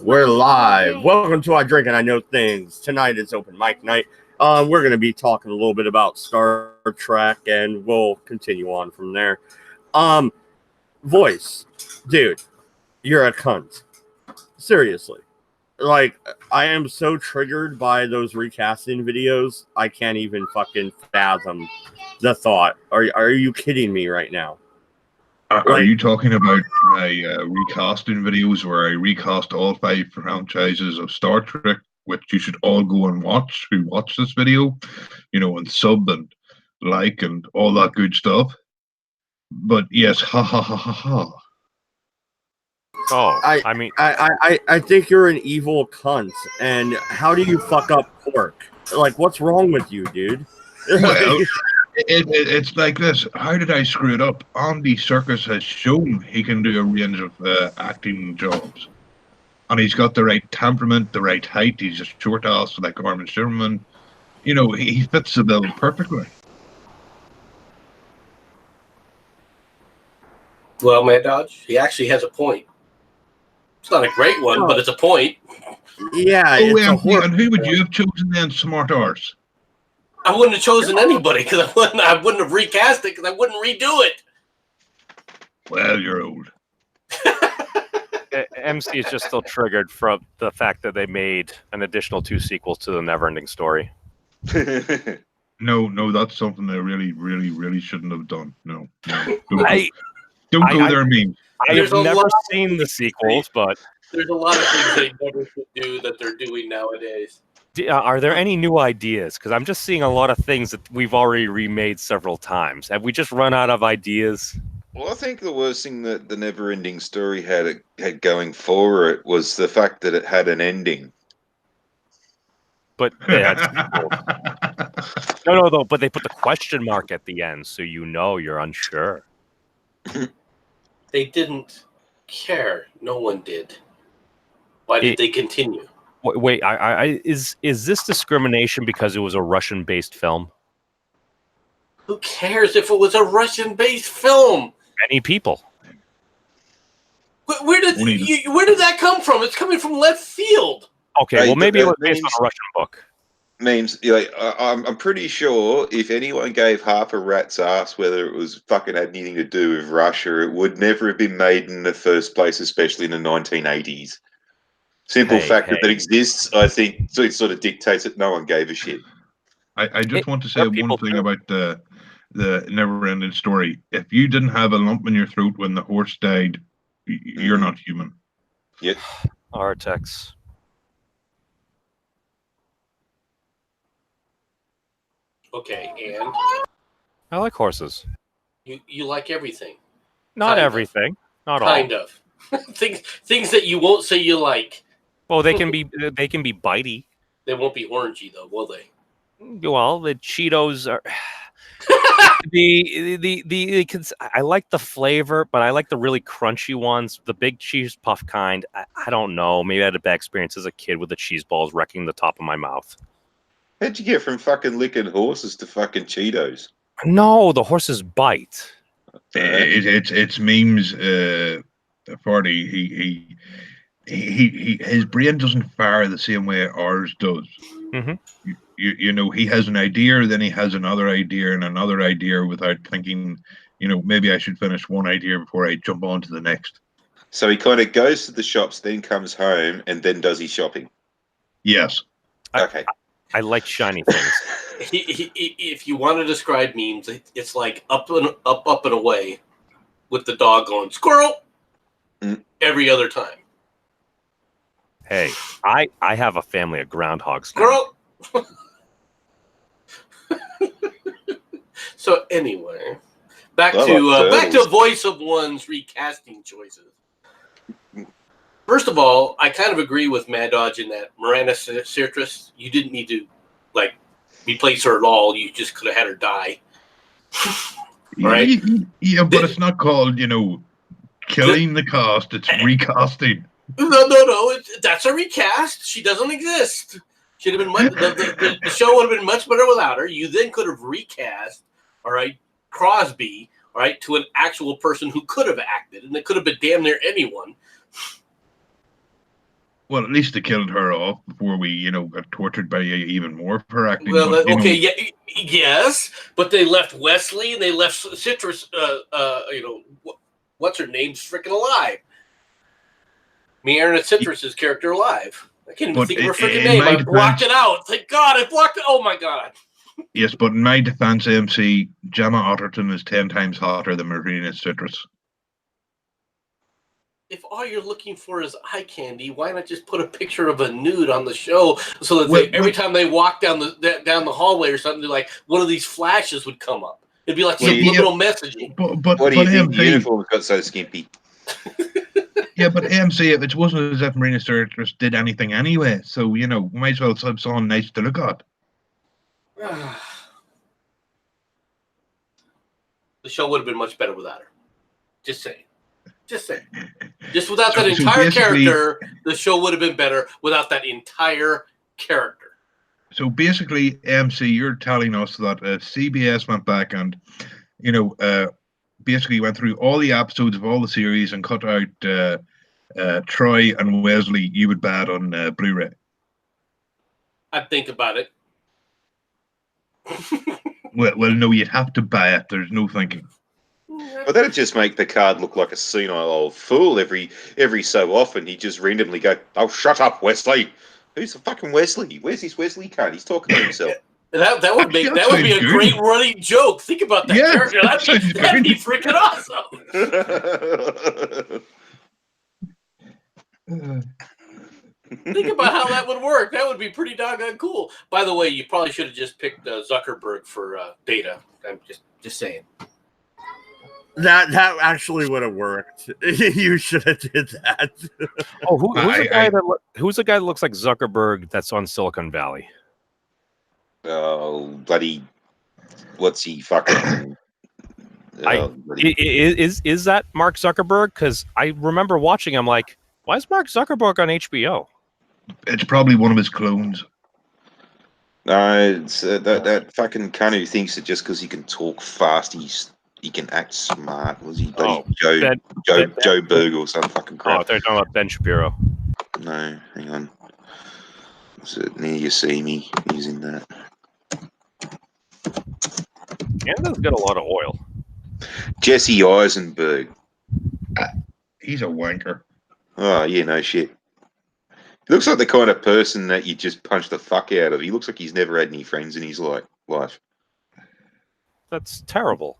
We're live. Welcome to I Drink and I Know Things. Tonight is open mic night. We're going to be talking a little bit about Star Trek, and we'll continue on from there. Voice, dude, you're a cunt. Seriously. Like, I am so triggered by those recasting videos, I can't even fucking fathom the thought. Are you kidding me right now? Are you talking about my recasting videos where I recast all 5 franchises of Star Trek, which you should all go and watch who watch this video, and sub and like and all that good stuff? But yes, ha ha ha ha ha. Oh, I think you're an evil cunt. And how do you fuck up pork? Like, what's wrong with you, dude? Well, it's like this. How did I screw it up? Andy Serkis has shown he can do a range of acting jobs. And he's got the right temperament, the right height. He's a short ass like Armin Shimmerman. He fits the bill perfectly. Well, Mad Dodge, he actually has a point. It's not a great one, but it's a point. Yeah. And who would you have chosen then, smart arse? I wouldn't have chosen anybody because I wouldn't have recast it because I wouldn't redo it. Well, you're old. MC is just still triggered from the fact that they made an additional 2 sequels to the Neverending Story. No, that's something they really, really, really shouldn't have done. No. Don't go there, mean. I have never seen the sequels, but there's a lot of things they never should do that they're doing nowadays. Are there any new ideas? Because I'm just seeing a lot of things that we've already remade several times. Have we just run out of ideas? Well, I think the worst thing that the Neverending Story had going for it was the fact that it had an ending. But they had sequels. No, but they put the question mark at the end, so you're unsure. They didn't care. No one did. Why did they continue? Wait, is this discrimination because it was a Russian-based film? Who cares if it was a Russian-based film? Many people. Where did that come from? It's coming from left field. Okay, well maybe it was based on a Russian book. Means I'm pretty sure if anyone gave half a rat's ass whether it was fucking had anything to do with Russia, it would never have been made in the first place, especially in the 1980s. Simple fact that exists, I think, it sort of dictates that no one gave a shit. I just want to say one thing about the Neverending Story. If you didn't have a lump in your throat when the horse died, you're not human. Yep. Artex. Okay, and? I like horses. You like everything. Not everything. Not all. Kind of. things that you won't say you like. Well, they can be bitey. They won't be orangey though, will they? Well, the Cheetos are I like the flavor, but I like the really crunchy ones, the big cheese puff kind. I don't know. Maybe I had a bad experience as a kid with the cheese balls wrecking the top of my mouth. How'd you get from fucking licking horses to fucking Cheetos? No, the horses bite. It's memes. Farty, his brain doesn't fire the same way ours does. Mm-hmm. He has an idea, then he has another idea and another idea without thinking, maybe I should finish one idea before I jump on to the next. So he kind of goes to the shops, then comes home, and then does his shopping. Yes. Okay. I like shiny things. If you want to describe memes, it's like up and away with the dog going squirrel every other time. Hey, I have a family of groundhogs. Squirrel. So anyway, back to Voice of One's recasting choices. First of all, I kind of agree with Mad Dodge in that Miranda Sirtis, you didn't need to replace her at all. You just could have had her die. Right? Yeah, but it's not called, killing the cast. It's recasting. No. That's a recast. She doesn't exist. Should have been the show would have been much better without her. You then could have recast, all right, Crosby, all right, to an actual person who could have acted, and it could have been damn near anyone. Well, at least they killed her off before we, got tortured by even more of her acting. Well, but, yes, but they left Wesley and they left Citrus. What's her name's freaking alive? Mierna Citrus's character alive. I can't even think of her freaking name. I blocked it out. Thank God, I blocked it. Oh my God. Yes, but in my defense, MC, Gemma Arterton is 10 times hotter than Marina Citrus. If all you're looking for is eye candy, why not just put a picture of a nude on the show so that every time they walk down the hallway or something, like one of these flashes would come up. It'd be like little messaging. But what do you think the uniform got so skimpy? Yeah, but MC, it wasn't as if Marina Citrus did anything anyway. So, we might as well have someone nice to look at. The show would have been much better without her. Just saying. Just without that entire character, the show would have been better without that entire character. So basically, MC, you're telling us that CBS went back and, basically went through all the episodes of all the series and cut out Troy and Wesley, you would bet on Blu-ray. I'd think about it. well, no, you'd have to buy it. There's no thinking. But that'd just make Picard look like a senile old fool. Every so often, he'd just randomly go, "Oh, shut up, Wesley! Who's the fucking Wesley? Where's this Wesley cunt? He's talking to himself." That would be a great running joke. Think about that character. That'd be freaking awesome. Think about how that would work. That would be pretty doggone cool. By the way, you probably should have just picked Zuckerberg for Data. I'm just saying. That actually would have worked. You should have did that. Oh, who's the guy that looks like Zuckerberg that's on Silicon Valley? Oh, bloody! What's he fucking? Is that Mark Zuckerberg? Because I remember watching him like, why is Mark Zuckerberg on HBO? It's probably one of his clones. No, it's that fucking cunt who thinks that just because he can talk fast, he can act smart. Was he Joe Berg or some fucking crap? Oh, they're talking about Ben Shapiro. No, hang on. Is it Near You See Me? He's in that. Canada's got a lot of oil. Jesse Eisenberg. He's a wanker. Oh, yeah, no shit. He looks like the kind of person that you just punch the fuck out of. He looks like he's never had any friends in his life. That's terrible.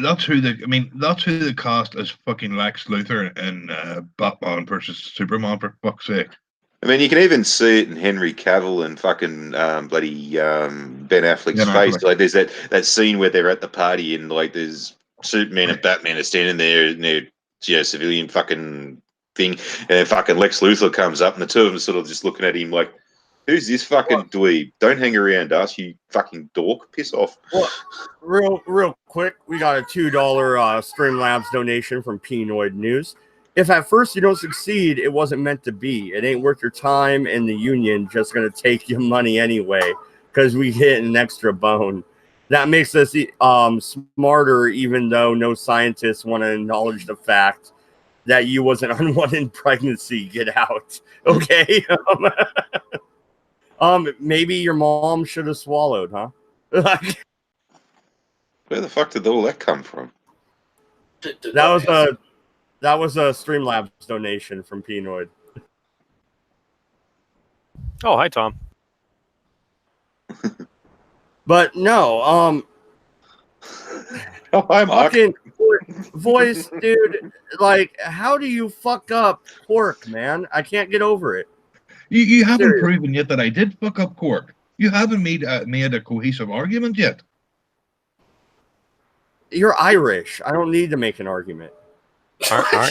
That's who the cast as fucking Lex Luthor in Batman versus Superman, for fuck's sake. I mean, you can even see it in Henry Cavill and fucking bloody Ben Affleck's face. Like, there's that scene where they're at the party and like there's Superman and Batman are standing there in their civilian fucking thing, and then fucking Lex Luthor comes up and the two of them are sort of just looking at him like, who's this fucking dweeb? Don't hang around us, you fucking dork. Piss off. Well, real quick, we got a $2 Streamlabs donation from Penoid News. If at first you don't succeed, it wasn't meant to be. It ain't worth your time, and the union just going to take your money anyway because we hit an extra bone. That makes us smarter, even though no scientists want to acknowledge the fact that you was an unwanted pregnancy. Get out. Okay? Maybe your mom should have swallowed, huh? Where the fuck did all that come from? That was a Streamlabs donation from Penoid. Oh, hi, Tom. But no, oh, I'm fucking voice, dude. Like, how do you fuck up Quark, man? I can't get over it. You haven't proven yet that I did fuck up Quark. You haven't made a cohesive argument yet. You're Irish. I don't need to make an argument. Aren't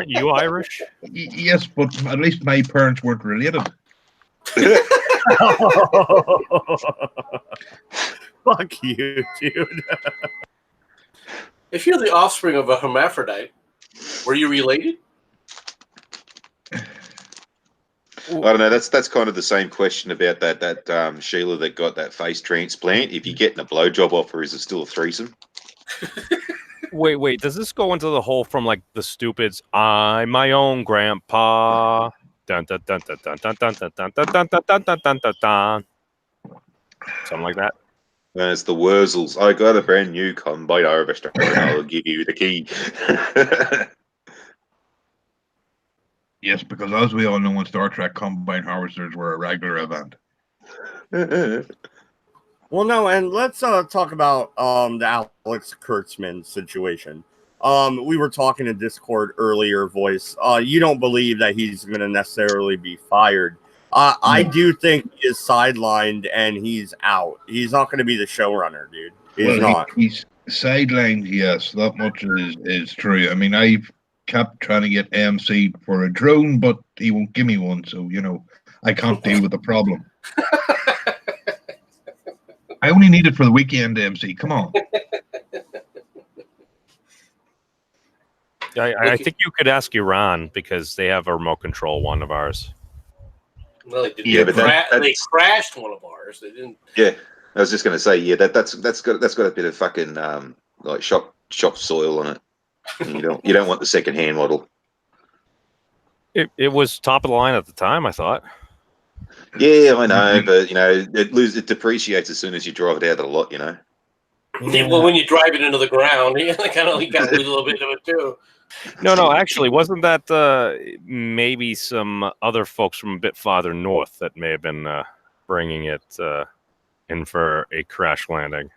you Irish? Yes, but at least my parents weren't related. Fuck you, dude. If you're the offspring of a hermaphrodite, were you related? I don't know. That's kind of the same question about that Sheila that got that face transplant. If you're getting a blowjob off her, is it still a threesome? Wait. Does this go into the whole from like the Stupids? I'm my own grandpa. Dun, dun, dun, dun, dun, dun, dun, dun, dun, dun, dun, dun, dun, dun, dun, dun, dun. Something like that. And it's the Wurzels. I got a brand new combine harvester, and I'll give you the key. Yes, because as we all know, in Star Trek, combine harvesters were a regular event. Well, no, and let's talk about the Alex Kurtzman situation. We were talking in Discord earlier, Voice. You don't believe that he's going to necessarily be fired. I do think he is sidelined and he's out. He's not going to be the showrunner, dude. He's not. He's sidelined, yes. That much is true. I mean, I've kept trying to get AMC for a drone, but he won't give me one. So, I can't deal with the problem. I only need it for the weekend, AMC. Come on. I think you could ask Iran because they have a remote control one of ours. Well, they did. Yeah, but they crashed one of ours. They didn't. Yeah, I was just going to say, yeah, that's got a bit of fucking like shop soil on it. And you don't want the second hand model. It was top of the line at the time, I thought. Yeah, I know, but it depreciates as soon as you drive it out of the lot. Yeah, well, when you drive it into the ground, you kind of got to lose a little bit of it too. No, actually, wasn't that maybe some other folks from a bit farther north that may have been bringing it in for a crash landing?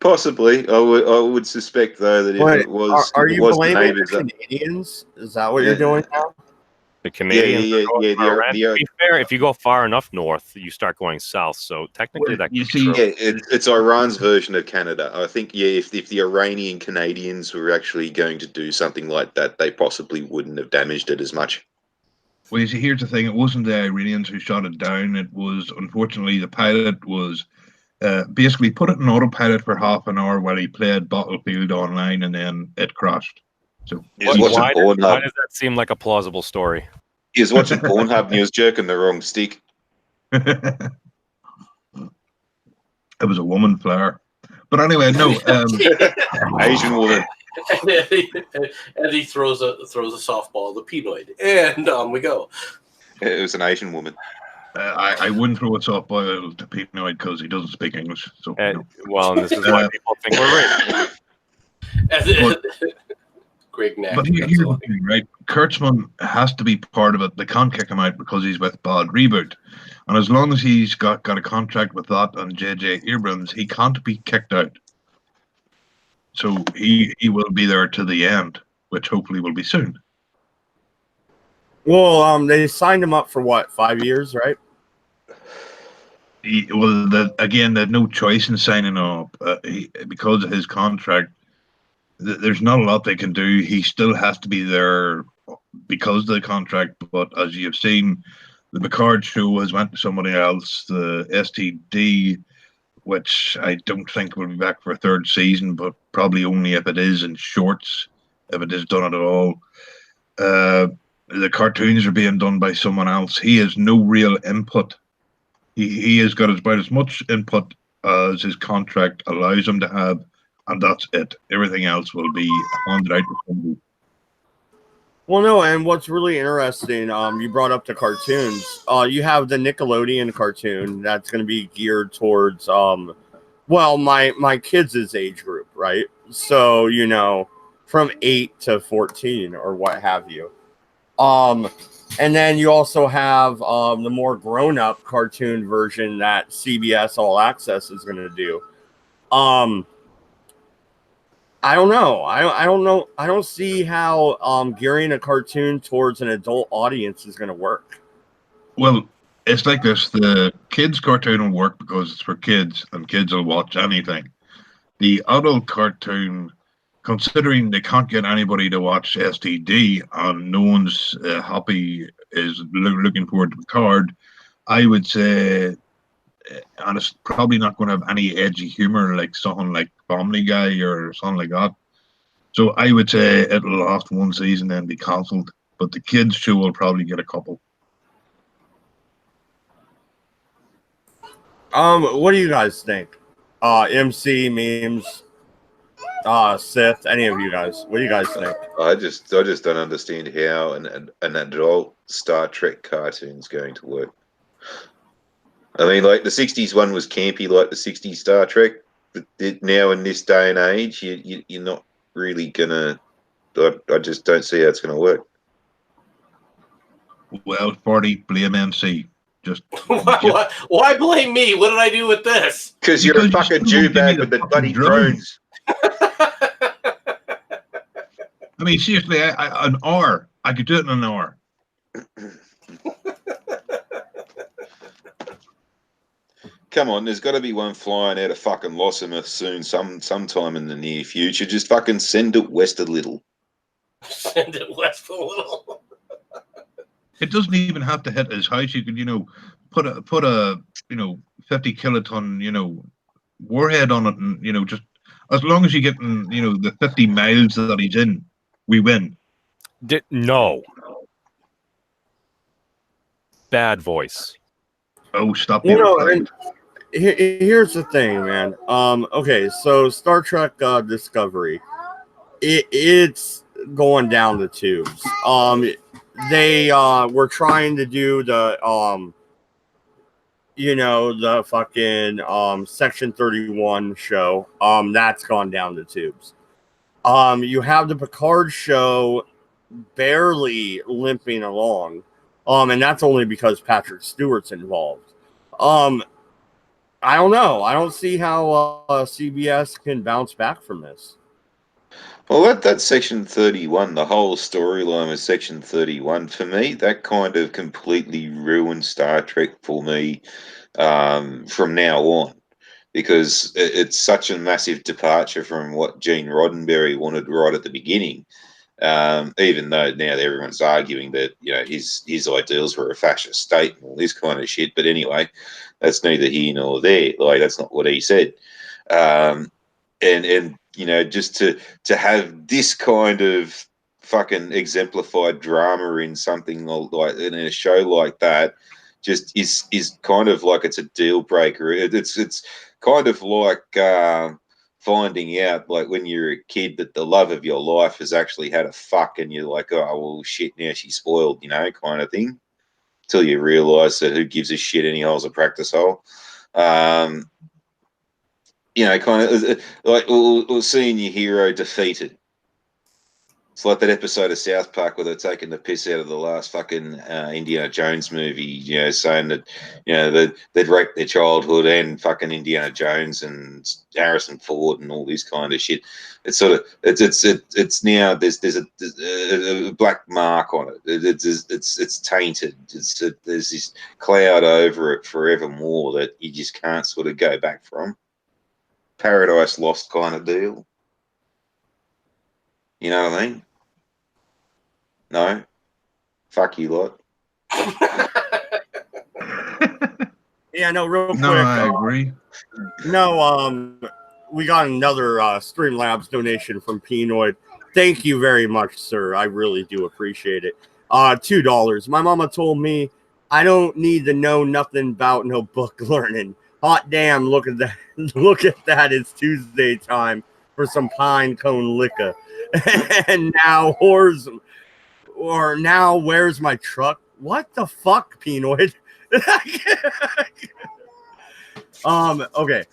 Possibly. I would suspect, though, that if it was... Are you blaming the neighbors, Canadians? Is that what you're doing now? The Canadians. Yeah. To be fair, if you go far enough north, you start going south. So technically, that you could be see, true. it's Iran's version of Canada. I think, if the Iranian Canadians were actually going to do something like that, they possibly wouldn't have damaged it as much. Well, you see, here's the thing. It wasn't the Iranians who shot it down. It was, unfortunately, the pilot was basically put it in autopilot for half an hour while he played Battlefield Online, and then it crashed. So Why does that seem like a plausible story? He was watching Pornhub and he was jerking the wrong stick. It was a woman flare. But anyway, no. Asian woman. And he throws a softball, the penoid, and on we go. It was an Asian woman. I wouldn't throw a softball to Penoid because he doesn't speak English. So well, and this is why people think we're racist. Greg Knapp. But here's the thing, right? Kurtzman has to be part of it. They can't kick him out because he's with Bad Reboot. And as long as he's got a contract with that and J.J. Abrams, he can't be kicked out. So he will be there to the end, which hopefully will be soon. Well, they signed him up for what, 5 years, right? They had no choice in signing up because of his contract. There's not a lot they can do. He still has to be there because of the contract. But as you've seen, the Picard show has went to somebody else. The STD, which I don't think will be back for a third season, but probably only if it is in shorts, if it is done at all. The cartoons are being done by someone else. He has no real input. He has got about as much input as his contract allows him to have, and that's it. Everything else will be handed out to somebody. Well, no, and what's really interesting, you brought up the cartoons. You have the Nickelodeon cartoon that's going to be geared towards, my kids' age group, right? So, from 8 to 14 or what have you. And then you also have the more grown-up cartoon version that CBS All Access is going to do. I don't know. I don't know. I don't see how gearing a cartoon towards an adult audience is going to work. Well, it's like this. The kids' cartoon will work because it's for kids, and kids will watch anything. The adult cartoon, considering they can't get anybody to watch STD and no one's happy, is looking forward to Picard, I would say, and it's probably not going to have any edgy humor like something like Family Guy or something like that. So I would say it'll last one season and be cancelled, but the kids' show will probably get a couple. What do you guys think? MC memes. Sith, any of you guys. What do you guys think? I just don't understand how an adult Star Trek cartoon is going to work. I mean, like the '60s one was campy, like the '60s Star Trek. But now in this day and age, you're not really gonna. I just don't see how it's gonna work. Well, 40, blame MC. Just why blame me? What did I do with this? Because you're a fucking Jew-bag with the bloody drones. I mean, seriously, an hour. I could do it in an hour. Come on, there's got to be one flying out of fucking Lossiemouth soon, sometime in the near future. Just fucking send it west a little. Send it west a little. It doesn't even have to hit his house. You could, put a 50 kiloton, warhead on it, and just as long as you get in, the 50 miles that he's in, we win. No. Bad voice. Oh, stop! Here's the thing, man. Okay, so Star Trek Discovery, it's going down the tubes. They were trying to do the the fucking Section 31 show. That's gone down the tubes. You have the Picard show barely limping along. And that's only because Patrick Stewart's involved. I don't know. I don't see how CBS can bounce back from this. Well, that's Section 31. The whole storyline with Section 31, for me, that kind of completely ruined Star Trek for me from now on, because it's such a massive departure from what Gene Roddenberry wanted right at the beginning. Even though now everyone's arguing that his ideals were a fascist state and all this kind of shit, but anyway, that's neither here nor there. Like, that's not what he said. And just to have this kind of fucking exemplified drama in something like in a show like that, just is kind of like it's a deal breaker. It's kind of like finding out, like when you're a kid, that the love of your life has actually had a fuck, and you're like, oh well, shit, now she's spoiled, kind of thing. Until you realise that who gives a shit, any hole's a practice hole. Kind of like or seeing your hero defeated. It's like that episode of South Park where they're taking the piss out of the last fucking Indiana Jones movie, saying that, they'd raped their childhood and fucking Indiana Jones and Harrison Ford and all this kind of shit. It's sort of it's now there's a black mark on it. It's tainted. There's this cloud over it forevermore that you just can't sort of go back from. Paradise Lost kind of deal. You know what I mean? No? Fuck you lot. Yeah, no, real quick. No, I agree. We got another Streamlabs donation from Pinoid. Thank you very much, sir. I really do appreciate it. $2. My mama told me I don't need to know nothing about no book learning. Hot damn, look at that. Look at that. It's Tuesday time for some pine cone liquor. And now where's my truck? What the fuck, Pinoid? Okay.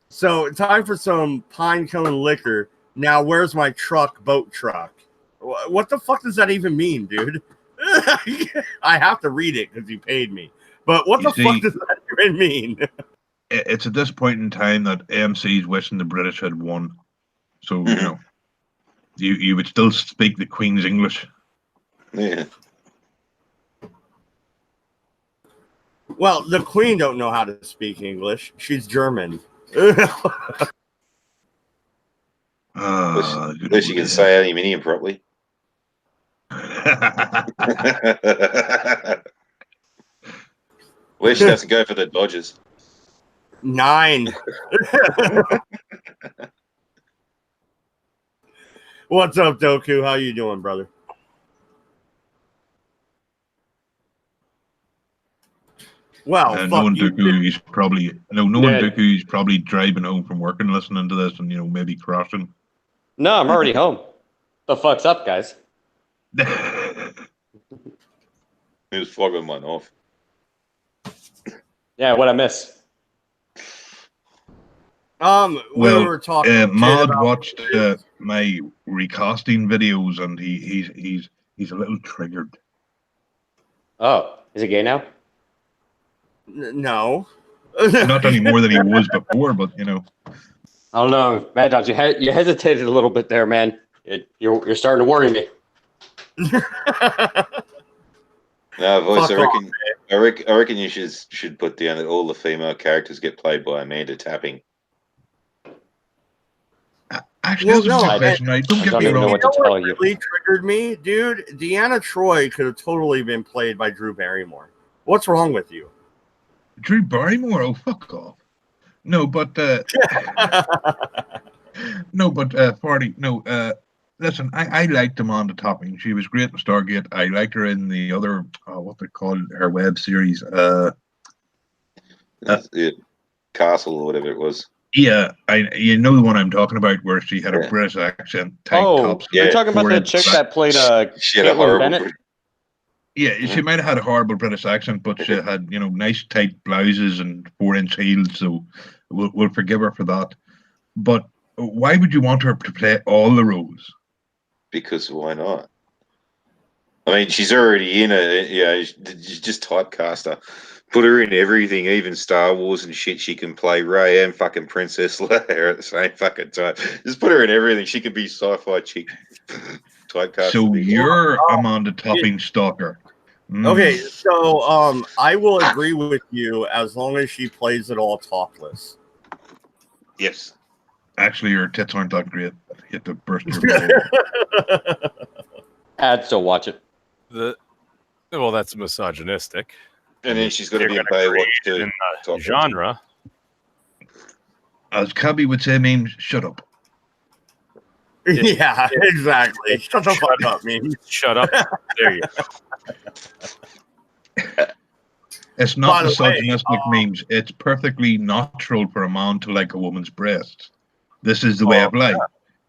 So time for some pine cone liquor. Now where's my truck, boat truck? What the fuck does that even mean, dude? I have to read it because you paid me. But what fuck does that even mean? It's at this point in time that AMC's wishing the British had won. So, you would still speak the Queen's English. Yeah. Well, the Queen don't know how to speak English. She's German. Unless you can say aluminium properly. Well, she doesn't go for the Dodgers. 9. What's up, Doku? How you doing, brother? Well, knowing Doku, he's probably Doku, he's probably driving home from work and listening to this, and maybe crashing. No, I'm already home. The fuck's up, guys? He was flogging one off. Yeah, what'd I miss? We were talking. Mod about watched my recasting videos, and he's a little triggered. Oh, is he gay now? No. Not any more than he was before, but you know. I don't know, Mad Dog. You hesitated a little bit there, man. You're starting to worry me. No, voice. Fuck I reckon you should put down that all the female characters get played by Amanda Tapping. Actually, Well, that's a no, good question. Right? Don't I get don't me even know wrong. what to tell you. really triggered me, dude? Deanna Troy could have totally been played by Drew Barrymore. What's wrong with you? Drew Barrymore? Oh, fuck off. No, but listen, I liked Amanda Topping. She was great in Stargate. I liked her in the other what they call her web series. Castle or whatever it was. Yeah, you know the one I'm talking about, where she had a Yeah. British accent, tight Oh, tops. you're Yeah. talking about the chick that played She had a Caitlin horrible. Bennett? Yeah, she might have had a horrible British accent, but she had nice tight blouses and 4-inch heels, so we'll forgive her for that. But why would you want her to play all the roles? Because why not? I mean, she's already in it. Yeah, just typecast her. Put her in everything, even Star Wars and shit. She can play Rey and fucking Princess Leia at the same fucking time. Just put her in everything. She could be sci-fi chick. Typecast. So you're Amanda Topping stalker. Okay, so I will agree with you as long as she plays it all topless. Yes. Actually, your tits aren't that great. You have to burst your balls. I'd still watch it. Well, that's misogynistic. And then she's got to You're be in gonna Baywatch create it too. in the Top genre. As Cabby would say, memes, shut up. Yeah, exactly. Shut the fuck up, man. Shut up. There you go. It's By not the way, misogynistic memes. It's perfectly natural for a man to like a woman's breasts. This is the way of life.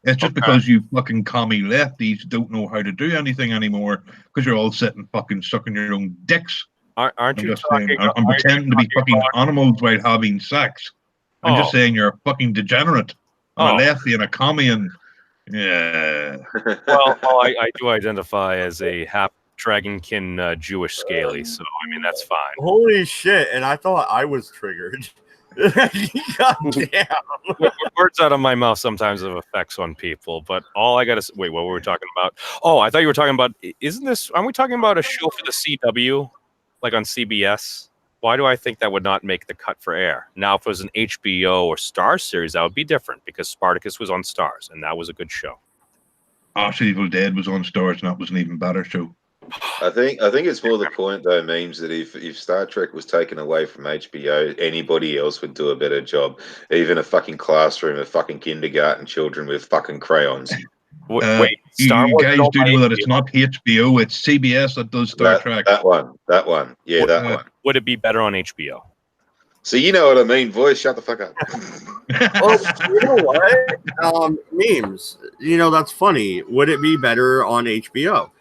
It's just because you fucking commie lefties don't know how to do anything anymore because you're all sitting fucking sucking your own dicks. Aren't I'm you just talking? saying, I'm pretending to be fucking animals while having sex. I'm just saying you're a fucking degenerate. I'm a lefty and a commie, and yeah. Well, I do identify as a half dragonkin Jewish scaly, so I mean that's fine. Holy shit! And I thought I was triggered. God damn. Words out of my mouth sometimes have effects on people, but all I gotta say, wait, what were we talking about? Oh, I thought you were talking about. Aren't we talking about a show for the CW, like on CBS? Why do I think that would not make the cut for air? Now, if it was an HBO or Starz series, that would be different because Spartacus was on Starz, and that was a good show. Arch Evil Dead was on Starz, and that was an even better show. I think it's more the point though, memes, that if Star Trek was taken away from HBO, anybody else would do a better job. Even a fucking classroom of fucking kindergarten children with fucking crayons. Wait, you guys do know that it's not HBO, it's CBS that does Star Trek. That one. Yeah, that one. Would it be better on HBO? So you know what I mean, boys. Shut the fuck up. Well, you know what? Memes. That's funny. Would it be better on HBO?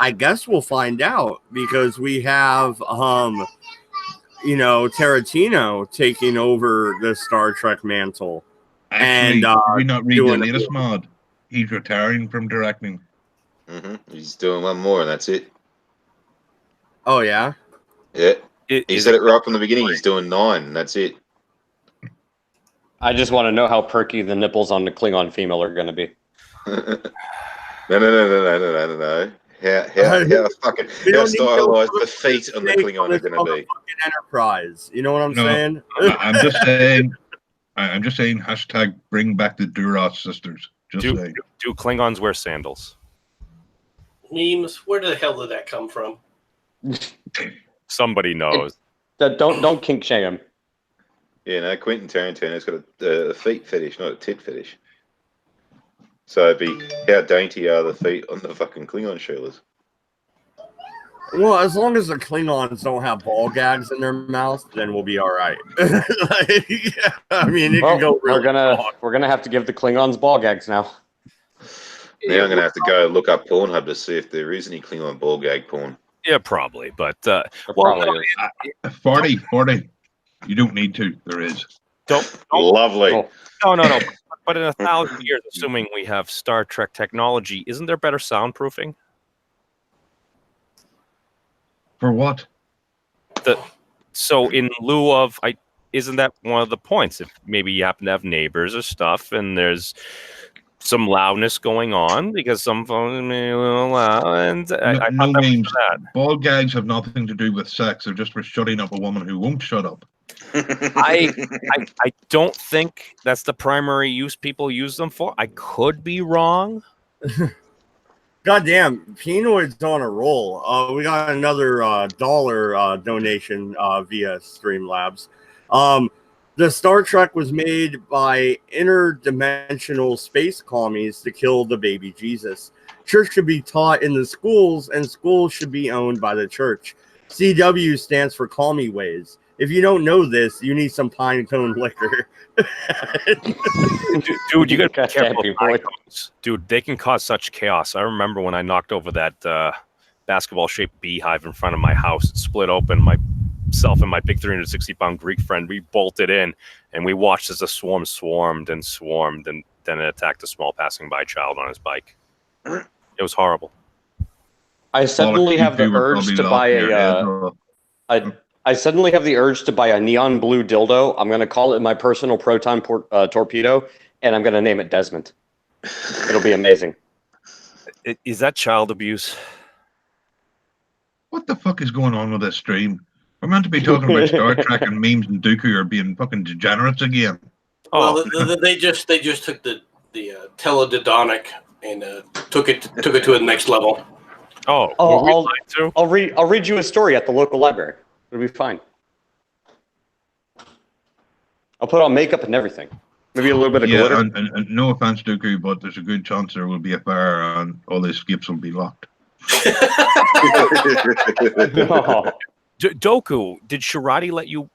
I guess we'll find out because we have Tarantino taking over the Star Trek mantle. Actually, and we not read the latest mod. He's retiring from directing. He's doing one more, and that's it. Oh yeah. Yeah. He said it right from the beginning. He's doing 9, and that's it. I just want to know how perky the nipples on the Klingon female are going to be. No. How stylized the feet on the Klingon are going to be. Enterprise. You know what I'm saying? I'm just saying. I'm just saying. Hashtag bring back the Duras sisters. Just saying. Do Klingons wear sandals? Memes. Where the hell did that come from? Somebody knows. Don't kink shame him. Yeah, no. Quentin Tarantino's got a feet fetish, not a tit fetish. So it'd be how dainty are the feet on the fucking Klingon Sheelers? Well, as long as the Klingons don't have ball gags in their mouth, then we'll be all right. I mean, it can go really wrong. We're gonna have to give the Klingons ball gags now. Now I'm going to have to go look up Pornhub to see if there is any Klingon ball gag porn. Yeah, probably. But Probably is. 40. You don't need to. There is. don't Lovely. Oh. no. But in 1,000 years, assuming we have Star Trek technology, isn't there better soundproofing? For what? So in lieu of, isn't that one of the points? If maybe you happen to have neighbors or stuff, and there's some loudness going on because some phones may be a little loud, and I No thought that means was for that. ball gags have nothing to do with sex. They're just for shutting up a woman who won't shut up. I don't think that's the primary use people use them for. I could be wrong. Goddamn, Pinoid's on a roll. We got another dollar donation via Streamlabs. The Star Trek was made by interdimensional space commies to kill the baby Jesus. Church should be taught in the schools, and schools should be owned by the church. CW stands for Commie Ways. If you don't know this, you need some pine cone liquor. Dude, you gotta be God careful. damn, people. Dude, they can cause such chaos. I remember when I knocked over that basketball-shaped beehive in front of my house. It split open. Myself and my big 360-pound Greek friend, we bolted in, and we watched as the swarm swarmed, and then it attacked a small passing-by child on his bike. It was horrible. I suddenly have the urge to buy I suddenly have the urge to buy a neon blue dildo. I'm going to call it my personal proton torpedo, and I'm going to name it Desmond. It'll be amazing. Is that child abuse? What the fuck is going on with this stream? We're meant to be talking about Star Trek and memes, and Dooku are being fucking degenerates again. Oh, Well, they just took the teledidonic and took it to the next level. were we I'll lied to? I'll read you a story at the local library. It'll be fine. I'll put on makeup and everything. Maybe a little bit of glitter. And no offense, Dooku, but there's a good chance there will be a fire and all the escapes will be locked. Oh. Doku, did Shirati let you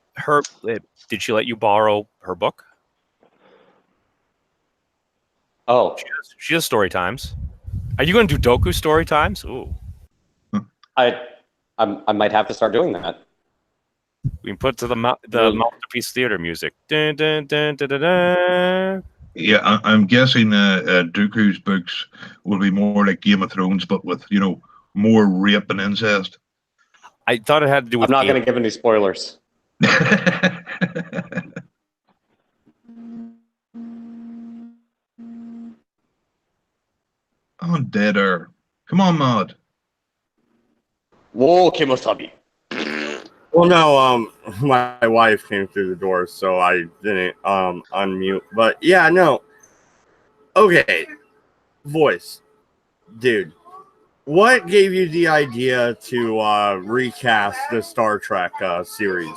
did she let you borrow her book? Oh, She has story times. Are you going to do Doku story times? Ooh, I might have to start doing that. we can put to the Masterpiece Theater music. Dun, dun, dun, dun, dun, dun. Yeah, I'm guessing Dooku's books will be more like Game of Thrones, but with, more rape and incest. I thought it had to do with. I'm not going to give any spoilers. On dead air. Come on, Maud. Whoa, Kimosabi. Well, no, my wife came through the door, so I didn't unmute. But yeah, no. Okay, voice, dude. What gave you the idea to recast the Star Trek series?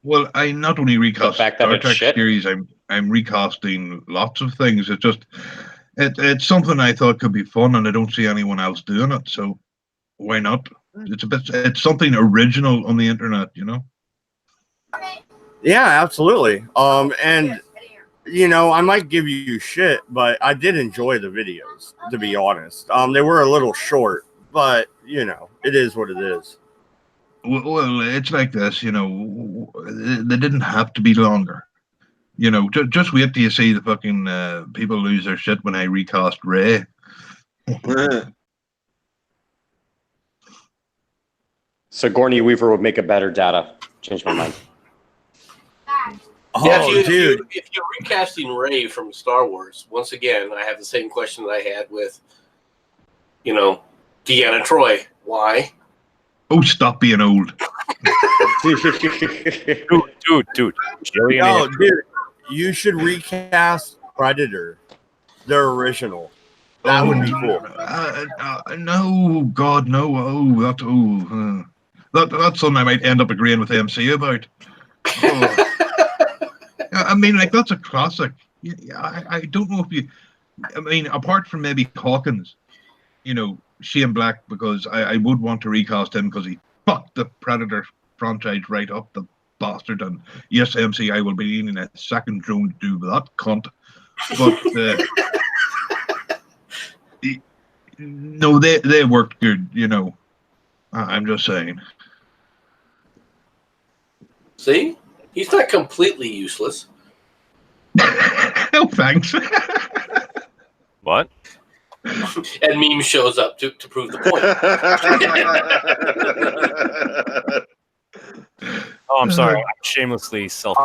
Well, I not only recast The fact that Star it's Trek shit? series, I'm recasting lots of things. It's just it's something I thought could be fun, and I don't see anyone else doing it. So why not? It's something original on the internet, Yeah, absolutely. And I might give you shit, but I did enjoy the videos, to be honest. They were a little short, but it is what it is. Well, it's like this, they didn't have to be longer. Just wait till you see the fucking people lose their shit when I recast Rey. Sigourney Weaver would make a better Data. Changed my mind. Oh, Yeah, dude. if you're recasting Rey from Star Wars, once again, I have the same question that I had with, Deanna Troi. Why? Oh, stop being old. Dude. Jillian No, Anderson. dude, you should recast Predator, the original. That would be cool. No, God, no. That's something I might end up agreeing with MC about. Oh. I mean, that's a classic. I don't know if apart from maybe Hawkins, Shane Black, because I would want to recast him because he fucked the Predator franchise right up, the bastard. And yes, MCI will be needing a second drone to do with that cunt. But no, they worked good, you know. I'm just saying. See? He's not completely useless. Oh, thanks. What? And Meme shows up to prove the point. Oh, I'm sorry. I'm shamelessly self.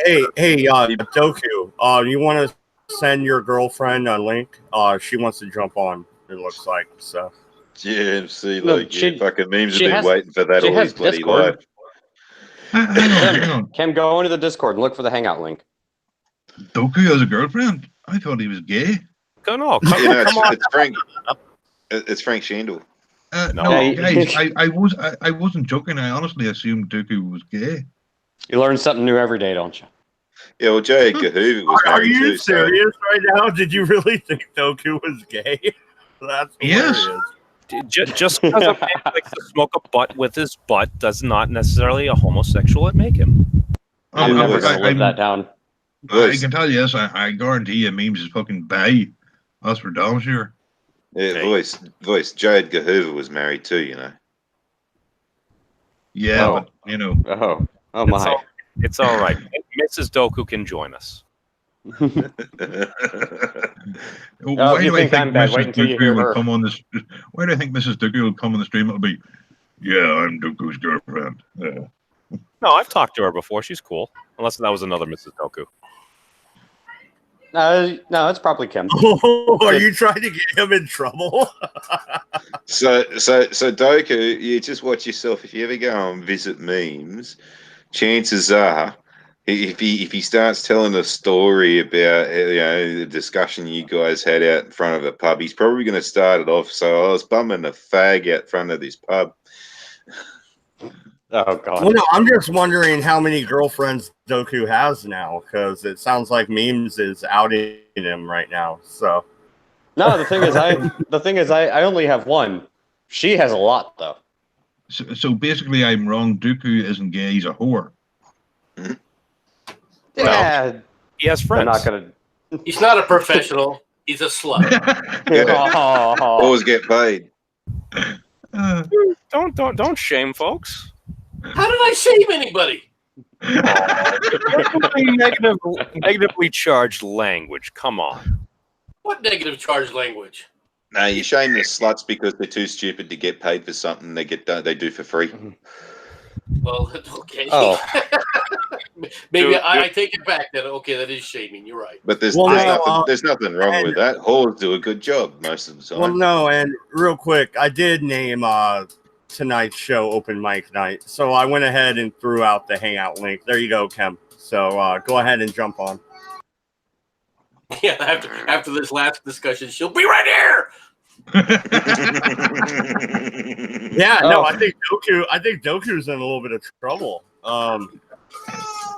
Hey, Doku. You want to send your girlfriend a link? She wants to jump on. It looks like so. GMC, No, like fucking memes have been waiting for that she all has his bloody Discord. life. Hang on. Kim, go into the Discord and look for the Hangout link. Doku has a girlfriend? I thought he was gay. Come You know, on. it's Frank. It's Frank Shandel. No, guys, I wasn't joking. I honestly assumed Doku was gay. You learn something new every day, don't you? Yeah, well, Jay Hoover was Are married you too. serious right now? Did you really think Doku was gay? That's hilarious. Yes. Just because a man likes to smoke a butt with his butt does not necessarily a homosexual make him. I'm never going to live that down. I can tell you this, I guarantee you memes is fucking bi. That's for damn sure. Yeah, voice. J. Edgar Hoover was married too, you know. Yeah, Oh. but you know. Oh my. It's all right. Mrs. Doku can join us. Why you do I think I'm bad? Wait Mrs. until you hear Doku will her. come on this? Why do I think Mrs. Doku will come on the stream? It'll be, yeah, I'm Doku's girlfriend. Yeah. No, I've talked to her before. She's cool. Unless that was another Mrs. Doku. No, it's probably Kim. Oh, are you trying to get him in trouble? So Doku, you just watch yourself. If you ever go and visit memes, chances are, if he starts telling a story about the discussion you guys had out in front of a pub, he's probably going to start it off. So I was bumming a fag out front of this pub. Oh god. Well, no, I'm just wondering how many girlfriends Doku has now, because it sounds like memes is outing him right now. So No, the thing is, I only have one. She has a lot though. So basically, I'm wrong. Doku isn't gay. He's a whore. Yeah, He has they're friends. not gonna. He's not a professional. He's a slut. Always get paid. Don't shame folks. How did I shame anybody? Negatively charged language. Come on. What negative charge language? No, you shame the sluts because they're too stupid to get paid for something they do for free. Well, okay. Oh. Maybe Dude, I take it back. Then okay, that is shaming. You're right. But there's nothing wrong with that. Whores do a good job most of the time. well, no, and real quick, I did name tonight's show Open Mic Night, so I went ahead and threw out the Hangout link. There you go, Kim. So go ahead and jump on. Yeah, after this last discussion, she'll be right here. Yeah, no, I think Doku's in a little bit of trouble.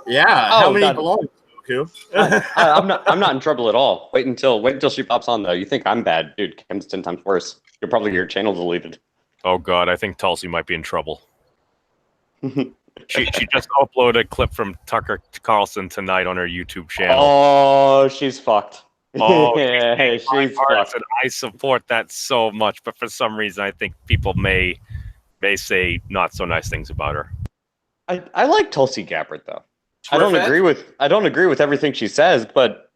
Yeah, how many belong to Doku? I'm not in trouble at all. Wait until she pops on though. You think I'm bad, dude? Kim's 10 times worse. You'll probably get your channel deleted. Oh God, I think Tulsi might be in trouble. She just uploaded a clip from Tucker Carlson tonight on her YouTube channel. Oh, she's fucked. Oh, yeah, she's fucked. And I support that so much, but for some reason, I think people may say not so nice things about her. I like Tulsi Gabbard though. I don't agree with everything she says, but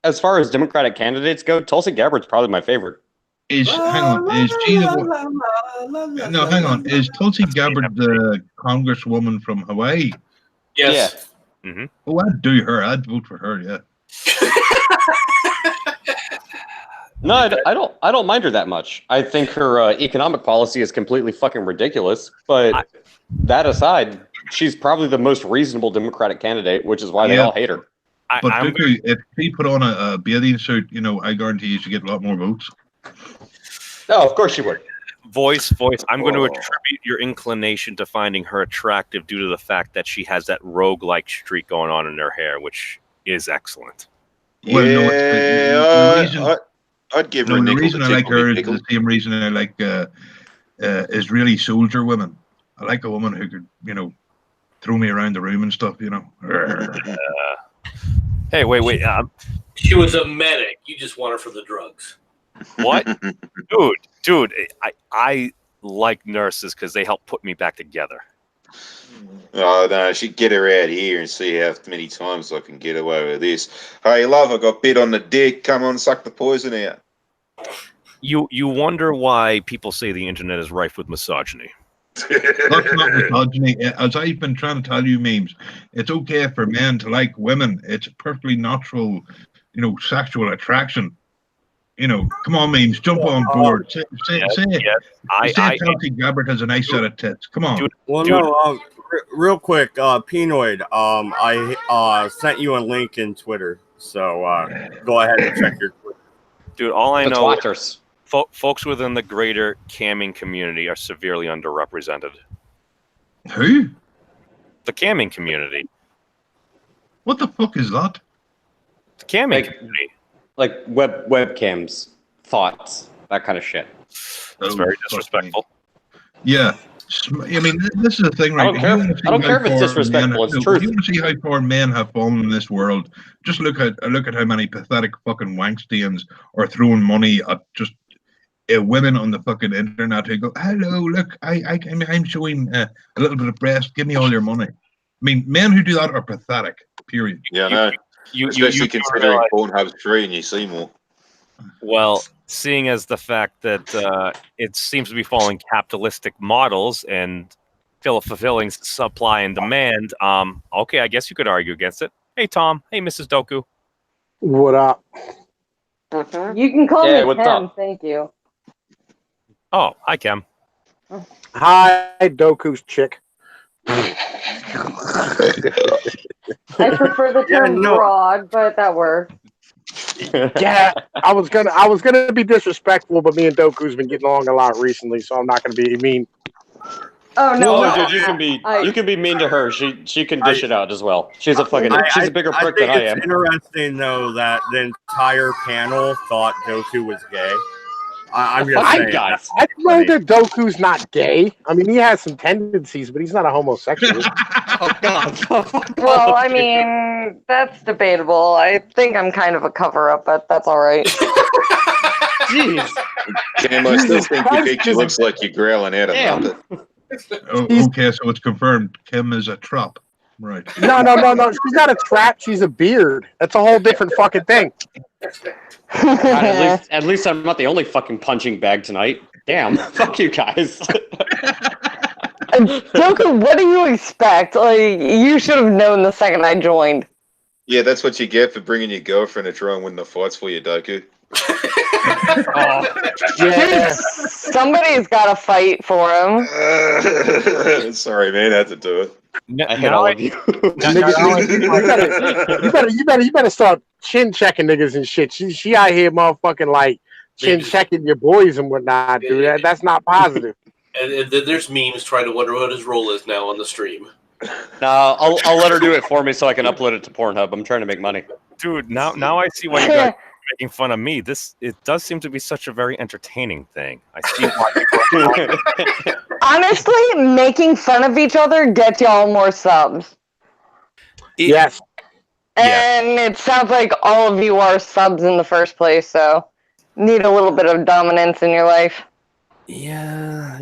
as far as Democratic candidates go, Tulsi Gabbard's probably my favorite. Is she the one? No, hang on. Is Tulsi Gabbard the congresswoman from Hawaii? Yes. Yeah. Mm-hmm. Oh, I'd do her. I'd vote for her. Yeah. No, I don't mind her that much. I think her economic policy is completely fucking ridiculous. But that aside, she's probably the most reasonable Democratic candidate, which is why they all hate her. But Doku, if he put on a bathing suit, I guarantee you should get a lot more votes. Oh, of course she would. Voice. I'm going to attribute your inclination to finding her attractive due to the fact that she has that rogue-like streak going on in her hair, which is excellent. Well, I'd give her No, a the nickel. reason to I like tickle me her is pickle. the same reason I like Israeli soldier women. I like a woman who could, throw me around the room and stuff, Hey, wait. She was a medic. You just want her for the drugs. What? Dude, I like nurses because they help put me back together. Oh no, she'd get her out here and see how many times I can get away with this. Hey, love, I got bit on the dick. Come on, suck the poison out. You wonder why people say the internet is rife with misogyny. That's not misogyny. As I've been trying to tell you, memes, it's okay for men to like women. It's perfectly natural, sexual attraction. Come on, memes, jump on board. Say Kelsey Gabbard has a nice set of tits. Come on. No, real quick, Pinoid, I sent you a link in Twitter, so go ahead and check your Twitter. Dude, all I The know twatters. folks within the greater camming community are severely underrepresented. Who? The camming community. What the fuck is that? The camming community. Like webcams, thoughts, that kind of shit. That's very disrespectful. Yeah. I mean, this is the thing, right? I don't care if it's disrespectful. It's true. If you want to see how far men have fallen in this world, just look at how many pathetic fucking wankstains are throwing money at just women on the fucking internet who go, "Hello, look, I'm showing a little bit of breast. Give me all your money." I mean, men who do that are pathetic. Period. Yeah, no. Especially considering Pornhub's free and you see more. Well, seeing as the fact that it seems to be following capitalistic models and fulfilling supply and demand, okay, I guess you could argue against it. Hey, Tom. Hey, Mrs. Doku. What up? You can call me Kim. Thank you. Oh, hi, Kim. Hi, Doku's chick. I prefer the term broad, but that works. Yeah, I was gonna be disrespectful, but me and Doku's been getting along a lot recently, so I'm not gonna be mean. Oh no, dude, you can be mean to her. She can dish it out as well. She's a bigger prick than I am. It's interesting though that the entire panel thought Doku was gay. I'm just saying. I know that Doku's not gay. I mean, he has some tendencies, but he's not a homosexual. Oh God. Well, I mean, that's debatable. I think I'm kind of a cover-up, but that's all right. Jeez. Cam, I still think your picture looks like you're growling out a muppet. Okay, so it's confirmed. Kim is a trap. Right. No. She's not a trap. She's a beard. That's a whole different fucking thing. God, at least I'm not the only fucking punching bag tonight. Damn. Fuck you guys. Doku, what do you expect? Like, you should have known the second I joined. Yeah, that's what you get for bringing your girlfriend to try and win the fights for you, Doku. Yeah. Somebody's got to fight for him. Sorry, man, I had to do it. I hate all of you. You better start chin checking niggas and shit. She out here motherfucking like chin checking your boys and whatnot, dude. That's not positive. And there's memes trying to wonder what his role is now on the stream. No, I'll let her do it for me so I can upload it to Pornhub. I'm trying to make money. Dude, now I see why you guys are making fun of me. It does seem to be such a very entertaining thing. I see why. Honestly, making fun of each other gets y'all more subs. Yes. And it sounds like all of you are subs in the first place, so need a little bit of dominance in your life. Yeah.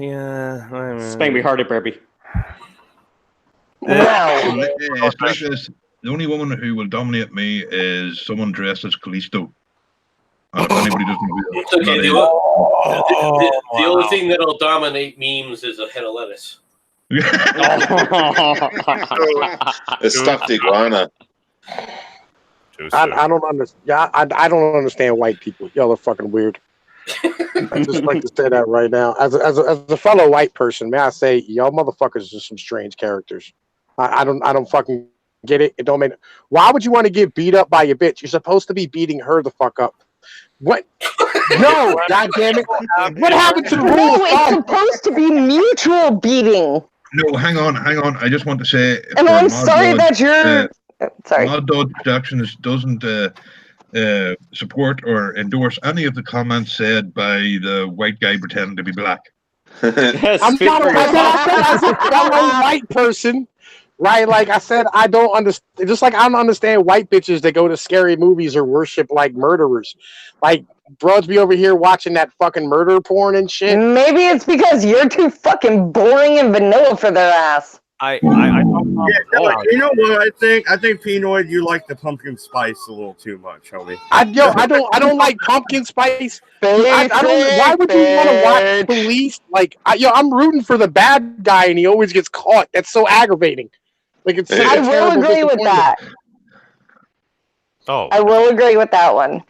Spank me harder, baby. No. It's like this. The only woman who will dominate me is someone dressed as Callisto. If anybody doesn't know who Okay, that the only thing that'll dominate memes is a head of lettuce. A stuffed iguana. I don't understand. Yeah, I don't understand white people. Y'all are fucking weird. I just like to say that right now. As a fellow white person, may I say, y'all motherfuckers are some strange characters. I don't fucking get it. It don't make. Why would you want to get beat up by your bitch? You're supposed to be beating her the fuck up. What? No, God damn it! What happened to the rule? No, it's supposed to be mutual beating. No, hang on. I just want to say. And I'm sorry that you're. Sorry. Mod Dodge Productions doesn't support or endorse any of the comments said by the white guy pretending to be black. I'm not I said fellow white person, right? Like I said, I don't understand. Just like I don't understand white bitches that go to scary movies or worship like murderers. Like, bros be over here watching that fucking murder porn and shit. Maybe it's because you're too fucking boring and vanilla for their ass. You know what I think? I think Pinoid, you like the pumpkin spice a little too much, homie. I don't like pumpkin spice. I don't. Why would you want to watch police? Like, I'm rooting for the bad guy, and he always gets caught. That's so aggravating. Like, it's. I will agree with that. Oh, I will agree with that one.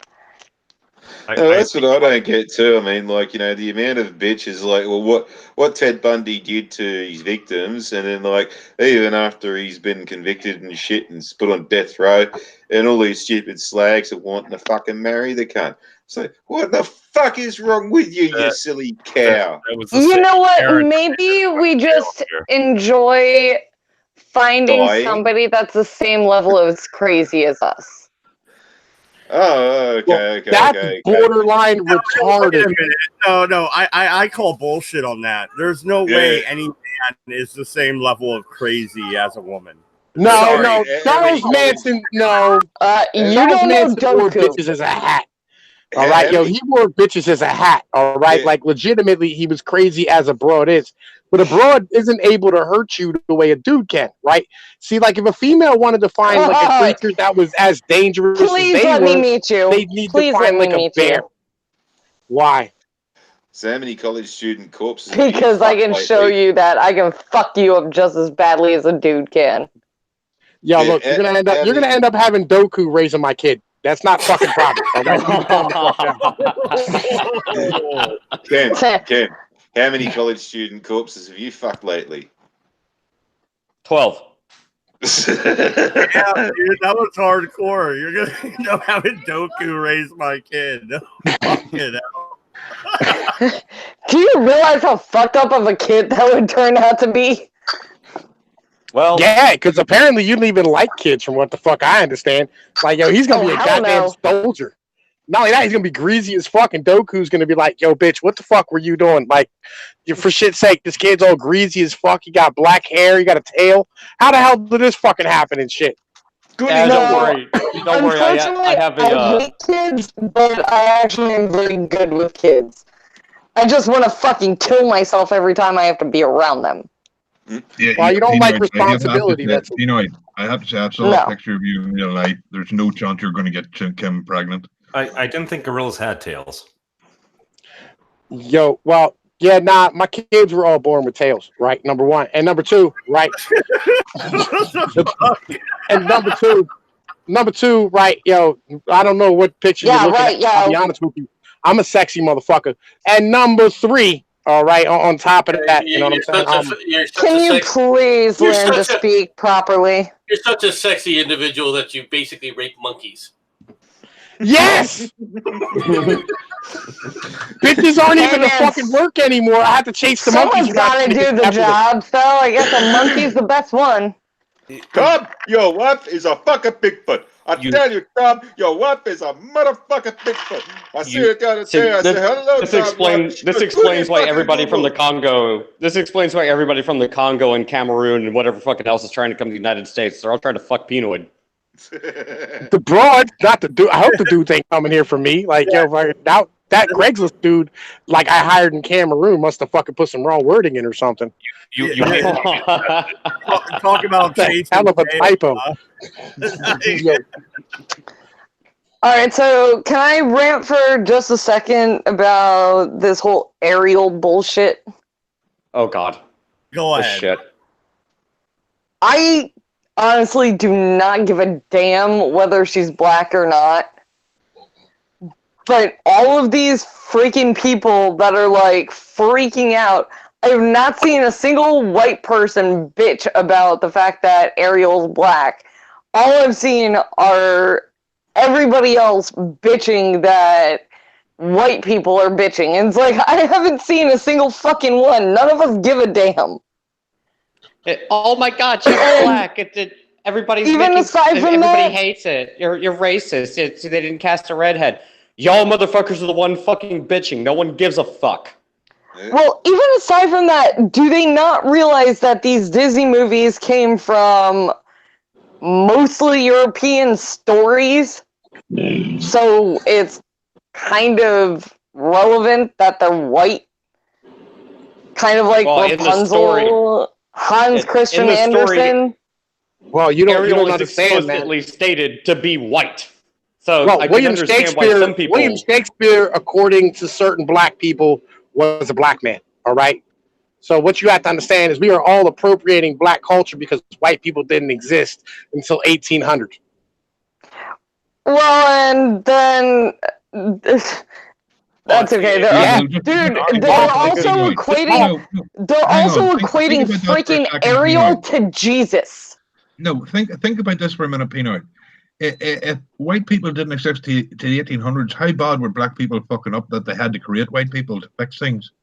That's what I don't get too. I mean, like, the amount of bitches, like, well, what Ted Bundy did to his victims, and then, like, even after he's been convicted and shit and put on death row, and all these stupid slags that want to fucking marry the cunt. So, what the fuck is wrong with you, you silly cow? You know what? Maybe we just enjoy finding somebody that's the same level as crazy as us. Oh, okay. That's borderline retarded. No, I call bullshit on that. There's no way any man is the same level of crazy as a woman. No, Charles Manson. No, you don't know wore bitches as a hat. All right, he wore bitches as a hat. All right, like legitimately, he was crazy as a broad is. But a broad isn't able to hurt you the way a dude can, right? See, like if a female wanted to find like a creature that was as dangerous as they were, they'd need to find like a bear. Why? So many college student corpses. Because I can show you that I can fuck you up just as badly as a dude can. Yeah, look, you're gonna end up having Doku raising my kid. That's not fucking problem. Ken, how many college student corpses have you fucked lately? 12. Yeah, dude, that was hardcore. You're gonna end up having Doku raise my kid. Fucking hell. Do you realize how fucked up of a kid that would turn out to be? Well, yeah, because apparently you don't even like kids, from what the fuck I understand. Like, he's gonna be a goddamn soldier. Not only that, he's gonna be greasy as fuck, and Doku's gonna be like, "Yo, bitch, what the fuck were you doing? Like, for shit's sake, this kid's all greasy as fuck. He got black hair, he got a tail. How the hell did this fucking happen and shit?" Don't worry. I have I hate kids, but I actually am very good with kids. I just want to fucking kill myself every time I have to be around them. Yeah, well, you don't like responsibility. I have to say, I saw a picture of you in the night. There's no chance you're going to get Kim pregnant. I didn't think gorillas had tails. Yo, well, yeah, my kids were all born with tails, right? Number one. And number two, right? And number two, right? I don't know what picture you're looking at. I'll be honest with you. I'm a sexy motherfucker. And number three, all right, on top of that, you know what I'm saying? Can you please learn to speak properly? You're such a sexy individual that you basically rape monkeys. Yes! Bitches aren't even to fucking work anymore. I have to chase the monkeys. Someone's got to do the job, so I guess a monkey's the best one. Tom, your wife is a fucking Bigfoot. I tell you, Tom, your wife is a motherfucking Bigfoot. I see her down the stairs. I say, hello, This explains why everybody from the Congo. This explains why everybody from the Congo and Cameroon and whatever fucking else is trying to come to the United States. They're all trying to fuck Pinoid. The broad, not the dude. I hope the dude ain't coming here for me. Like, that Craigslist dude, like I hired in Cameroon, must have fucking put some wrong wording in or something. You talk about hell of a typo. All right, so can I rant for just a second about this whole Ariel bullshit? Oh God, go ahead. Shit. I honestly do not give a damn whether she's black or not. But all of these freaking people that are like freaking out, I have not seen a single white person bitch about the fact that Ariel's black. All I've seen are everybody else bitching that white people are bitching. And it's like, I haven't seen a single fucking one. None of us give a damn. Oh my God, she's black. Everybody's Even aside from everybody that, hates it. You're racist. They didn't cast a redhead. Y'all motherfuckers are the one fucking bitching. No one gives a fuck. well, even aside from that, do they not realize that these Disney movies came from mostly European stories? So it's kind of relevant that they're white. Kind of like Rapunzel, Hans Christian Andersen. Well, you don't Ariel is understand, explicitly man. stated to be white. So Well, I can understand why some people... William Shakespeare, according to certain black people, was a black man. All right. So what you have to understand is we are all appropriating black culture because white people didn't exist until 1800. Well, and then that's okay. They're also equating. They're also equating freaking Ariel to Jesus. No, think about this for a minute, Peanut. If white people didn't exist to the 1800s, how bad were black people fucking up that they had to create white people to fix things?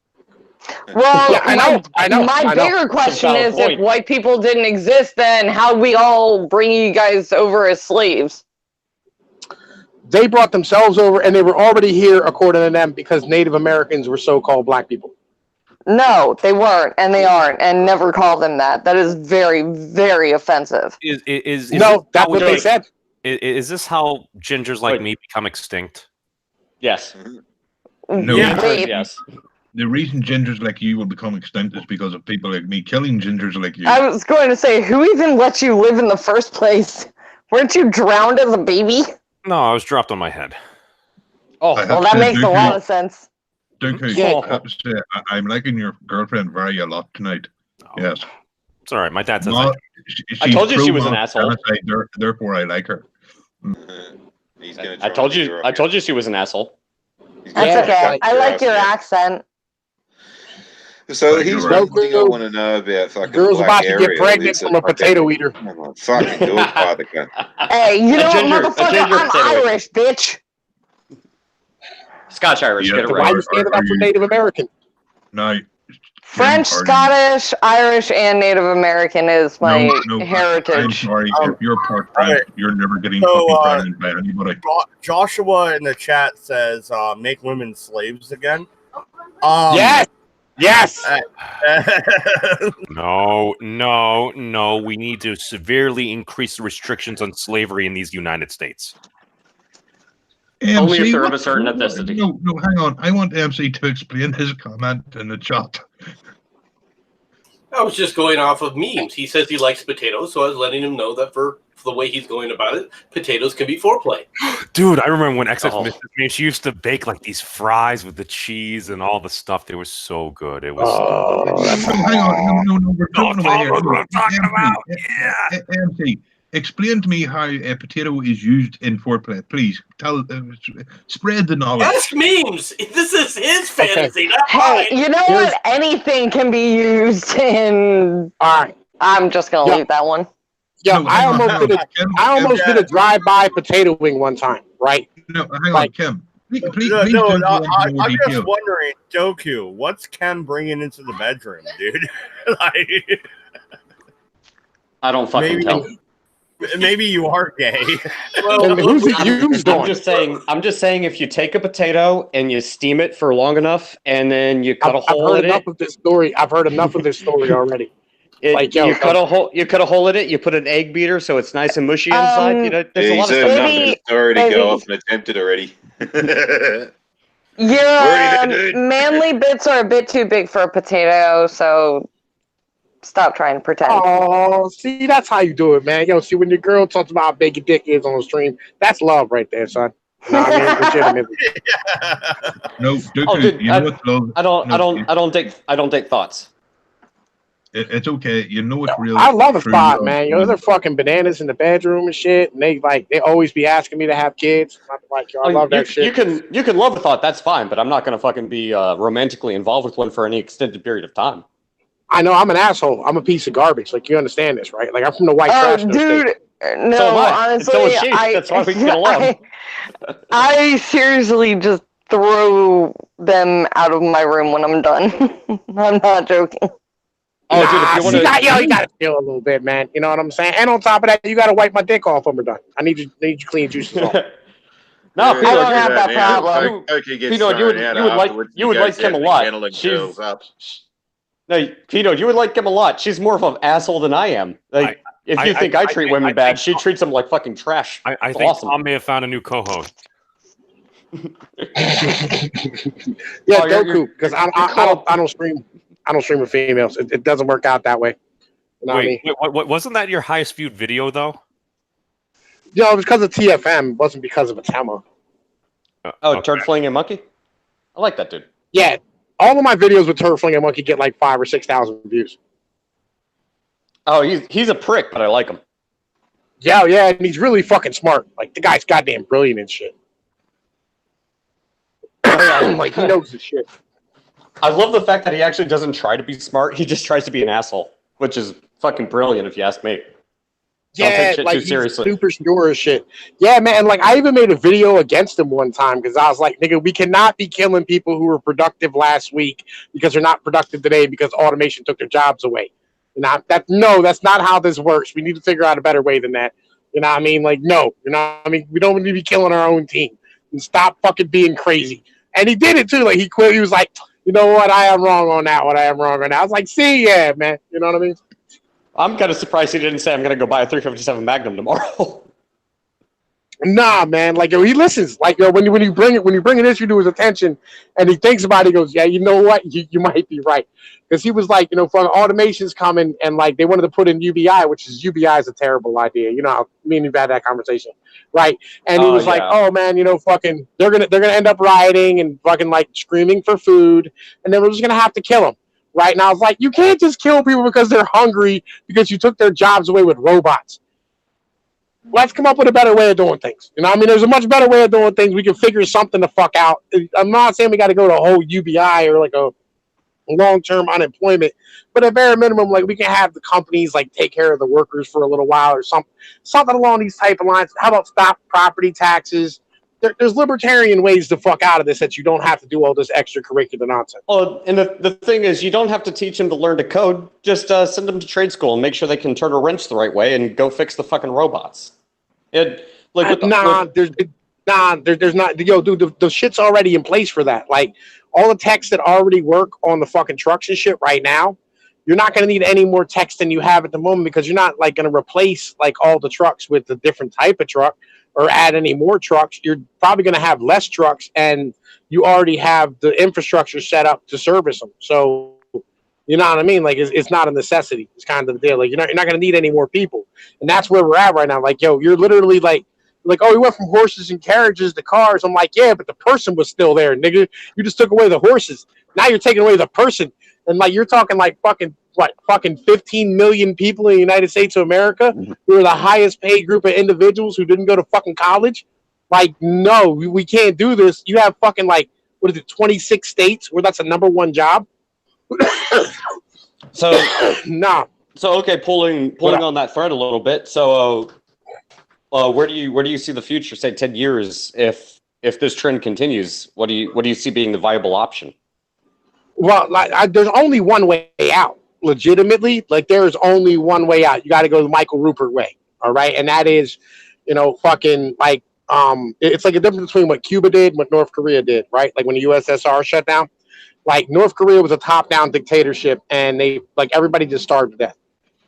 Well, yeah, I know. My bigger question is, if white people didn't exist, then how'd we all bring you guys over as slaves? They brought themselves over, and they were already here, according to them, because Native Americans were so-called black people. No, they weren't, and they aren't, and never call them that. That is very, very offensive. That's what they said. Is this how gingers like me become extinct? Yes. No. Yes. The reason gingers like you will become extinct is because of people like me killing gingers like you. I was going to say, who even let you live in the first place? Weren't you drowned as a baby? No, I was dropped on my head. Oh, well, that makes a lot of sense. Dooku, I'm liking your girlfriend very a lot tonight. Oh. Yes. It's all right. My dad says I told you she was an asshole. Therefore, I like her. I told you she was an asshole. That's okay. I like your accent. So here's one thing I want to know about fucking girl's about to Ariel. get pregnant from a potato eater. Fucking do it, father cunt. Hey, you know what, motherfucker? I'm Irish, bitch. Scotch Irish. Get it right. Why are you standing up for Native American? No. French, Scottish, Irish, and Native American is my heritage. I'm sorry. If you're part French, you're never getting fucking pregnant by anybody. Joshua in the chat says, make women slaves again. Yes. No. We need to severely increase the restrictions on slavery in these United States. Only if they're of a certain ethnicity. No, hang on. I want MC to explain his comment in the chat. I was just going off of memes. He says he likes potatoes, so I was letting him know that for the way he's going about it, potatoes can be foreplay. Dude, I remember when XX made, she used to bake like these fries with the cheese and all the stuff. They were so good. It was. Hang on, no, we're talking about what I'm talking about. Yeah, MC, explain to me how a potato is used in foreplay. Please spread the knowledge. Ask memes. This is his fantasy, not mine. Hey, you know what? Anything can be used in. All right. I'm just gonna leave that one. Yeah, I almost did a drive-by potato wing one time, right? No, hang on, Kim. Please I'm just wondering, Doku, what's Ken bringing into the bedroom, dude? I don't fucking tell. Maybe you are gay. Well, who's it used on? I'm just saying, if you take a potato and you steam it for long enough, and then you cut a hole in it. I've heard enough of this story already. You cut a hole in it. You put an egg beater so it's nice and mushy inside. You know, there's a lot of stuff. Already go off and attempt it already. Your manly bits are a bit too big for a potato, so stop trying to pretend. Oh, see, that's how you do it, man. Yo, see, when your girl talks about how big your dick is on the stream, that's love right there, son. No, I mean, legitimately. No, dude, you know what's love? I don't take thoughts. It's okay. You know it's real. I love a thought, man. You know, they're fucking bananas in the bedroom and shit, and they always be asking me to have kids. I'm like, yo, I love that shit. You can love a thought, that's fine, but I'm not gonna fucking be romantically involved with one for any extended period of time. I know I'm an asshole. I'm a piece of garbage. Like, you understand this, right? Like, I'm from the white trash. Dude, no, so honestly, that's why we get along. I seriously just throw them out of my room when I'm done. I'm not joking. Oh, dude, if you want you got to chill a little bit, man. You know what I'm saying? And on top of that, you got to wipe my dick off when we're done. I need you clean juices off. No, Pino, I don't have that problem. Pino, you would like Kim a lot. No, Pino, you would like Kim a lot. She's more of an asshole than I am. Like, if you think I treat women bad, she treats them like fucking trash. I think awesome. Tom may have found a new co-host. Yeah, Goku, because I don't stream with females. It doesn't work out that way. You know wait, wasn't that your highest viewed video though? Yeah, it was because of TFM. It wasn't because of Atema. Okay. Turd Flinging Monkey? I like that dude. Yeah, all of my videos with Turd Flinging Monkey get like 5,000 or 6,000 views. Oh, he's a prick, but I like him. Yeah, and he's really fucking smart. Like, the guy's goddamn brilliant and shit. Like, he knows his shit. I love the fact that he actually doesn't try to be smart. He just tries to be an asshole, which is fucking brilliant if you ask me. Yeah, like, he's super sure as shit. Yeah, man, like, I even made a video against him one time because I was like, nigga, we cannot be killing people who were productive last week because they're not productive today because automation took their jobs away. You know, that's not how this works. We need to figure out a better way than that. You know what I mean? Like, no. You know what I mean? We don't need to be killing our own team. And stop fucking being crazy. And he did it, too. Like, he quit. He was like, you know what? I am wrong on that. I was like, see, yeah, man. You know what I mean? I'm kind of surprised he didn't say I'm going to go buy a 357 Magnum tomorrow. Nah, man. Like, yo, he listens. Like, yo, when you bring an issue to his attention and he thinks about it, he goes, yeah, you know what? You might be right. Because he was like, you know, automation's coming and, like, they wanted to put in UBI, which is UBI is a terrible idea. You know how me and you've had that conversation. Right? And he was like, oh, man, you know, fucking, they're gonna end up rioting and fucking, like, screaming for food. And then we're just going to have to kill them. Right? And I was like, you can't just kill people because they're hungry because you took their jobs away with robots. Let's come up with a better way of doing things. You know what I mean? There's a much better way of doing things. We can figure something the fuck out. I'm not saying we got to go to a whole UBI or like a long-term unemployment, but at bare minimum, like we can have the companies like take care of the workers for a little while or something along these type of lines. How about stop property taxes? There's libertarian ways to fuck out of this that you don't have to do all this extracurricular nonsense. Oh, and the thing is, you don't have to teach them to learn to code. Just send them to trade school and make sure they can turn a wrench the right way and go fix the fucking robots. There's not. Yo, dude, the shit's already in place for that. Like, all the techs that already work on the fucking trucks and shit right now, you're not going to need any more techs than you have at the moment because you're not, like, going to replace, like, all the trucks with a different type of truck or add any more trucks. You're probably going to have less trucks, and you already have the infrastructure set up to service them. So, you know what I mean? Like, it's not a necessity. It's kind of the deal. Like, you're not going to need any more people. And that's where we're at right now. Like, yo, you're literally like, oh, we went from horses and carriages to cars. I'm like, yeah, but the person was still there, nigga. You just took away the horses. Now you're taking away the person. And, like, you're talking, like, fucking 15 million people in the United States of America who are the highest paid group of individuals who didn't go to fucking college? Like, no, we can't do this. You have fucking, like, 26 states where that's a number one job? So, nah. So, okay, pulling on that thread a little bit. So, where do you see the future? Say 10 years, if this trend continues, what do you see being the viable option? Well, there's only one way out. Legitimately, like there's only one way out. You got to go the Michael Rupert way, all right? And that is, you know, fucking like it's like a difference between what Cuba did and what North Korea did, right? Like when the USSR shut down, like North Korea was a top-down dictatorship, and they like everybody just starved to death.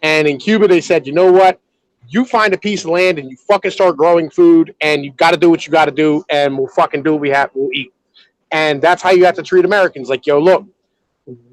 And in Cuba, they said, you know what? You find a piece of land and you fucking start growing food, and you got to do what you got to do, and we'll fucking do what we have. We'll eat. And that's how you have to treat Americans. Like, yo, look,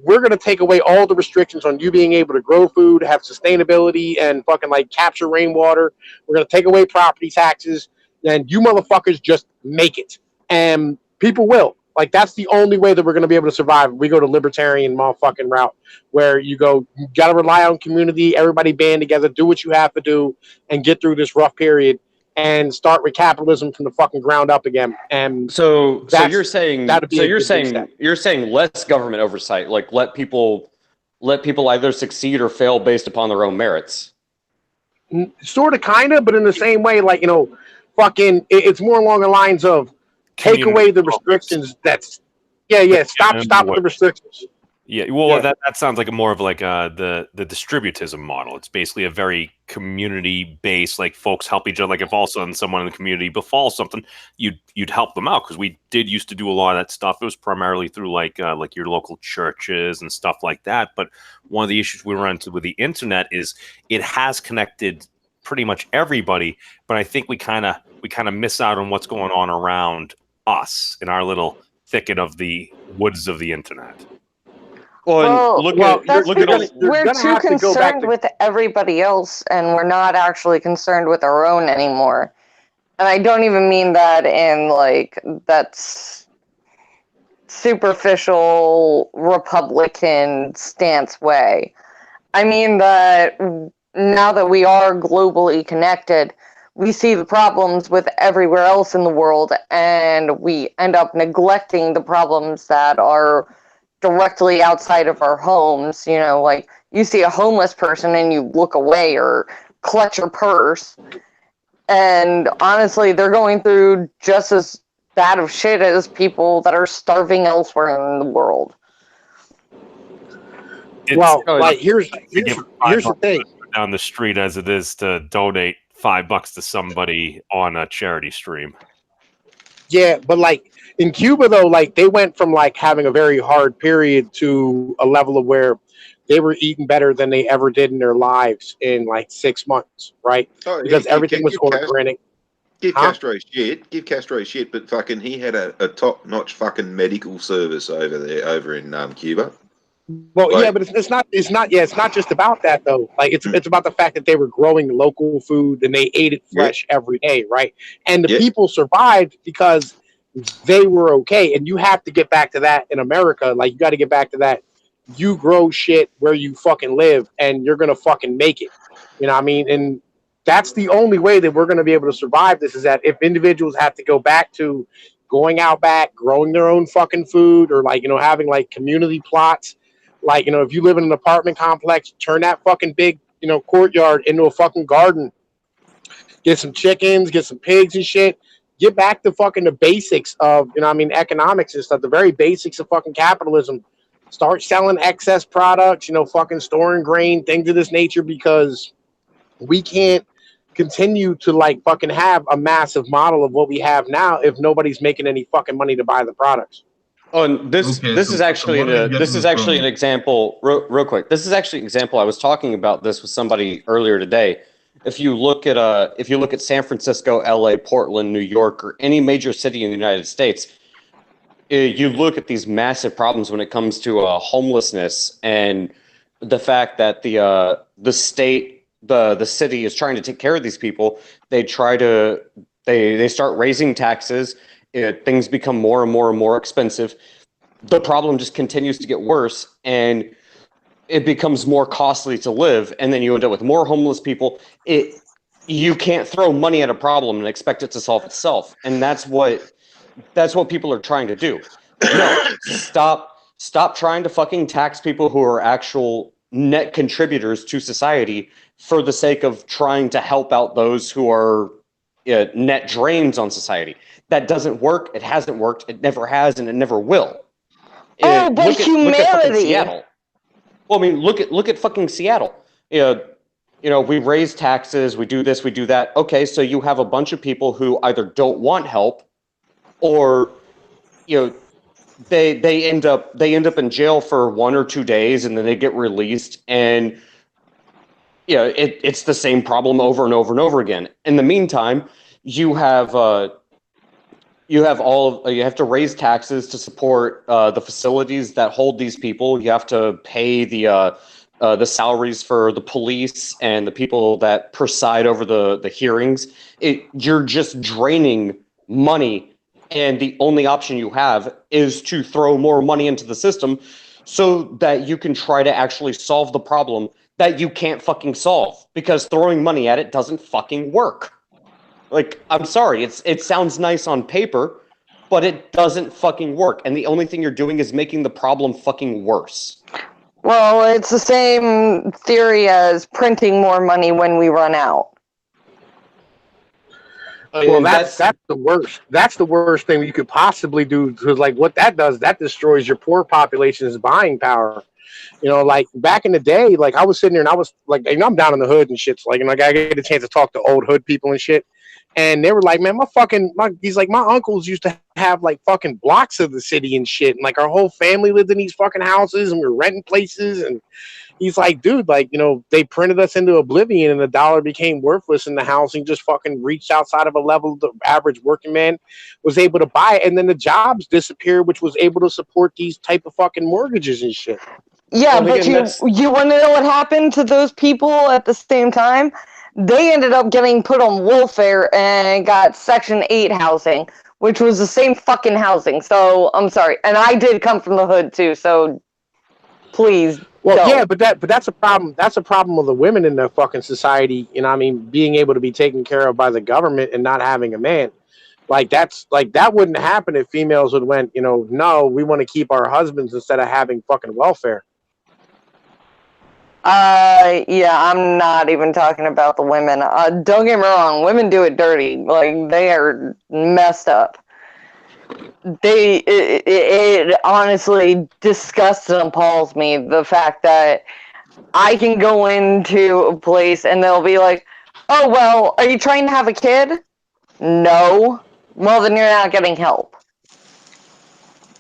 we're going to take away all the restrictions on you being able to grow food, have sustainability, and fucking like capture rainwater. We're going to take away property taxes, and you motherfuckers just make it. And people will. Like, that's the only way that we're going to be able to survive. We go to libertarian motherfucking route where you got to rely on community, everybody band together, do what you have to do, and get through this rough period and start with capitalism from the fucking ground up again. And so you're saying less government oversight, like let people either succeed or fail based upon their own merits. Sort of, kind of, but in the same way, like, you know, fucking, it's more along the lines of take away the restrictions. Stop with the restrictions. Yeah, well, that sounds like more of like the distributism model. It's basically a very community based, like folks help each other. Like if all of a sudden someone in the community befalls something, you'd help them out, because we did used to do a lot of that stuff. It was primarily through like your local churches and stuff like that. But one of the issues we run into with the internet is it has connected pretty much everybody, but I think we kind of miss out on what's going on around us in our little thicket of the woods of the internet. Well, look at we're too concerned with everybody else, and we're not actually concerned with our own anymore. And I don't even mean that in like that's superficial Republican stance way. I mean that now that we are globally connected, we see the problems with everywhere else in the world, and we end up neglecting the problems that are directly outside of our homes. You know, like you see a homeless person and you look away or clutch your purse, and honestly they're going through just as bad of shit as people that are starving elsewhere in the world. Here's the thing down the street as it is to donate $5 to somebody on a charity stream. Yeah, but like in Cuba though, like they went from like having a very hard period to a level of where they were eating better than they ever did in their lives in like 6 months, right? Because everything was organic. Give Castro shit, but fucking he had a top-notch fucking medical service over in Cuba. Well, yeah, but it's not just about that though. Like it's about the fact that they were growing local food and they ate it fresh every day, right? And the people survived because they were okay. And you have to get back to that in America. Like you got to get back to that. You grow shit where you fucking live, and you're gonna fucking make it. You know what I mean? And that's the only way that we're gonna be able to survive this. Is that if individuals have to go back to going out back, growing their own fucking food, or like having like community plots. Like, if you live in an apartment complex, turn that fucking big, courtyard into a fucking garden. Get some chickens, get some pigs and shit. Get back to fucking the basics of, economics and stuff, the very basics of fucking capitalism. Start selling excess products, fucking storing grain, things of this nature, because we can't continue to like fucking have a massive model of what we have now if nobody's making any fucking money to buy the products. Oh, and this is actually an example. Real quick, this is actually an example. I was talking about this with somebody earlier today. If you look at San Francisco, LA, Portland, New York, or any major city in the United States, you look at these massive problems when it comes to homelessness and the fact that the state, the city is trying to take care of these people. They start raising taxes. Things become more and more and more expensive. The problem just continues to get worse, and it becomes more costly to live. And then you end up with more homeless people. You can't throw money at a problem and expect it to solve itself. And that's what people are trying to do. No, stop trying to fucking tax people who are actual net contributors to society for the sake of trying to help out those who are net drains on society. That doesn't work. It hasn't worked. It never has, and it never will. But humanity. Look at Seattle. Well, I mean, look at fucking Seattle. We raise taxes. We do this. We do that. Okay, so you have a bunch of people who either don't want help, or they end up in jail for 1 or 2 days, and then they get released, and it's the same problem over and over and over again. In the meantime, you have to raise taxes to support the facilities that hold these people. You have to pay the salaries for the police and the people that preside over the hearings. You're just draining money, and the only option you have is to throw more money into the system so that you can try to actually solve the problem that you can't fucking solve, because throwing money at it doesn't fucking work. Like, I'm sorry, it sounds nice on paper, but it doesn't fucking work. And the only thing you're doing is making the problem fucking worse. Well, it's the same theory as printing more money when we run out. Well, that's the worst. That's the worst thing you could possibly do. Because like what that does, that destroys your poor population's buying power. You know, like back in the day, like I was sitting there and I was like, and I'm down in the hood and shit. So, like, and like I get a chance to talk to old hood people and shit. And they were like, man, he's like, my uncles used to have like fucking blocks of the city and shit. And like our whole family lived in these fucking houses and we were renting places. And he's like, dude, like, you know, they printed us into oblivion and the dollar became worthless and the housing just fucking reached outside of a level the average working man was able to buy it. And then the jobs disappeared, which was able to support these type of fucking mortgages and shit. Yeah, but you want to know what happened to those people at the same time? They ended up getting put on welfare and got Section 8 housing, which was the same fucking housing. So, I'm sorry. And I did come from the hood, too, so please don't. Yeah, but that's a problem. That's a problem with the women in the fucking society, you know what I mean, being able to be taken care of by the government and not having a man. Like, that wouldn't happen if females would went, you know, no, we want to keep our husbands instead of having fucking welfare. Yeah, I'm not even talking about the women. Don't get me wrong, women do it dirty. Like, they are messed up. It honestly disgusts and appalls me, the fact that I can go into a place and they'll be like, oh, well, are you trying to have a kid? No. Well, then you're not getting help.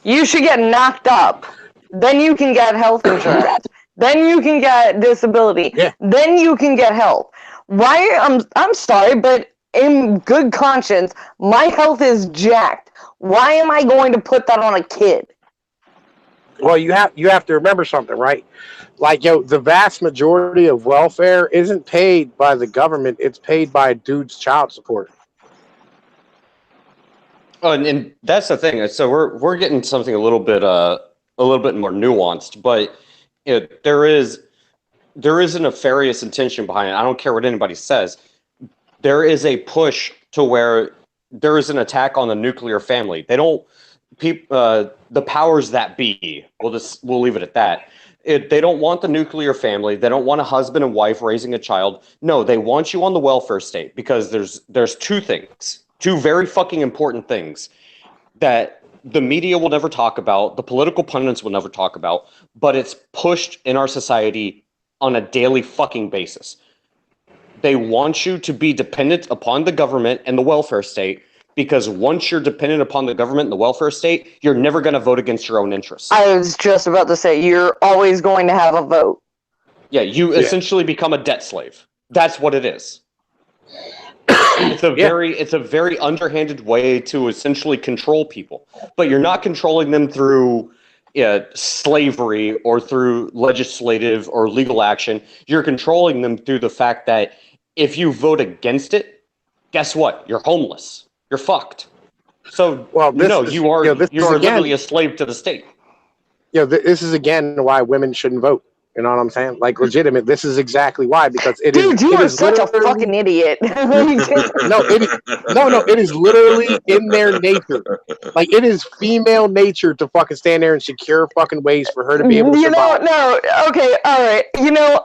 You should get knocked up. Then you can get health insurance. Then you can get disability. Yeah. Then you can get help. Why? I'm sorry, but in good conscience, my health is jacked. Why am I going to put that on a kid? Well, you have to remember something, right? Like, the vast majority of welfare isn't paid by the government. It's paid by a dude's child support. Oh, and that's the thing. So we're getting something a little bit more nuanced, but there is a nefarious intention behind it. I don't care what anybody says. There is a push to where there is an attack on the nuclear family. They don't the powers that be. We'll leave it at that. They don't want the nuclear family. They don't want a husband and wife raising a child. No, they want you on the welfare state because there's two very fucking important things that the media will never talk about, the political pundits will never talk about, but it's pushed in our society on a daily fucking basis. They want you to be dependent upon the government and the welfare state, because once you're dependent upon the government and the welfare state, you're never going to vote against your own interests. I was just about to say, you're always going to have a vote. Yeah, you essentially become a debt slave. That's what it is. It's a very underhanded way to essentially control people, but you're not controlling them through slavery or through legislative or legal action. You're controlling them through the fact that if you vote against it, guess what? You're homeless. You're fucked. So, you are literally a slave to the state. This is again why women shouldn't vote. You know what I'm saying? Like, legitimate. This is exactly why, because it Dude, you are such a fucking idiot. It is literally in their nature. Like, it is female nature to fucking stand there and secure fucking ways for her to be able to survive. Okay, all right.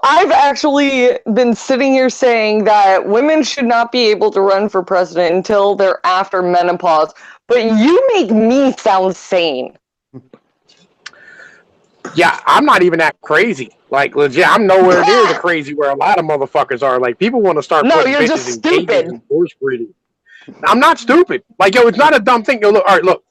I've actually been sitting here saying that women should not be able to run for president until they're after menopause, but you make me sound sane. Yeah, I'm not even that crazy. Like, legit, I'm nowhere near the crazy where a lot of motherfuckers are. Like, people want to start putting you're bitches just in stupid. cages and horse breeding. I'm not stupid. Like, it's not a dumb thing. Look,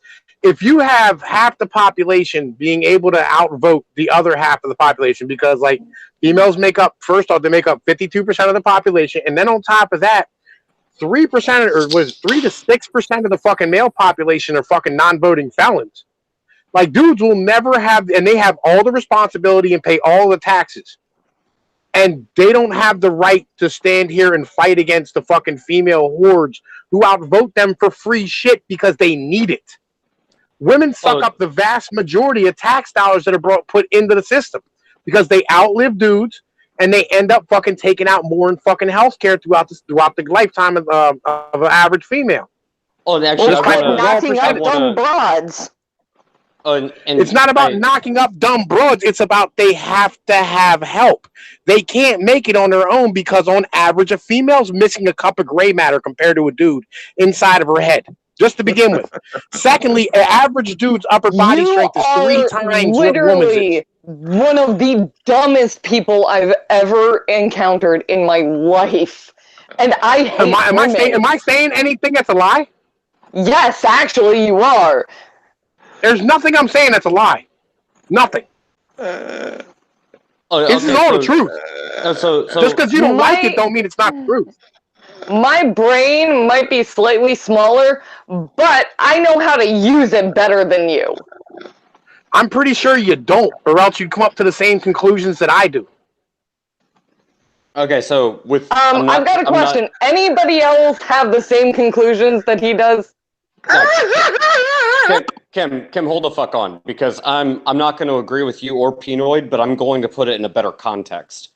if you have half the population being able to outvote the other half of the population, because, like, females make up 52% of the population, and then on top of that, 3% or was 3 to 6% of the fucking male population are fucking non-voting felons. Like, dudes will never have, and they have all the responsibility and pay all the taxes. And they don't have the right to stand here and fight against the fucking female hordes who outvote them for free shit because they need it. Women suck up the vast majority of tax dollars that are put into the system because they outlive dudes and they end up fucking taking out more in fucking healthcare throughout the lifetime of an average female. Oh, and actually, knocking out dumb broads. It's not about knocking up dumb broads. It's about they have to have help. They can't make it on their own because, on average, a female's missing a cup of gray matter compared to a dude inside of her head. Just to begin with. Secondly, an average dude's upper body strength is 3 times what a woman's is. One of the dumbest people I've ever encountered in my life, and I hate am I saying anything that's a lie? Yes, actually, you are. There's nothing I'm saying that's a lie. Nothing. This is all the truth. Just because you don't like it don't mean it's not the truth. My brain might be slightly smaller, but I know how to use it better than you. I'm pretty sure you don't, or else you'd come up to the same conclusions that I do. Okay, so with I've got a question. Anybody else have the same conclusions that he does? No. Kim, hold the fuck on, because I'm not going to agree with you or Penoid, but I'm going to put it in a better context.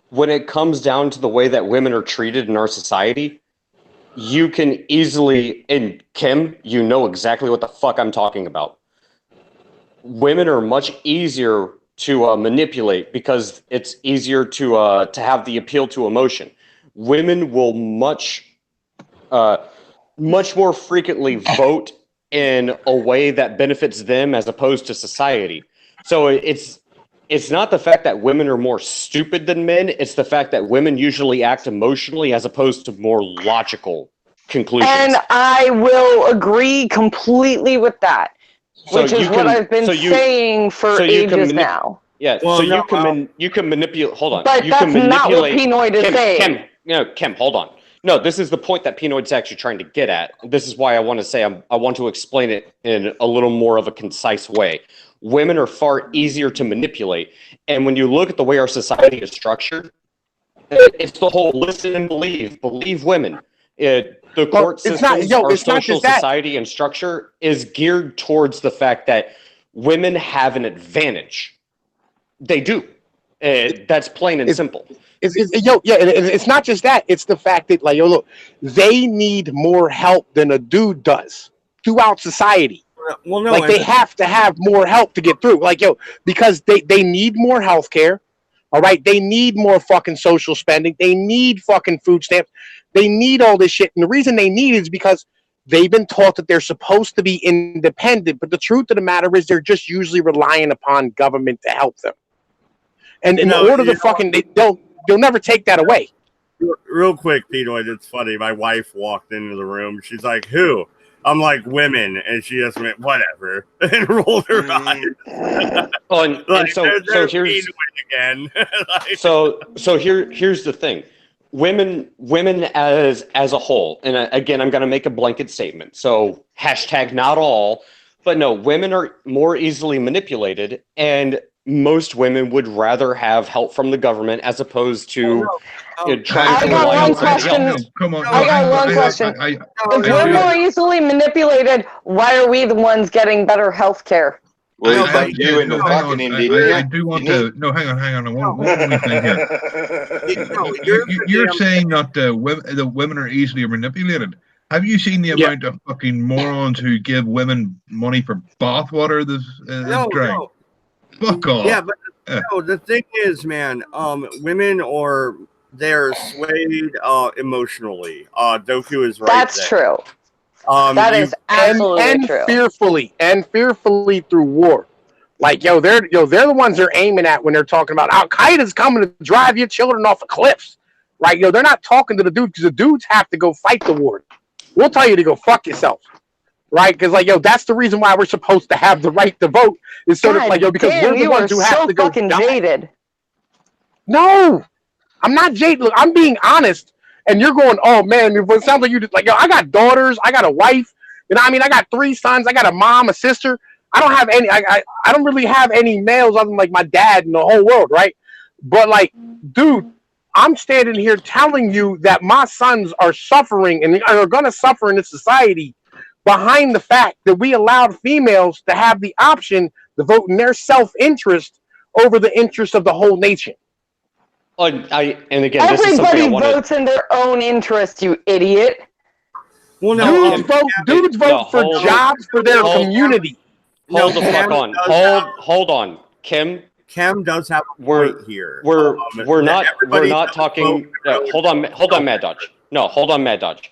When it comes down to the way that women are treated in our society, you can easily, and Kim, you know exactly what the fuck I'm talking about. Women are much easier to manipulate because it's easier to have the appeal to emotion. Women will much more frequently vote in a way that benefits them as opposed to society. So it's not the fact that women are more stupid than men. It's the fact that women usually act emotionally as opposed to more logical conclusions. And I will agree completely with that, which is what I've been saying for ages now. Yeah, well, so you can manipulate. Hold on, but you that's can manipulate. Not what Penoid is saying. Kim, hold on. No, this is the point that Penoid's actually trying to get at. This is why I want to say I want to explain it in a little more of a concise way. Women are far easier to manipulate, and when you look at the way our society is structured, it's the whole listen and believe women. The court systems, our social society and structure is geared towards the fact that women have an advantage. They do. That's plain and simple. It's not just that. It's the fact that, like, look, they need more help than a dude does throughout society. Well, no, like, they have to have more help to get through. Like, because they need more health care. All right. They need more fucking social spending. They need fucking food stamps. They need all this shit. And the reason they need it is because they've been taught that they're supposed to be independent. But the truth of the matter is they're just usually relying upon government to help them. And in order to fucking, they'll never take that away. Real quick, Penoid, it's funny. My wife walked into the room. She's like, who? I'm like, women. And she just went, whatever, and rolled her eyes. So here's again. Here's the thing. Women as a whole, and again, I'm going to make a blanket statement. So # not all, but no, women are more easily manipulated, and most women would rather have help from the government as opposed to trying to rely on somebody. Come on. I got one question. If we're more easily manipulated, why are we the ones getting better health care? Well, I do want to. No, hang on. One thing here. You're saying that the women are easily manipulated. Have you seen the amount of fucking morons who give women money for bathwater? No. Fuck off. Yeah, but the thing is, man, women they're swayed emotionally. Doku is right. That's true. That is absolutely true. Fearfully through war. Like, they're the ones they're aiming at when they're talking about Al Qaeda's coming to drive your children off of cliffs. Right? They're not talking to the dudes because the dudes have to go fight the war. We'll tell you to go fuck yourself. Right? Because, that's the reason why we're supposed to have the right to vote. Is sort of because we're the ones who have to go fucking jaded. No, I'm not jaded. Look, I'm being honest. And you're going, oh man, it sounds like you just I got daughters, I got a wife, I got 3 sons, I got a mom, a sister. I don't have any. I don't really have any males other than like my dad in the whole world, right? But dude, I'm standing here telling you that my sons are suffering and are going to suffer in this society behind the fact that we allowed females to have the option to vote in their self-interest over the interest of the whole nation. Again, everybody votes in their own interest, you idiot. Well, no, dudes vote for jobs for their community. Hold the fuck on. Hold on. Kim does have a point here. We're not talking. Hold on, Mad Dodge. No, hold on, Mad Dodge.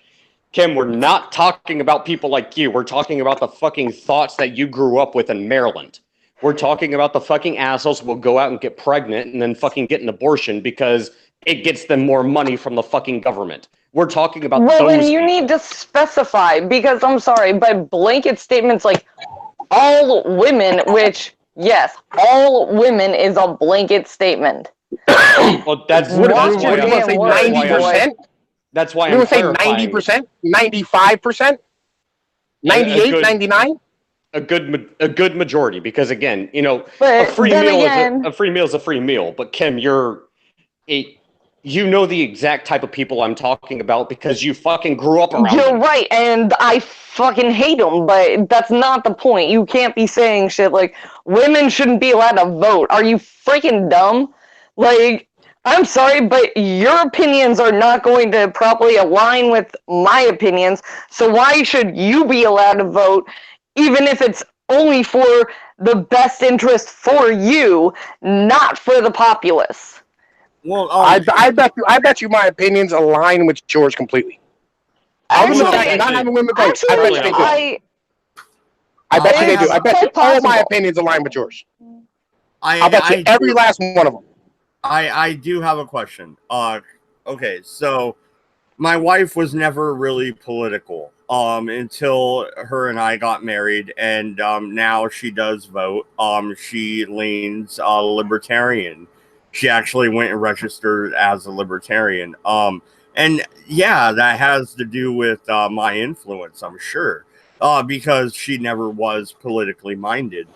Kim, we're not talking about people like you. We're talking about the fucking thoughts that you grew up with in Maryland. We're talking about the fucking assholes who will go out and get pregnant and then fucking get an abortion because it gets them more money from the fucking government. We're talking about those then you people. need to specify, because I'm sorry, but blanket statements like all women, which, yes, all women is a blanket statement. Well, that's what do you say, 90%? That's why you I'm say 90%, 95%, 98, 99. A good majority, because again, you know, a free meal is a free meal. But Kim, you know the exact type of people I'm talking about because you fucking grew up around them. Right, and I fucking hate them, but that's not the point. You can't be saying shit like women shouldn't be allowed to vote. Are you freaking dumb? Like, I'm sorry, but your opinions are not going to properly align with my opinions, so why should you be allowed to vote, even if it's only for the best interest for you, not for the populace? Well, I bet you my opinions align with yours completely. Actually, not having women vote. I bet you they do. I bet you they do. I bet all my opinions align with yours. I bet you every last one of them. I do have a question. Okay, so my wife was never really political until her and I got married, and now she does vote. She leans libertarian. She actually went and registered as a libertarian. And yeah, that has to do with my influence, I'm sure, because she never was politically minded.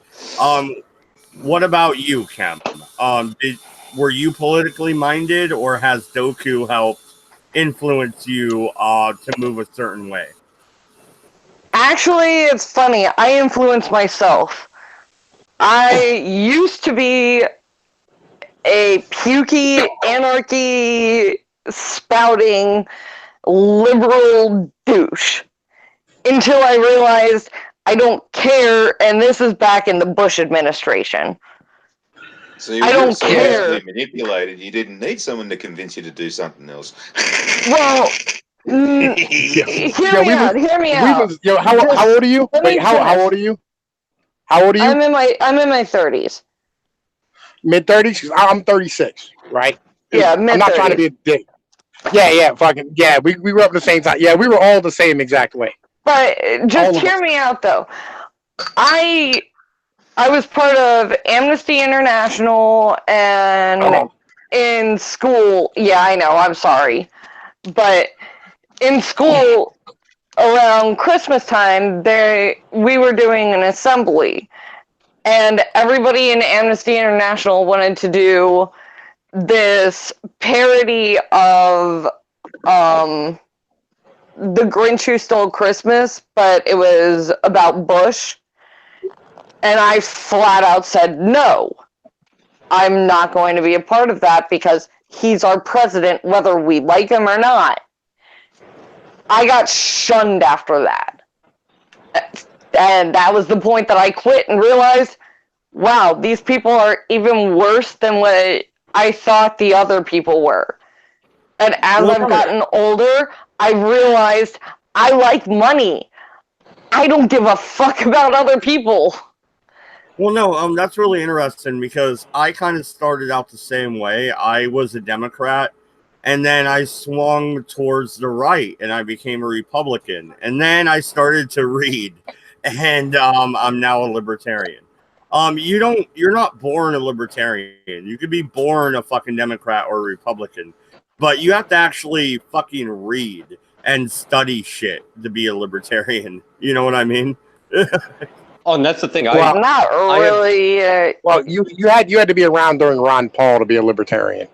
What about you, Kemp? Were you politically minded, or has Doku helped influence you to move a certain way? Actually, it's funny. I influenced myself. I used to be a pukey, anarchy spouting liberal douche until I realized I don't care, and this is back in the Bush administration. So you were so easily manipulated, you didn't need someone to convince you to do something else. Well, hear me out. How old are you? Wait, how old are you? How old are you? I'm in my 30s. Mid-30s? I'm 36, right? Yeah, mid-30s. I'm not trying to be a dick. Yeah, we grew up at the same time. Yeah, we were all the same exact way. But just hear me out, though. I was part of Amnesty International, and in school, yeah, I know, I'm sorry. But in school, around Christmas time, we were doing an assembly. And everybody in Amnesty International wanted to do this parody of The Grinch Who Stole Christmas, but it was about Bush. And I flat out said, no, I'm not going to be a part of that because he's our president, whether we like him or not. I got shunned after that. And that was the point that I quit and realized, wow, these people are even worse than what I thought the other people were. And as I've gotten older, I realized I like money. I don't give a fuck about other people. Well, no, that's really interesting because I kind of started out the same way. I was a Democrat, and then I swung towards the right, and I became a Republican. And then I started to read. And I'm now a libertarian. You're not born a libertarian. You could be born a fucking Democrat or a Republican, but you have to actually fucking read and study shit to be a libertarian. You know what I mean? Oh, and that's the thing. Well, not really. Well, you had to be around during Ron Paul to be a libertarian.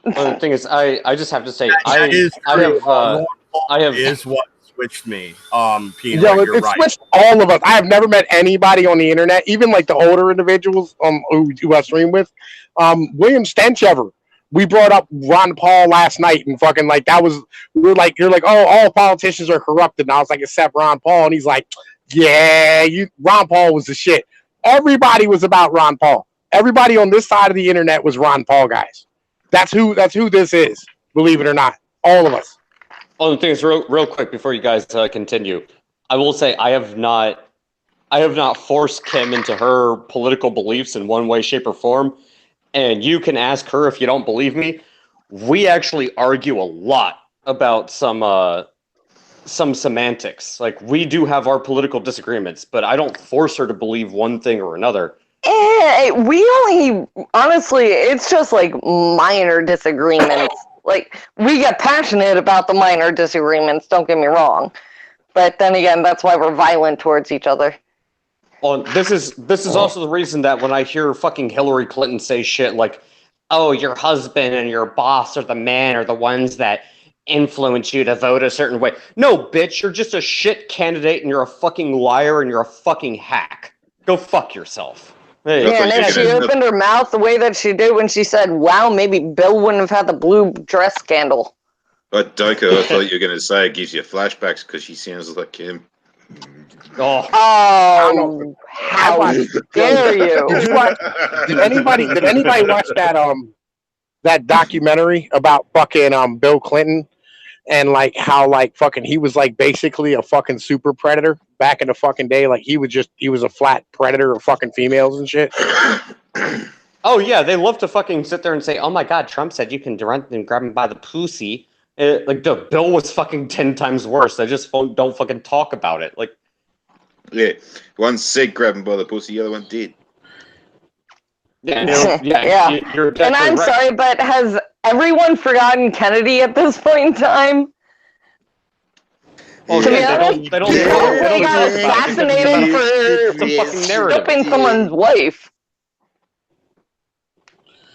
Well, the thing is, I just have to say, I have is what switched me. Peanut, it switched all of us. I have never met anybody on the internet, even like the older individuals who I stream with. William Stenchever, we brought up Ron Paul last night, and fucking like that was you're like, oh, all politicians are corrupted. And I was like, except Ron Paul, and he's like, Yeah, Ron Paul was the shit. Everybody was about Ron Paul. Everybody on this side of the internet was Ron Paul guys. That's who this is. Believe it or not, all of us. Only thing is, real quick before you guys continue, I will say I have not forced Kim into her political beliefs in one way, shape, or form. And you can ask her if you don't believe me. We actually argue a lot about some semantics. Like, we do have our political disagreements, but I don't force her to believe one thing or another. Honestly, it's just like minor disagreements. Like, we get passionate about the minor disagreements, don't get me wrong. But then again, that's why we're violent towards each other. Well, this is also the reason that when I hear fucking Hillary Clinton say shit like, oh, your husband and your boss or the man are the ones that influence you to vote a certain way. No, bitch, you're just a shit candidate and you're a fucking liar and you're a fucking hack. Go fuck yourself. Hey. Yeah, and if she opened her mouth the way that she did when she said, wow, maybe Bill wouldn't have had the blue dress scandal. But Doka, I thought you were going to say it gives you flashbacks because she sounds like Kim. Oh, how dare you? Did anybody watch that documentary about fucking Bill Clinton and like how like fucking he was like basically a fucking super predator back in the fucking day? Like he was a flat predator of fucking females and shit. Oh yeah, they love to fucking sit there and say, "Oh my God, Trump said you can run and grab him by the pussy." Like the Bill was fucking 10 times worse. They just don't fucking talk about it. Like, yeah, one said grab him by the pussy, the other one did. Yeah. You're and I'm right. Sorry, but has everyone forgotten Kennedy at this point in time? Well, to be honest, they got assassinated for stripping someone's wife.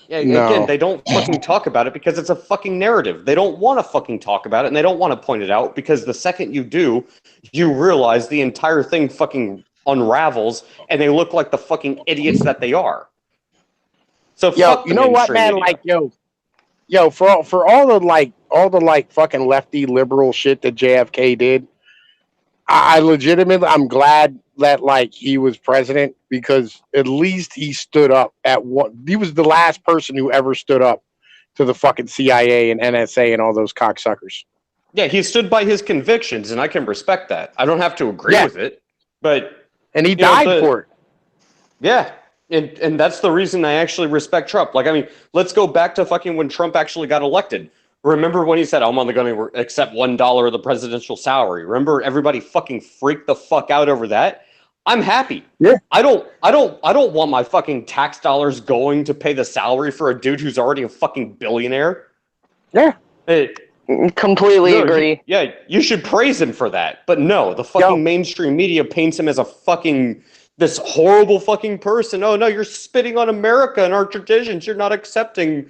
Yeah, no. Again, they don't fucking talk about it because it's a fucking narrative. They don't want to fucking talk about it, and they don't want to point it out because the second you do, you realize the entire thing fucking unravels, and they look like the fucking idiots that they are. So, yo, you know what, man? Media. Like, yo, for all the fucking lefty liberal shit that JFK did, I legitimately, I'm glad that like he was president because at least he stood up at what he was the last person who ever stood up to the fucking CIA and NSA and all those cocksuckers. Yeah, he stood by his convictions, and I can respect that. I don't have to agree with it, but he died for it. Yeah. And that's the reason I actually respect Trump. Like, I mean, let's go back to fucking when Trump actually got elected. Remember when he said, I'm only going to accept $1 of the presidential salary? Remember everybody fucking freaked the fuck out over that? I'm happy. Yeah. I don't want my fucking tax dollars going to pay the salary for a dude who's already a fucking billionaire. Yeah. Completely agree. You should praise him for that. But no, the fucking mainstream media paints him as a fucking this horrible fucking person. Oh no, you're spitting on America and our traditions. You're not accepting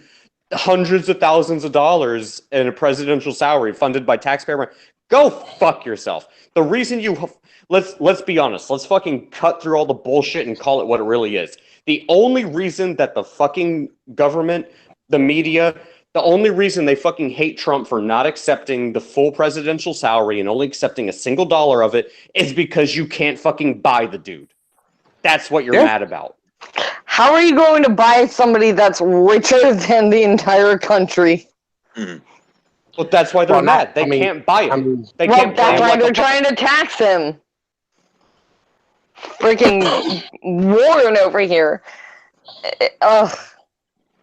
hundreds of thousands of dollars in a presidential salary funded by taxpayer money. Go fuck yourself. The reason let's be honest. Let's fucking cut through all the bullshit and call it what it really is. The only reason that the fucking government, the media, the only reason they fucking hate Trump for not accepting the full presidential salary and only accepting a single dollar of it is because you can't fucking buy the dude. That's what you're mad about. How are you going to buy somebody that's richer than the entire country? Well, that's why they're mad. They can't buy him. That's why they're trying to tax him. Freaking Warren over here. Yeah,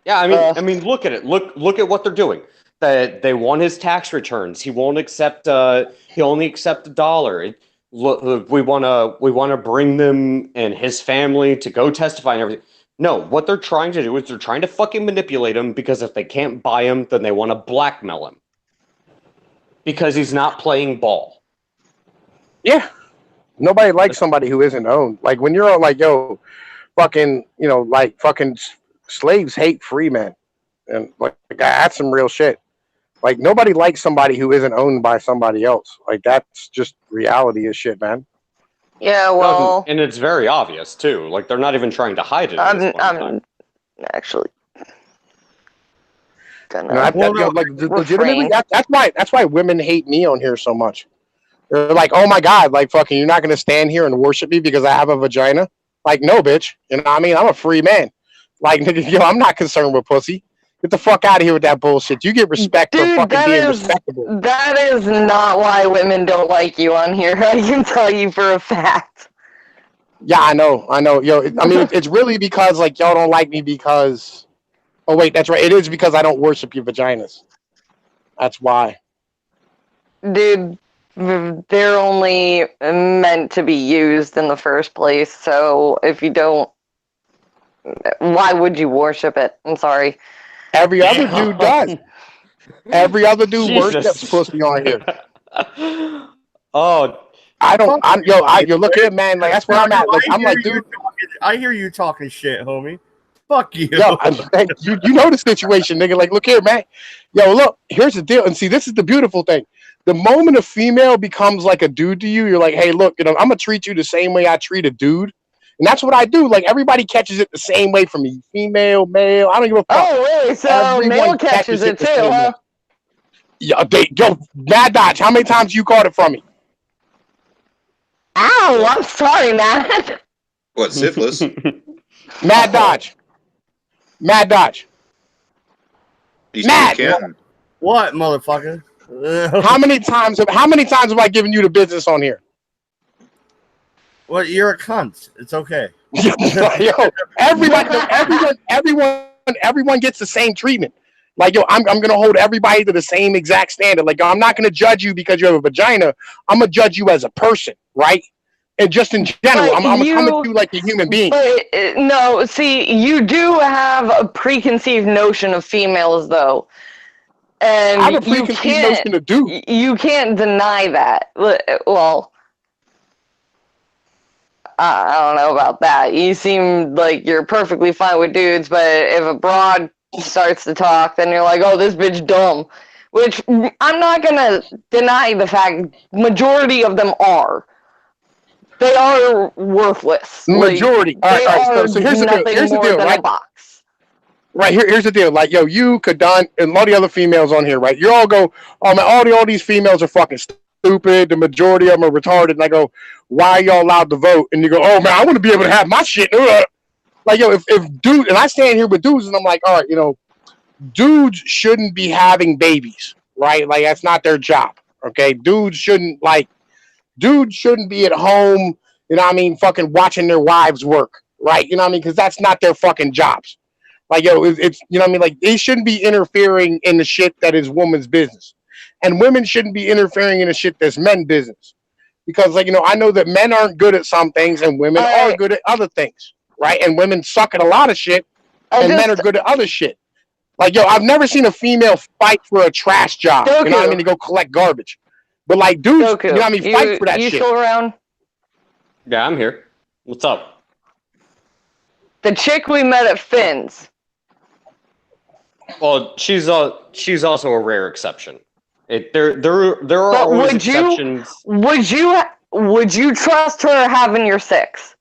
I mean, look at it. Look at what they're doing. They want his tax returns. He won't accept. He only accept $1. Look, we want to bring them and his family to go testify and everything. No, what they're trying to do is they're trying to fucking manipulate him because if they can't buy him, then they want to blackmail him because he's not playing ball. Yeah, nobody likes somebody who isn't owned. Like when you're all like, yo, fucking, like fucking slaves hate free men, and like that's some real shit. Like, nobody likes somebody who isn't owned by somebody else. Like, that's just reality as shit, man. Yeah, well... And it's very obvious, too. Like, they're not even trying to hide it. I'm actually... legitimately, that's why women hate me on here so much. They're like, oh my God, like fucking, you're not gonna stand here and worship me because I have a vagina? Like, no, bitch. You know what I mean? I'm a free man. Like, nigga, yo, I'm not concerned with pussy. Get the fuck out of here with that bullshit. You get respect for fucking being respectable. That is not why women don't like you on here. I can tell you for a fact. Yeah, I know. Yo, I mean, it's really because like y'all don't like me because. Oh wait, that's right. It is because I don't worship your vaginas. That's why. Dude, they're only meant to be used in the first place. So if you don't, why would you worship it? I'm sorry. Every other dude does. Every other dude worships pussy on here. Oh, you're looking at man. Like that's where I'm at. Like I'm like, dude. I hear you talking shit, homie. Fuck you. Yo, you know the situation, nigga. Like, look here, man. Yo, look, here's the deal. And see, this is the beautiful thing. The moment a female becomes like a dude to you, you're like, hey, look, you know, I'm gonna treat you the same way I treat a dude. And that's what I do. Like everybody catches it the same way from me. Female, male. I don't give a fuck. Oh, really? So everyone male catches it too, huh? Yeah, Mad Dodge, how many times you caught it from me? Ow, I'm sorry, man. What, syphilis? Mad Dodge. Mad Dodge. Mad. What, motherfucker? How many times have I given you the business on here? Well, you're a cunt. It's okay. Yo, everyone gets the same treatment. Like, yo, I'm gonna hold everybody to the same exact standard. Like, I'm not gonna judge you because you have a vagina. I'm gonna judge you as a person, right? And just in general, I'm coming to you like a human being. No, see, you do have a preconceived notion of females, though. And I have a preconceived notion of dudes. You can't deny that. Well, I don't know about that. You seem like you're perfectly fine with dudes, but if a broad starts to talk, then you're like, oh, this bitch dumb. Which I'm not going to deny the fact majority of them are. They are worthless. Majority. Like, all right. So here's the deal. Here's the deal, right? Right, here's the deal. Like, yo, you, Kadant, and a lot of the other females on here, right? You all go, oh, man, all these females are fucking stupid. The majority of them are retarded. And I go, why are y'all allowed to vote? And you go, oh, man, I want to be able to have my shit. Like, yo, if dude, and I stand here with dudes, and I'm like, all right, you know, dudes shouldn't be having babies, right? Like, that's not their job, okay? Dudes shouldn't be at home, you know what I mean, fucking watching their wives work, right? You know what I mean? Because that's not their fucking jobs. Like, yo, it's, you know what I mean? Like, they shouldn't be interfering in the shit that is women's business. And women shouldn't be interfering in the shit that's men's business. Because, like, you know, I know that men aren't good at some things and women are good at other things, right? And women suck at a lot of shit and men are good at other shit. Like, yo, I've never seen a female fight for a trash job, you know what I mean, to go collect garbage. But, like, dudes, you know what I mean, fight for that shit. You still around? Yeah, I'm here. What's up? The chick we met at Finn's. Well, she's also a rare exception. There are always exceptions. Would you trust her having your six?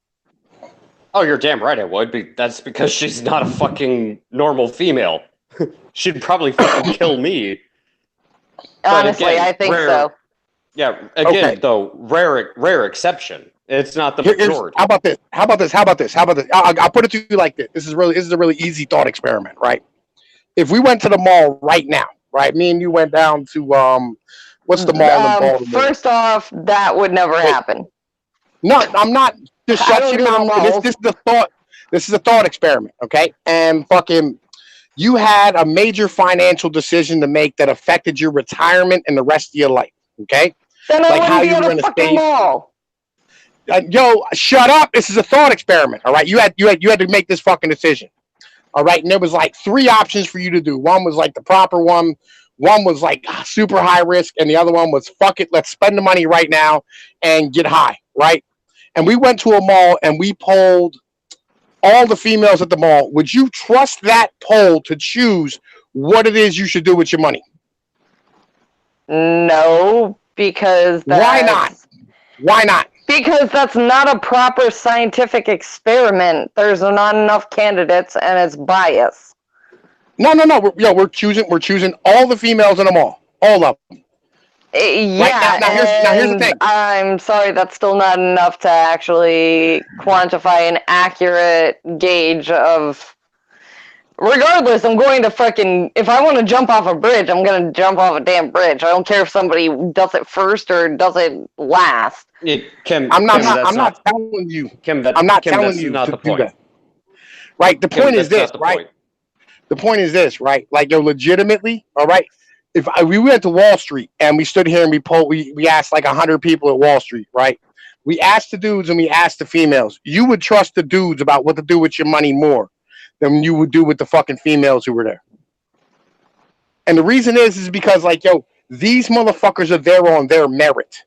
Oh, you're damn right I would. That's because she's not a fucking normal female. She'd probably fucking kill me. Honestly, again, I think so. Yeah, again, though, rare exception. It's not the majority. How about this? I'll put it to you like this. This is a really easy thought experiment, right? If we went to the mall right now, right? Me and you went down to what's the mall in Baltimore? First off, that would never happen. No, I'm not. Just shut your mouth. This is a thought experiment, okay? And fucking, you had a major financial decision to make that affected your retirement and the rest of your life, okay? Then I wouldn't be at a fucking mall. Yo, shut up! This is a thought experiment, all right? You had to make this fucking decision. All right, and there was like 3 options for you to do. One was like the proper one. One was like super high risk, and the other one was fuck it, let's spend the money right now and get high, right? And we went to a mall and we polled all the females at the mall. Would you trust that poll to choose what it is you should do with your money? No, because why not? Why not? Because that's not a proper scientific experiment. There's not enough candidates, and it's bias. No. We're choosing all the females in the mall, all of them. Yeah, now here's the thing. I'm sorry, that's still not enough to actually quantify an accurate gauge of. Regardless, I'm going to fucking. If I want to jump off a bridge, I'm going to jump off a damn bridge. I don't care if somebody does it first or does it last. I'm not telling you. I'm not telling you to do that. Right. The point is this, right? The point is this, right? Like, yo, legitimately, all right. If we went to Wall Street and we stood here and we asked like 100 people at Wall Street, right? We asked the dudes and we asked the females. You would trust the dudes about what to do with your money more than you would do with the fucking females who were there. And the reason is because, like, yo, these motherfuckers are there on their merit.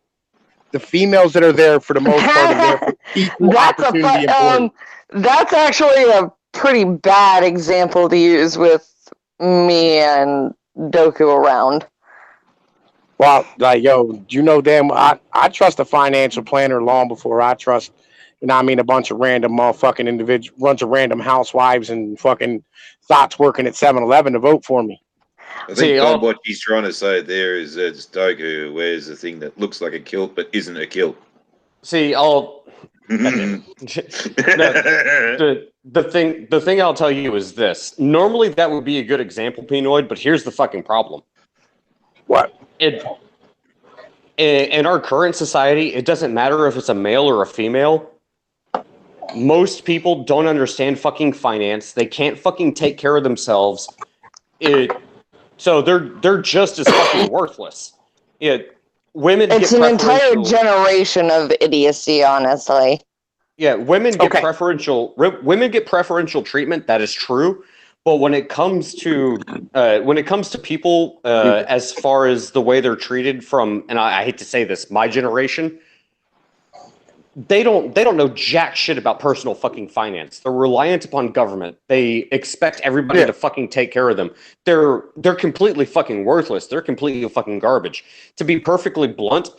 The females that are there for the most part are there for equal opportunity employees. That's actually a pretty bad example to use with me and Doku around. Well, like, yo, you know, damn, I trust a financial planner long before I trust, you know what I mean, a bunch of random motherfucking individuals, bunch of random housewives and fucking thoughts working at 7-Eleven to vote for me. I think what he's trying to say there is that Doku wears a thing that looks like a kilt but isn't a kilt. See, the thing I'll tell you is this. Normally that would be a good example, Pinoid, but here's the fucking problem. What? In our current society, it doesn't matter if it's a male or a female. Most people don't understand fucking finance. They can't fucking take care of themselves. So they're just as fucking worthless. Women. It's an entire generation of idiocy, honestly. Yeah, women get preferential treatment. That is true, but when it comes to people, as far as the way they're treated from, and I hate to say this, my generation, they don't know jack shit about personal fucking finance. They're reliant upon government. They expect everybody to fucking take care of them. They're completely fucking worthless. They're completely fucking garbage. To be perfectly blunt,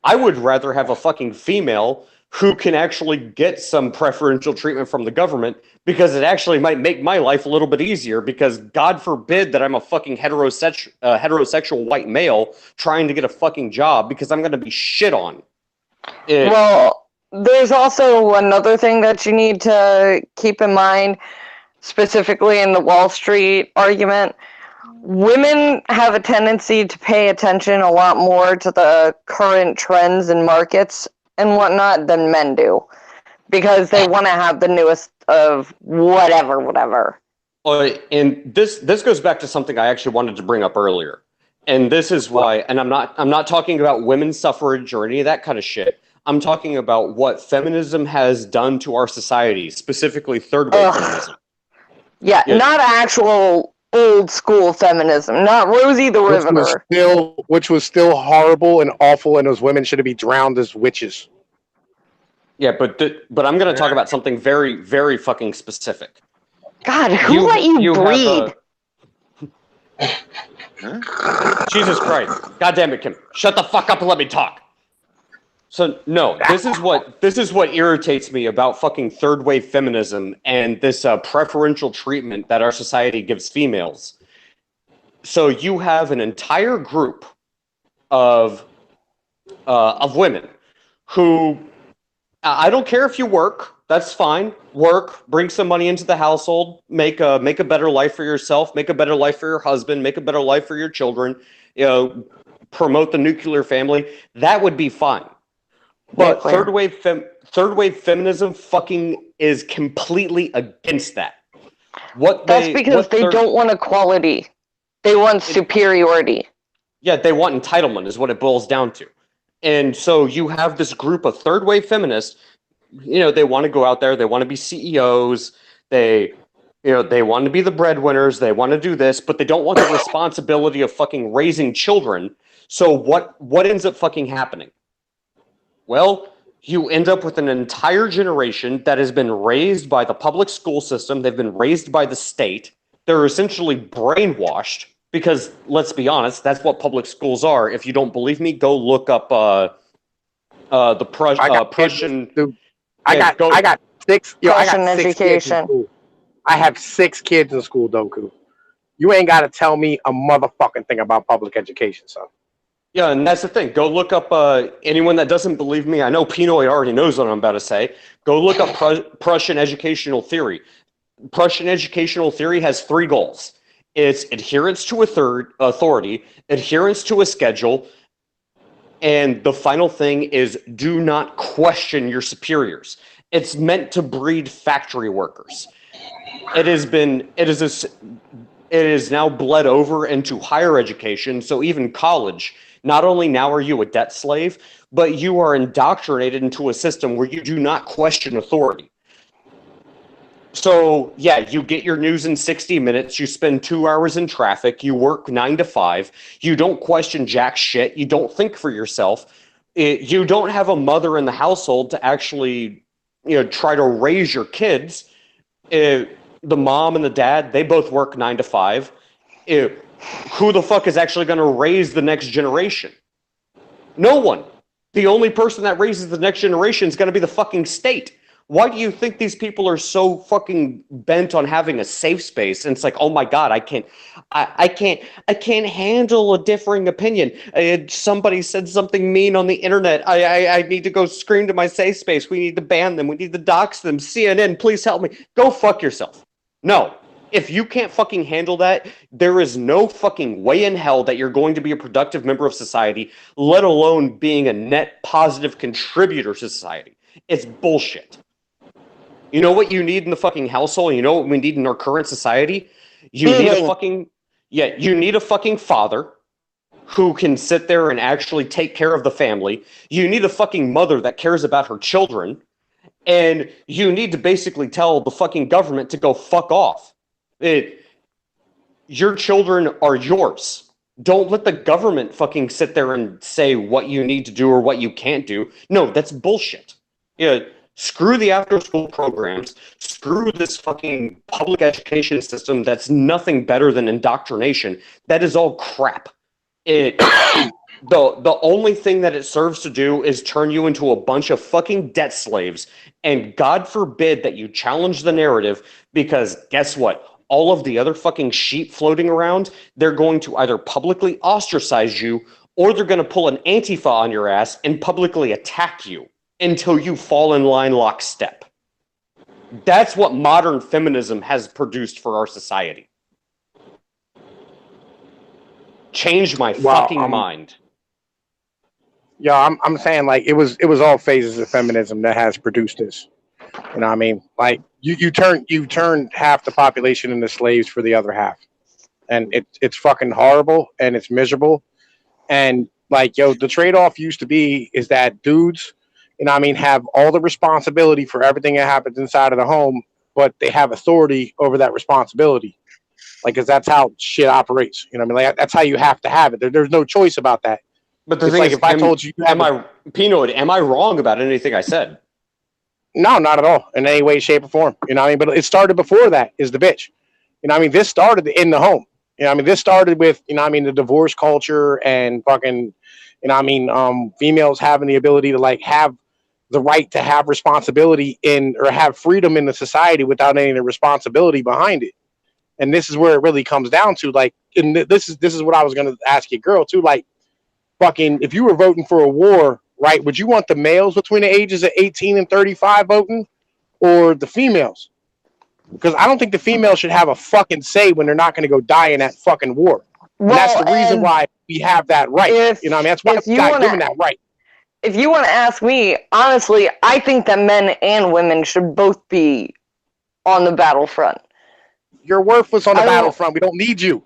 I would rather have a fucking female who can actually get some preferential treatment from the government, because it actually might make my life a little bit easier, because God forbid that I'm a fucking heterosexual white male trying to get a fucking job, because I'm going to be shit on. Well, there's also another thing that you need to keep in mind, specifically in the Wall Street argument. Women have a tendency to pay attention a lot more to the current trends in markets and whatnot than men do, because they want to have the newest of whatever. And this goes back to something I actually wanted to bring up earlier, and this is why. And I'm not talking about women's suffrage or any of that kind of shit. I'm talking about what feminism has done to our society, specifically third wave feminism. Yeah, not actual old school feminism, not Rosie the Riveter. Which was still horrible and awful, and those women should be drowned as witches. Yeah, but I'm going to talk about something very, very fucking specific. God, who let you breathe? Jesus Christ! God damn it, Kim! Shut the fuck up and let me talk. So no, this is what irritates me about fucking third wave feminism and this preferential treatment that our society gives females. So you have an entire group of women who, I don't care if you work, that's fine. Work, bring some money into the household, make a better life for yourself, make a better life for your husband, make a better life for your children. Promote the nuclear family. That would be fine. But third wave feminism fucking is completely against that. That's because they don't want equality. They want superiority. Yeah, they want entitlement is what it boils down to. And so you have this group of third wave feminists, they want to go out there, they want to be CEOs, they want to be the breadwinners, they want to do this, but they don't want the responsibility of fucking raising children. So what ends up fucking happening? Well, you end up with an entire generation that has been raised by the public school system. They've been raised by the state. They're essentially brainwashed because, let's be honest, that's what public schools are. If you don't believe me, go look up the Prussian. I got 6. Prussian education. I have 6 kids in school, Doku. You ain't got to tell me a motherfucking thing about public education, son. Yeah, and that's the thing. Go look up anyone that doesn't believe me. I know Pinoy already knows what I'm about to say. Go look up Prussian educational theory. Prussian educational theory has 3 goals. It's adherence to authority, adherence to a schedule, and the final thing is do not question your superiors. It's meant to breed factory workers. It is now bled over into higher education, so even college. Not only now are you a debt slave, but you are indoctrinated into a system where you do not question authority. So, yeah, you get your news in 60 minutes, you spend 2 hours in traffic, you work 9 to 5, you don't question jack shit, you don't think for yourself, you don't have a mother in the household to actually, try to raise your kids. The mom and the dad, they both work 9 to 5. Who the fuck is actually going to raise the next generation? No one. The only person that raises the next generation is going to be the fucking state. Why do you think these people are so fucking bent on having a safe space? And it's like, oh my God, I can't handle a differing opinion. Somebody said something mean on the internet. I need to go scream to my safe space. We need to ban them. We need to dox them. CNN, please help me. Go fuck yourself. No. If you can't fucking handle that, there is no fucking way in hell that you're going to be a productive member of society, let alone being a net positive contributor to society. It's bullshit. You know what you need in the fucking household? You know what we need in our current society? You need a fucking father who can sit there and actually take care of the family. You need a fucking mother that cares about her children. And you need to basically tell the fucking government to go fuck off. Your children are yours. Don't let the government fucking sit there and say what you need to do or what you can't do. No, that's bullshit. Screw the after-school programs. Screw this fucking public education system that's nothing better than indoctrination. That is all crap. The only thing that it serves to do is turn you into a bunch of fucking debt slaves. And God forbid that you challenge the narrative, because guess what? All of the other fucking sheep floating around, they're going to either publicly ostracize you or they're going to pull an Antifa on your ass and publicly attack you until you fall in line lockstep. That's what modern feminism has produced for our society. Changed my fucking mind. Yeah, I'm saying like it was all phases of feminism that has produced this. You know what I mean? Like you turn half the population into slaves for the other half. And it's fucking horrible and it's miserable. And like, the trade-off used to be is that dudes, have all the responsibility for everything that happens inside of the home, but they have authority over that responsibility. Like, cause that's how shit operates. You know what I mean? Like, that's how you have to have it. There's no choice about that. But the thing is, if I told you, am I wrong about anything I said? No, not at all. In any way, shape, or form. You know what I mean? But it started before that, is the bitch. You know what I mean? This started in the home. You know what I mean? This started with, the divorce culture and fucking, females having the ability to like have the right to have responsibility or have freedom in the society without any of the responsibility behind it. And this is where it really comes down to, like, and this is what I was going to ask your girl too. Like, fucking, if you were voting for a war, right, would you want the males between the ages of 18 and 35 voting or the females? Because I don't think the females should have a fucking say when they're not going to go die in that fucking war. Well, and that's the reason why we have that right. That's why we got given that right. If you want to ask me, honestly, I think that men and women should both be on the battlefront. You're worthless on the battlefront. We don't need you.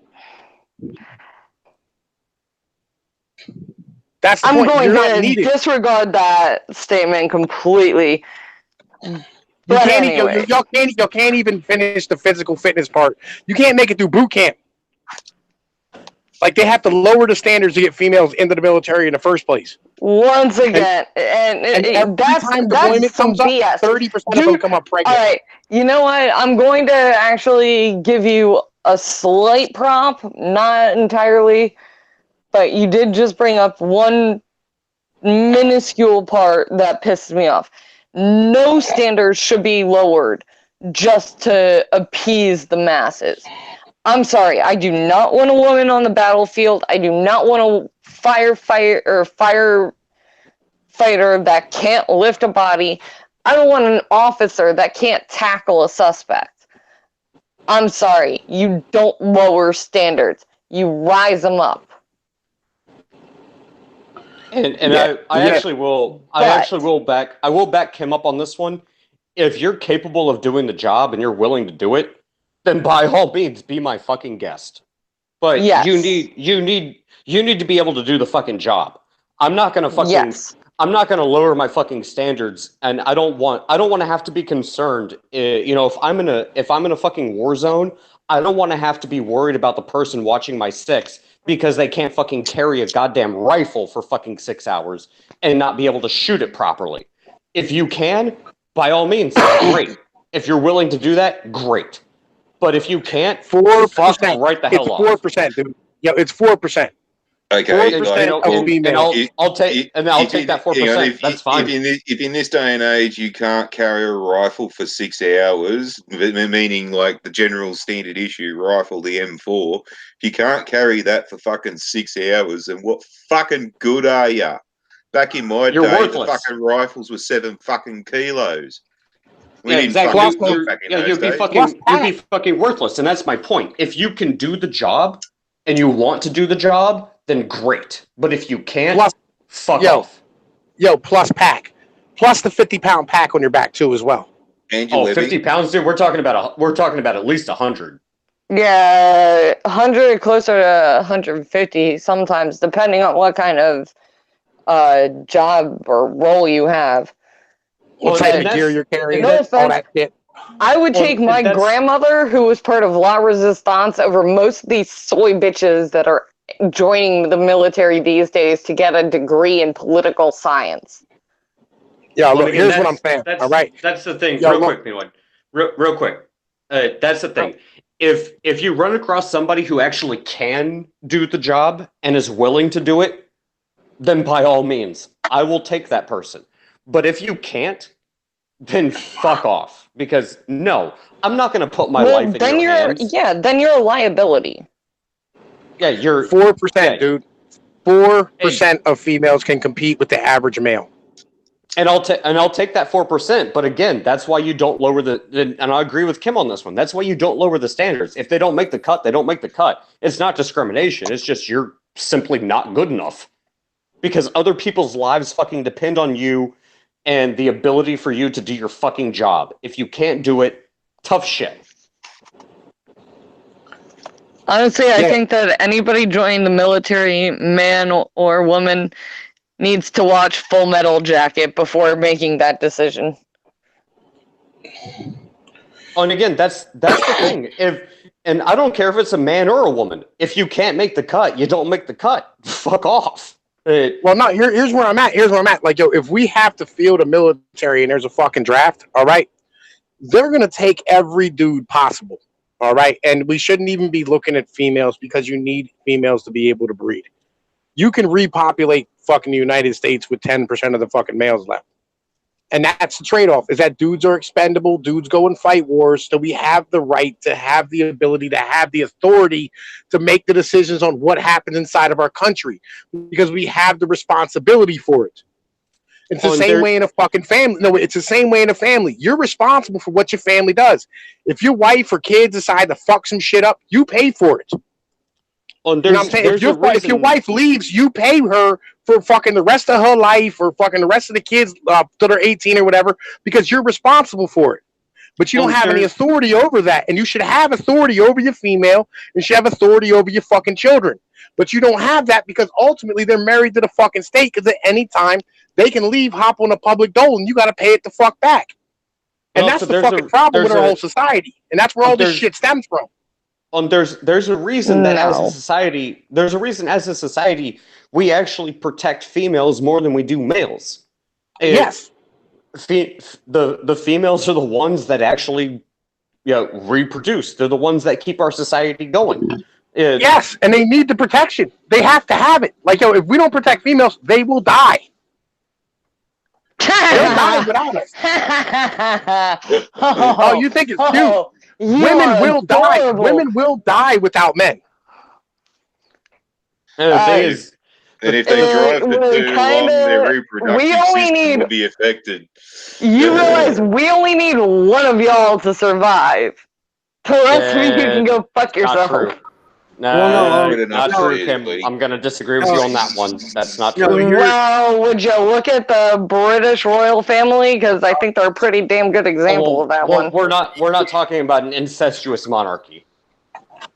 That's the point. I'm going to disregard that statement completely. You can't even finish the physical fitness part. You can't make it through boot camp. Like, they have to lower the standards to get females into the military in the first place. Once again, and that's some BS. 30% of them come up pregnant. All right, you know what? I'm going to actually give you a slight prop, not entirely, but you did just bring up one minuscule part that pissed me off. No standards should be lowered just to appease the masses. I'm sorry. I do not want a woman on the battlefield. I do not want a firefighter that can't lift a body. I don't want an officer that can't tackle a suspect. I'm sorry. You don't lower standards. You rise them up. And I actually will back Kim up on this one. If you're capable of doing the job and you're willing to do it, then by all means be my fucking guest. But yes. you need to be able to do the fucking job. I'm not gonna lower my fucking standards, and I don't want to have to be concerned. If I'm in a fucking war zone, I don't want to have to be worried about the person watching my six because they can't fucking carry a goddamn rifle for fucking 6 hours and not be able to shoot it properly. If you can, by all means, great. If you're willing to do that, great. But if you can't, 4%, right the hell off. 4%, dude. Yeah, it's 4%. Okay, 4% of females. I'll take that 4%. That's fine. If in this day and age you can't carry a rifle for 6 hours, meaning like the general standard issue rifle, the M4, if you can't carry that for fucking 6 hours, then what fucking good are ya? Back in my day, worthless. the fucking rifles were 7 fucking kilos. You'd be fucking worthless, and that's my point. If you can do the job and you want to do the job, then great. But if you can't, fuck off. Plus pack. Plus the 50-pound pack on your back too as well. And 50 pounds, dude. We're talking about at least 100. Yeah, 100, closer to 150 sometimes, depending on what kind of job or role you have. What type of gear you're carrying, all that shit. I would take my grandmother, who was part of La Resistance, over most of these soy bitches that are joining the military these days to get a degree in political science. Yeah, look, here's what I'm saying. All right. That's the thing. Real quick. That's the thing. If you run across somebody who actually can do the job and is willing to do it, then by all means, I will take that person. But if you can't, then fuck off. Because no, I'm not going to put my life in your hands. Yeah, then you're a liability. Yeah, you're 4%, dude. 4% of females can compete with the average male. And I'll take that 4%. But again, that's why you don't lower and I agree with Kim on this one. That's why you don't lower the standards. If they don't make the cut, they don't make the cut. It's not discrimination. It's just you're simply not good enough. Because other people's lives fucking depend on you and the ability for you to do your fucking job. If you can't do it, tough shit. Honestly, I think that anybody joining the military, man or woman, needs to watch Full Metal Jacket before making that decision. And again, that's the thing. And I don't care if it's a man or a woman. If you can't make the cut, you don't make the cut. Fuck off. Well, no, here's where I'm at. Like, if we have to field a military and there's a fucking draft, all right, they're going to take every dude possible, all right? And we shouldn't even be looking at females because you need females to be able to breed. You can repopulate fucking the United States with 10% of the fucking males left. And that's the trade-off, is that dudes are expendable, dudes go and fight wars, so we have the right to have the ability to have the authority to make the decisions on what happens inside of our country, because we have the responsibility for it. It's the same way in a fucking family. No, it's the same way in a family. You're responsible for what your family does. If your wife or kids decide to fuck some shit up, you pay for it. You know what I'm saying? If your wife leaves, you pay her for fucking the rest of her life or fucking the rest of the kids till they're 18 or whatever, because you're responsible for it. But you don't have any authority over that. And you should have authority over your female. You should have authority over your fucking children. But you don't have that because ultimately they're married to the fucking state, because at any time they can leave, hop on a public dole, and you got to pay it the fuck back. And that's the fucking problem with our whole society. And that's where all this shit stems from. There's a reason that as a society, we actually protect females more than we do males. Yes. The females are the ones that actually reproduce. They're the ones that keep our society going. Yes, and they need the protection. They have to have it. Like, if we don't protect females, they will die. They'll die without us. Oh, you think it's cute? women will die. Women will die without men. And the thing is, and if they drive for too long, their reproductive system will be affected. You realize we only need one of y'all to survive. The rest of you can go fuck yourself. Not true. Not true, Kim. I'm going to disagree with you on that one. That's not true. Well, would you look at the British royal family? Because I think they're a pretty damn good example of that one. We're not talking about an incestuous monarchy.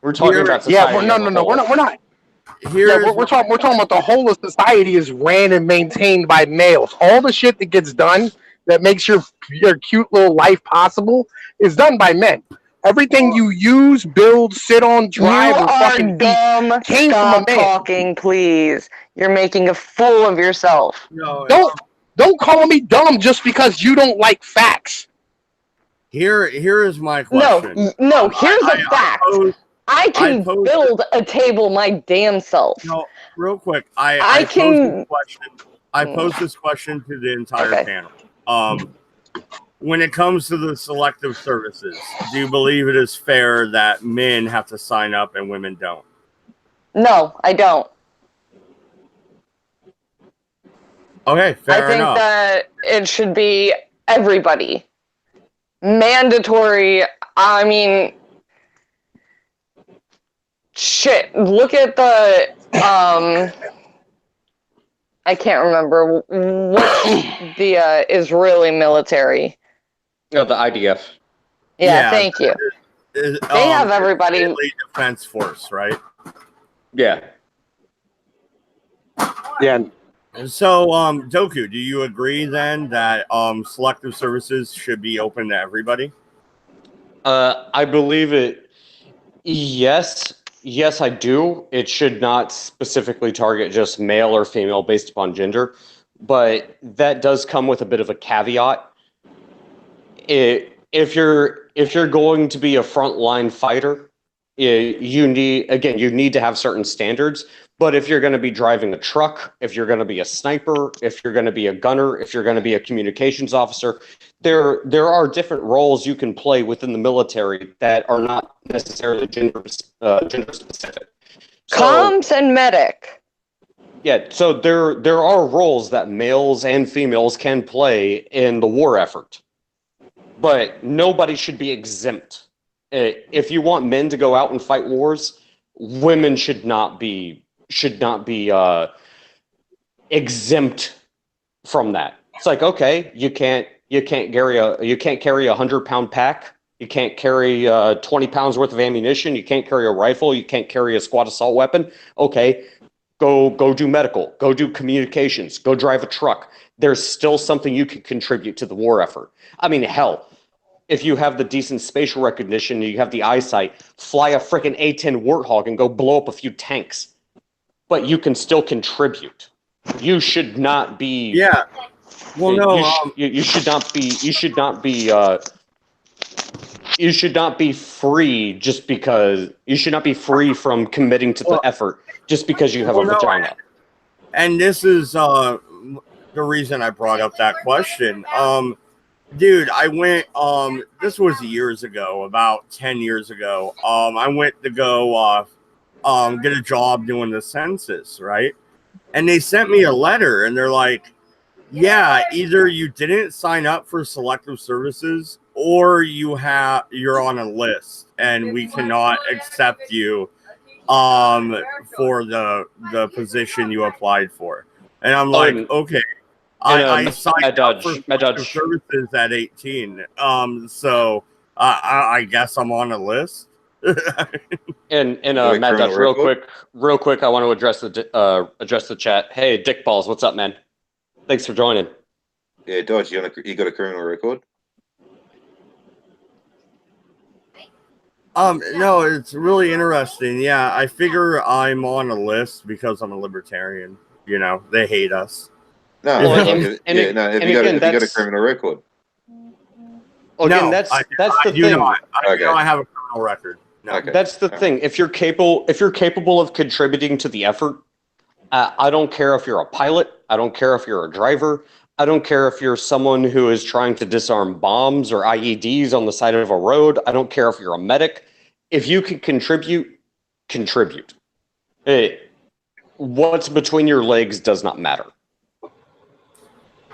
We're talking about society. Yeah, no, we're not. We're talking about the whole of society is ran and maintained by males. All the shit that gets done that makes your cute little life possible is done by men. Everything you use, build, sit on, drive, or fucking dumb. came Stop from a man. Talking, please. You're making a fool of yourself. No, don't call me dumb just because you don't like facts. Here is my question. No. Here's a fact. I can build a table my damn self. No, real quick. I pose this question to the entire panel. When it comes to the selective services, do you believe it is fair that men have to sign up and women don't? No, I don't. Okay, fair enough. I think that it should be everybody. Mandatory. I mean, shit. Look at the I can't remember what the Israeli military. No, the IDF. Yeah, thank you. They have everybody. Israeli Defense Force, right? Yeah. Yeah. So, Doku, do you agree then that selective services should be open to everybody? I believe it. Yes, I do. It should not specifically target just male or female based upon gender, but that does come with a bit of a caveat. If you're going to be a frontline fighter, you need to have certain standards. But if you're going to be driving a truck, if you're going to be a sniper, if you're going to be a gunner, if you're going to be a communications officer, there are different roles you can play within the military that are not necessarily gender specific. Comms and medic. Yeah, so there are roles that males and females can play in the war effort, but nobody should be exempt. If you want men to go out and fight wars, women should not be exempt from that. It's like, okay, you can't carry a 100-pound pack. You can't carry 20 pounds worth of ammunition. You can't carry a rifle. You can't carry a squad assault weapon. Okay, go do medical. Go do communications. Go drive a truck. There's still something you can contribute to the war effort. I mean, hell, if you have the decent spatial recognition, you have the eyesight, fly a freaking A-10 Warthog and go blow up a few tanks. But you can still contribute. You should not be. Yeah. Well, no. You should not be. You should not be. You should not be free just because. You should not be free from committing to the effort just because you have a vagina. And this is the reason I brought up that question. Dude, I went. This was years ago, about 10 years ago. I went to go. Get a job doing the census, right? And they sent me a letter and they're like, yeah, either you didn't sign up for selective services or you're on a list and we cannot accept you for the position you applied for. And I'm like, okay. I signed up for selective services at 18. So I guess I'm on a list. and Matt Dodge, real quick, I want to address the chat. Hey, Dick Balls, what's up, man? Thanks for joining. Yeah, Dodge, you got a criminal record? No, it's really interesting. Yeah, I figure I'm on a list because I'm a libertarian. You know, they hate us. No, if you got a criminal record. Again, that's the thing. I have a criminal record. No. Okay. That's the thing. If you're capable of contributing to the effort, I don't care if you're a pilot. I don't care if you're a driver. I don't care if you're someone who is trying to disarm bombs or IEDs on the side of a road. I don't care if you're a medic. If you can contribute, contribute. What's between your legs does not matter.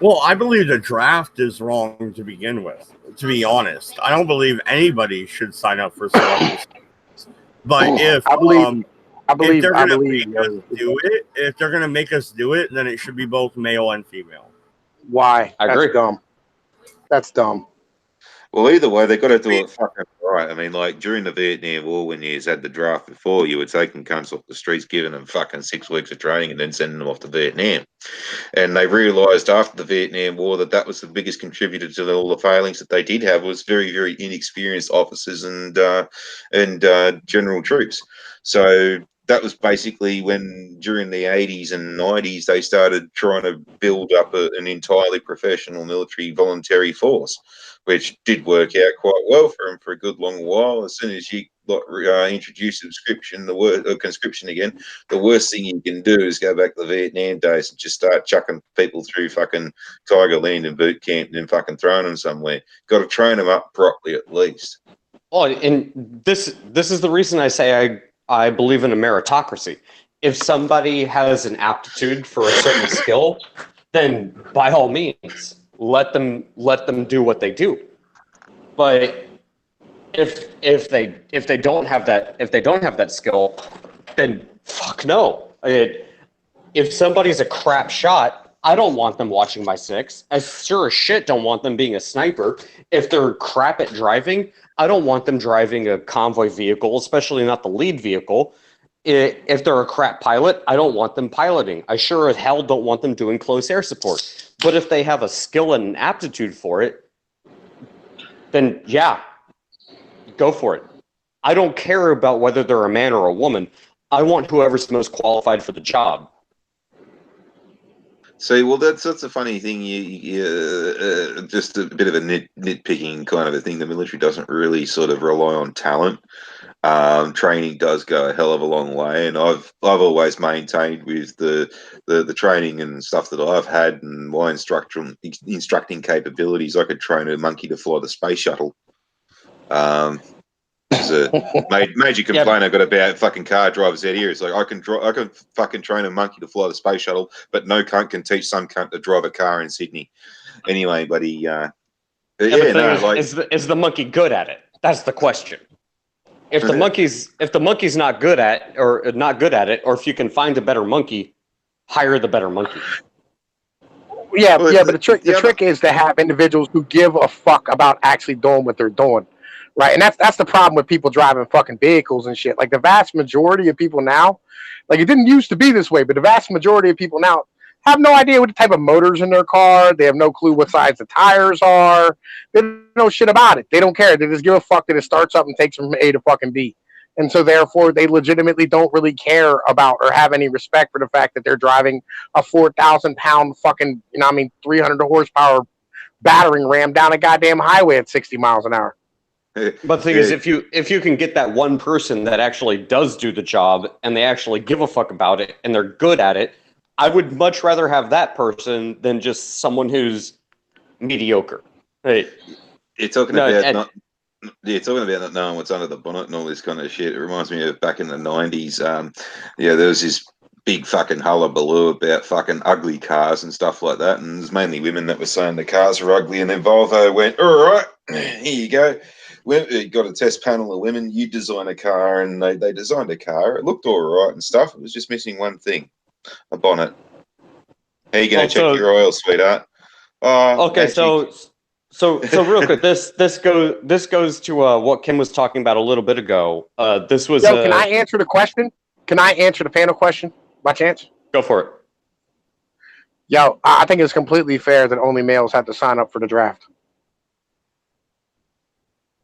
Well, I believe the draft is wrong to begin with, to be honest. I don't believe anybody should sign up for celebrity. But if they're gonna make us do it, then it should be both male and female. Why? I agree. That's dumb. That's dumb. Well, either way, they've got to do it fucking right. I mean, like during the Vietnam War, when you had the draft before, you were taking cunts off the streets, giving them fucking 6 weeks of training, and then sending them off to Vietnam. And they realised after the Vietnam War that was the biggest contributor to all the failings that they did have was very, very inexperienced officers and general troops. So that was basically when, during the 80s and 90s, they started trying to build up an entirely professional military voluntary force, which did work out quite well for them for a good long while. As soon as you introduce conscription again, the worst thing you can do is go back to the Vietnam days and just start chucking people through fucking Tiger Land and boot camp and then fucking throwing them somewhere. Got to train them up properly at least. Oh, and this is the reason I say I believe in a meritocracy. If somebody has an aptitude for a certain skill, then by all means, let them do what they do. But if they don't have that skill, then fuck no. If somebody's a crap shot, I don't want them watching my six. I sure as shit don't want them being a sniper. If they're crap at driving, I don't want them driving a convoy vehicle, especially not the lead vehicle. If they're a crap pilot, I don't want them piloting. I sure as hell don't want them doing close air support. But if they have a skill and an aptitude for it, then yeah, go for it. I don't care about whether they're a man or a woman. I want whoever's most qualified for the job. See, well, that's a funny thing. Just a bit of a nitpicking kind of a thing. The military doesn't really sort of rely on talent. Training does go a hell of a long way, and I've always maintained with the training and stuff that I've had and my instructing capabilities, I could train a monkey to fly the space shuttle. It's a major complaint I got about fucking car drivers out here. It's like I can fucking train a monkey to fly the space shuttle, but no cunt can teach some cunt to drive a car in Sydney. Anyway, buddy. Is the monkey good at it? That's the question. If the monkey's not good at it, or if you can find a better monkey, hire the better monkey. Yeah, but the trick is to have individuals who give a fuck about actually doing what they're doing. Right, and that's the problem with people driving fucking vehicles and shit. Like the vast majority of people now, like it didn't used to be this way, but the vast majority of people now have no idea what the type of motors in their car. They have no clue what size the tires are. They don't know shit about it. They don't care. They just give a fuck that it starts up and takes them from A to fucking B. And so therefore they legitimately don't really care about or have any respect for the fact that they're driving a 4,000-pound fucking, 300 horsepower battering ram down a goddamn highway at 60 miles an hour. But the thing is, if you can get that one person that actually does do the job and they actually give a fuck about it and they're good at it, I would much rather have that person than just someone who's mediocre. Hey, you're talking about not knowing what's under the bonnet and all this kind of shit. It reminds me of back in the 90s. There was this big fucking hullabaloo about fucking ugly cars and stuff like that, and there's mainly women that were saying the cars are ugly, and then Volvo went, all right, here you go. We got a test panel of women. You design a car, and they designed a car. It looked all right and stuff. It was just missing one thing, a bonnet. How are you going to check your oil, sweetheart? Okay, so real quick, this goes to what Kim was talking about a little bit ago. This was. Can I answer the question? Can I answer the panel question by chance? Go for it. Yo, I think it's completely fair that only males have to sign up for the draft.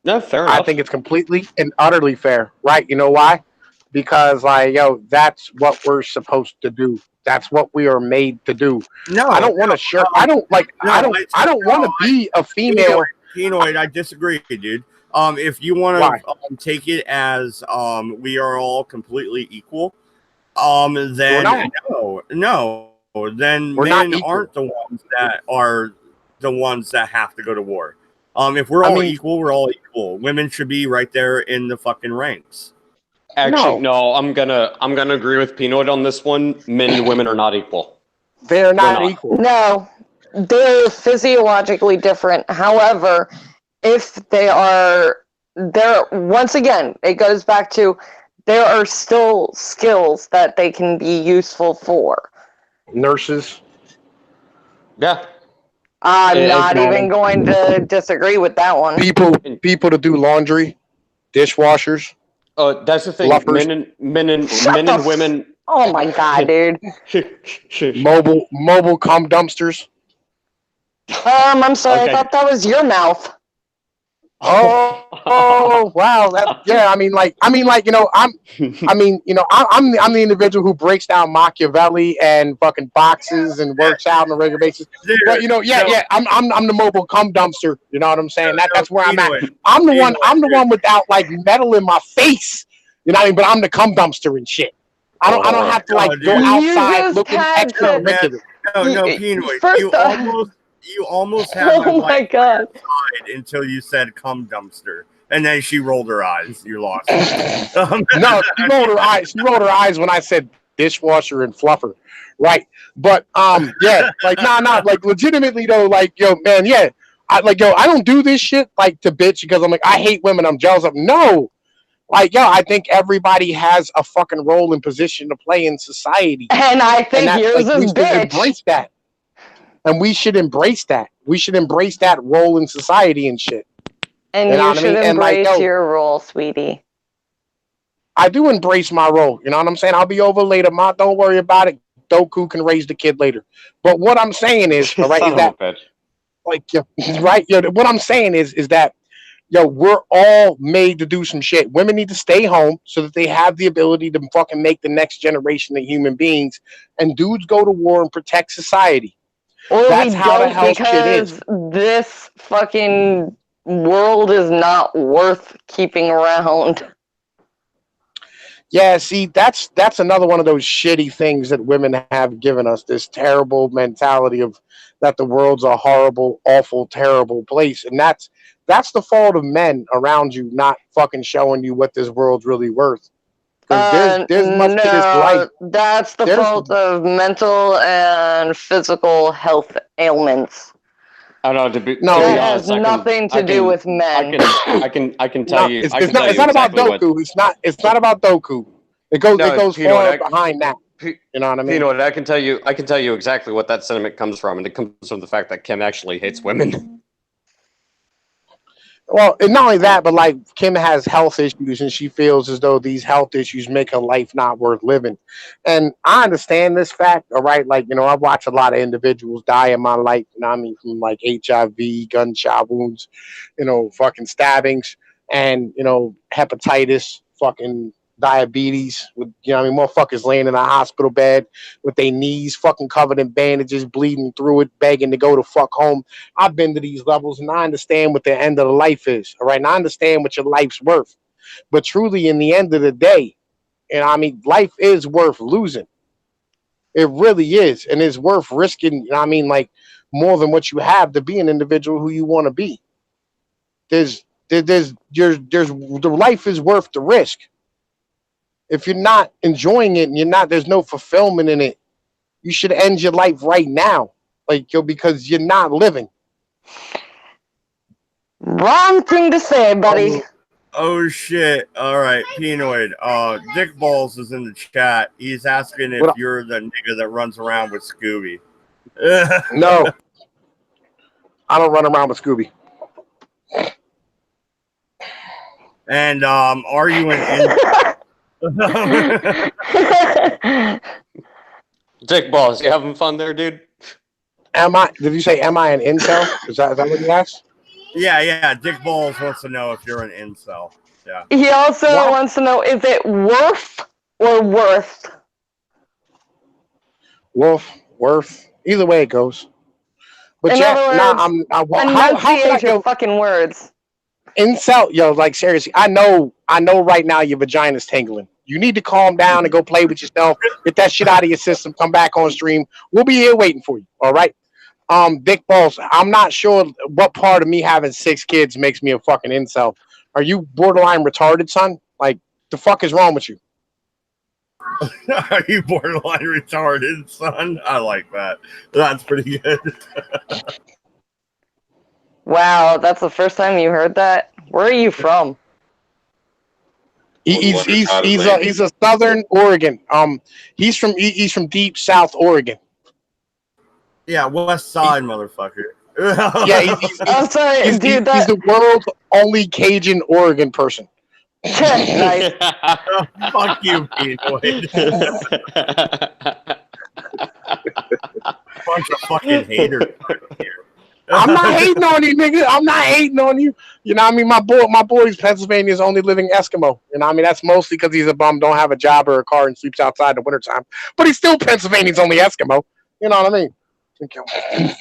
No, fair enough. I think it's completely and utterly fair, right? You know why? Because that's what we're supposed to do. That's what we are made to do. No, I don't want to share. I don't want to be a female. Penoid, I disagree, dude. If you want to take it as we are all completely equal, then no. then men aren't the ones that have to go to war. If we're all equal, we're all equal. Women should be right there in the fucking ranks. Actually, no, I'm gonna agree with Pinoid on this one. Men and women are not equal. They're not equal. No, they're physiologically different. However, if they're once again, it goes back to there are still skills that they can be useful for. Nurses. Yeah. I'm not even going to disagree with that one. People to do laundry, dishwashers. That's the thing. Men and women. Oh my god, dude. Mobile cum dumpsters. I'm sorry. Okay. I thought that was your mouth. Oh, wow. I mean, you know, I'm the individual who breaks down Machiavelli and fucking boxes and works out on a regular basis. But you know, I'm the mobile cum dumpster. You know what I'm saying? That's where I'm at. I'm the one without like metal in my face. You know what I mean? But I'm the cum dumpster and shit. I don't have to like go outside looking extra ridiculous. No, Pinoid. You almost had my god until you said cum dumpster, and then she rolled her eyes. You lost. No, she rolled her eyes. She rolled her eyes when I said dishwasher and fluffer, right? But yeah, like like legitimately though, like yo, man, yeah, I don't do this shit like to bitch because I'm like I hate women. I'm jealous of no. Like, I think everybody has a fucking role and position to play in society, and I think yours is bitch. Embrace that. And we should embrace that. We should embrace that role in society and shit. And you should embrace your role, sweetie. I do embrace my role. You know what I'm saying? I'll be over later, Ma. Don't worry about it. Doku can raise the kid later. But what I'm saying is, all right, is that like, right? What I'm saying is that, we're all made to do some shit. Women need to stay home so that they have the ability to fucking make the next generation of human beings. And dudes go to war and protect society. Or that's how the hell shit is. This fucking world is not worth keeping around. Yeah, see, that's another one of those shitty things that women have given us, this terrible mentality of that the world's a horrible, awful, terrible place. And that's the fault of men around you not fucking showing you what this world's really worth. There's much to this life. That's the fault of mental and physical health ailments. I don't know. It has nothing to do with men. I can tell you. It's not about Doku. It's not about Doku. It goes far behind that. You know what I mean? You know what? I can tell you exactly what that sentiment comes from, and it comes from the fact that Kim actually hates women. Well, and not only that, but like Kim has health issues and she feels as though these health issues make her life not worth living. And I understand this fact, all right? Like, I've watched a lot of individuals die in my life, from like HIV, gunshot wounds, fucking stabbings and, hepatitis, fucking diabetes with, motherfuckers laying in a hospital bed with their knees fucking covered in bandages, bleeding through it, begging to go to fuck home. I've been to these levels and I understand what the end of the life is. All right. And I understand what your life's worth. But truly, in the end of the day, life is worth losing. It really is. And it's worth risking, like more than what you have to be an individual who you want to be. The life is worth the risk. If you're not enjoying it and there's no fulfillment in it, you should end your life right now. Because you're not living. Wrong thing to say, buddy. Oh shit. All right, Pinoid. Dick Balls is in the chat. He's asking if you're the nigga that runs around with Scooby. No. I don't run around with Scooby. And are you an Dick Balls, you having fun there, dude? Did you say am I an incel? Is that what you asked? Yeah. Dick Balls wants to know if you're an incel. Yeah. He also wants to know, is it worth or worth? Worth. Either way it goes. But enunciate your fucking words. Incel, like seriously, I know right now your vagina's tingling. You need to calm down and go play with yourself. Get that shit out of your system. Come back on stream. We'll be here waiting for you. All right. Dick Balls, I'm not sure what part of me having 6 kids makes me a fucking incel. Are you borderline retarded, son? Like, the fuck is wrong with you? Are you borderline retarded, son? I like that. That's pretty good. Wow, that's the first time you heard that? Where are you from? He's a Southern Oregon. He's from deep South Oregon. Yeah, West Side, motherfucker. Yeah, I'm sorry, he's dude. He's the world's only Cajun Oregon person. Nice. Fuck you, Pinoid. Bunch of fucking haters here. I'm not hating on you, nigga. I'm not hating on you. You know what I mean? My boy's Pennsylvania's only living Eskimo. You know what I mean? That's mostly because he's a bum, don't have a job or a car, and sleeps outside in the wintertime. But he's still Pennsylvania's only Eskimo. You know what I mean?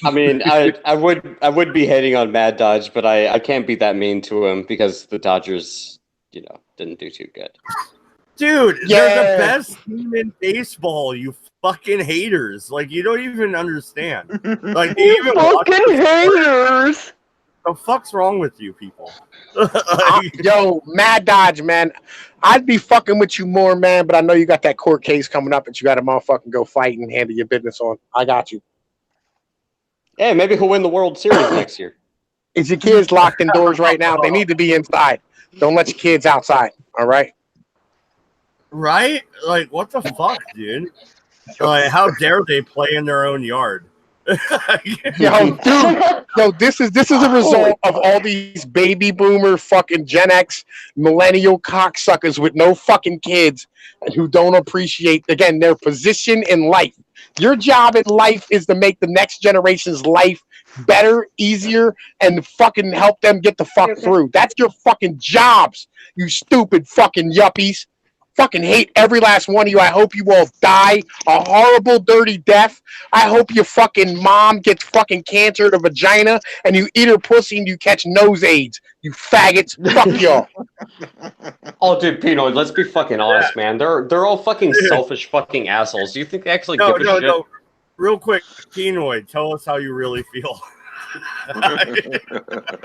I mean, I would be hating on Mad Dodge, but I can't be that mean to him because the Dodgers, didn't do too good. Dude, they're the best team in baseball, you fucking haters. Like, you don't even understand. Like, you even fucking haters. The fuck's wrong with you people? Yo, Mad Dodge, man. I'd be fucking with you more, man, but I know you got that court case coming up that you got to motherfucking go fight and handle your business on. I got you. Hey, maybe he'll win the World Series next year. Is your kids locked indoors right now? They need to be inside. Don't let your kids outside, all right? Right? Like, what the fuck, dude? Like, how dare they play in their own yard? Yo, this is a result of all these baby boomer fucking Gen X millennial cocksuckers with no fucking kids and who don't appreciate, again, their position in life. Your job in life is to make the next generation's life better, easier, and fucking help them get the fuck through. That's your fucking jobs, you stupid fucking yuppies. Fucking hate every last one of you. I hope you all die a horrible, dirty death. I hope your fucking mom gets fucking cancer of the vagina and you eat her pussy and you catch nose AIDS. You faggots. Fuck y'all. Oh, dude, Pinoid, let's be fucking honest, man. They're all fucking selfish fucking assholes. Do you think they actually give a shit? No. Real quick, Pinoid, tell us how you really feel.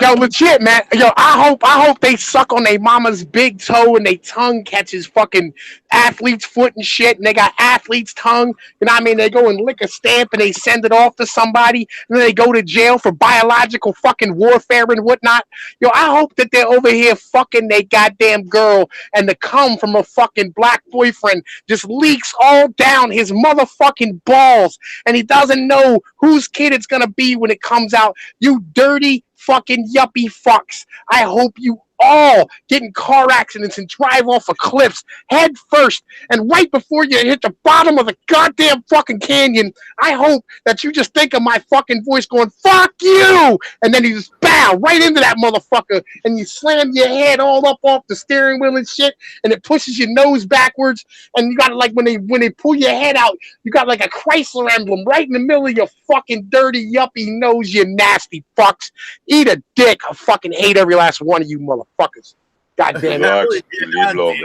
Yo, legit, man. Yo, I hope they suck on their mama's big toe and their tongue catches fucking athlete's foot and shit, and they got athlete's tongue. You know what I mean? They go and lick a stamp and they send it off to somebody, and then they go to jail for biological fucking warfare and whatnot. Yo, I hope that they're over here fucking they goddamn girl, and the cum from a fucking black boyfriend just leaks all down his motherfucking balls, and he doesn't know whose kid it's gonna be when it comes out. You dirty fucking yuppie fucks. I hope you all get in car accidents and drive off of cliffs head first. And right before you hit the bottom of the goddamn fucking canyon, I hope that you just think of my fucking voice going, fuck you! And then you just bow right into that motherfucker and you slam your head all up off the steering wheel and shit, and it pushes your nose backwards, and you got like when they pull your head out, you got like a Chrysler emblem right in the middle of your fucking dirty yuppie nose, you nasty fucks. Eat a dick. I fucking hate every last one of you motherfuckers. God damn it.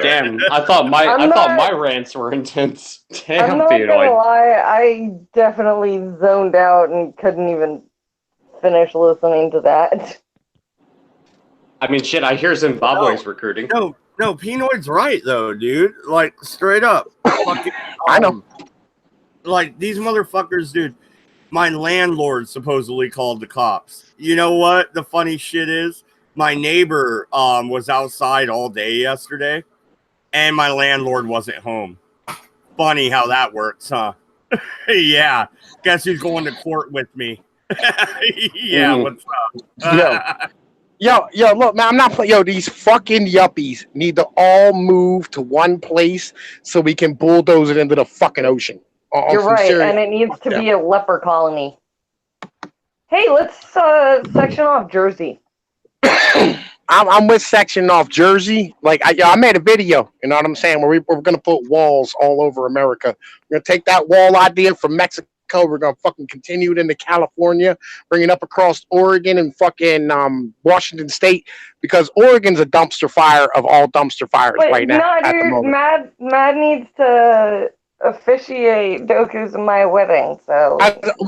Damn, I thought my rants were intense. Damn, I'm not gonna lie, I definitely zoned out and couldn't even finish listening to that. I mean, shit, I hear Zimbabwe's recruiting. No, Pinoid's right, though, dude. Like, straight up. Fucking, I know. Like, these motherfuckers, dude. My landlord supposedly called the cops. You know what the funny shit is? My neighbor was outside all day yesterday, and my landlord wasn't home. Funny how that works, huh? Yeah. Guess who's going to court with me? Yeah, what's up? Yo, look, man, I'm not playing. Yo, these fucking yuppies need to all move to one place so we can bulldoze it into the fucking ocean. You're right, and it needs to be a leper colony. Hey, let's section off Jersey. I'm with section off Jersey. Like, I made a video, you know what I'm saying, where we're going to put walls all over America. We're going to take that wall idea from Mexico Mexico. We're gonna fucking continue it into California, bring it up across Oregon and fucking Washington State, because Oregon's a dumpster fire of all dumpster fires right now. No, dude, Mad needs to officiate Doku's and my wedding. So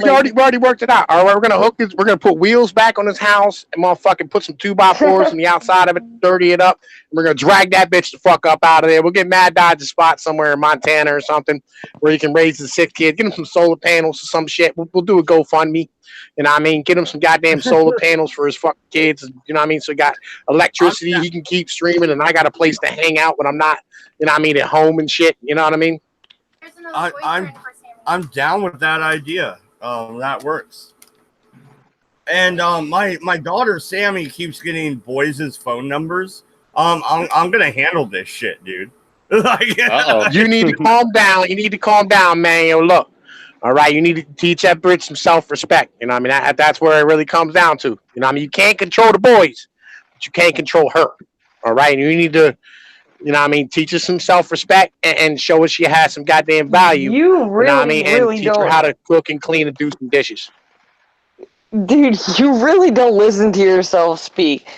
we already worked it out. All right, we're gonna hook this. We're gonna put wheels back on his house and motherfucking put some 2x4s on the outside of it, dirty it up. And we're gonna drag that bitch the fuck up out of there. We'll get Mad Dodge a spot somewhere in Montana or something where he can raise his 6 kids. Get him some solar panels or some shit. We'll do a GoFundMe. You know what I mean? Get him some goddamn solar panels for his fucking kids. You know what I mean? So he got electricity. He can keep streaming, and I got a place to hang out when I'm not, you know what I mean, at home and shit. You know what I mean? I'm down with that idea. That works. And my daughter Sammy keeps getting boys' phone numbers. I'm gonna handle this shit, dude. You need to calm down. You need to calm down, man. Yo, look. All right, you need to teach that bitch some self-respect. You know what I mean? That's where it really comes down to. You know what I mean? You can't control the boys, but you can't control her. All right? And you need to, you know what I mean, teach her some self-respect and show her she has some goddamn value. You really, you know what I mean? And really teach don't. her how to cook and clean and do some dishes. Dude, you really don't listen to yourself speak.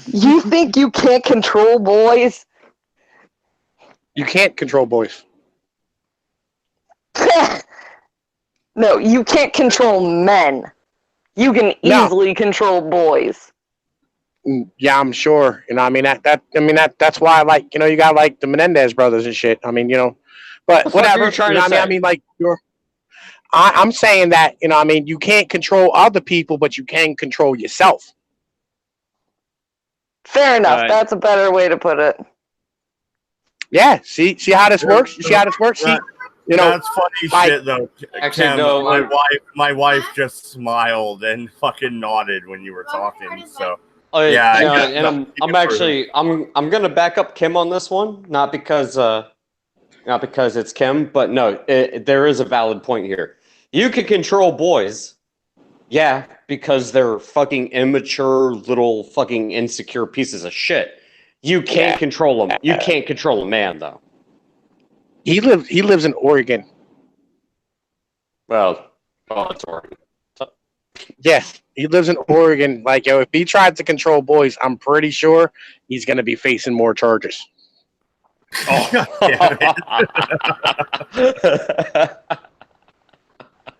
You think you can't control boys? You can't control boys. No, you can't control men. You can easily control boys. Yeah, I'm sure. You know, I mean that's why I like, you know, you got like the Menendez brothers and shit. I mean, you know, but whatever. You know, I mean, like I'm saying that, you know, I mean, you can't control other people, but you can control yourself. Fair enough. That's a better way to put it. Yeah. See how this works? You see how this works? See, you know, that's funny shit though. Actually, Ken, no. My wife just smiled and fucking nodded when you were talking. So yeah, and I'm gonna back up Kim on this one, not because it's Kim, but no, there is a valid point here. You can control boys, yeah, because they're fucking immature little fucking insecure pieces of shit. You can't control them. You can't control a man though. He lives in Oregon. Well, it's Oregon. Yeah, he lives in Oregon. Like, yo, if he tried to control boys, I'm pretty sure he's gonna be facing more charges.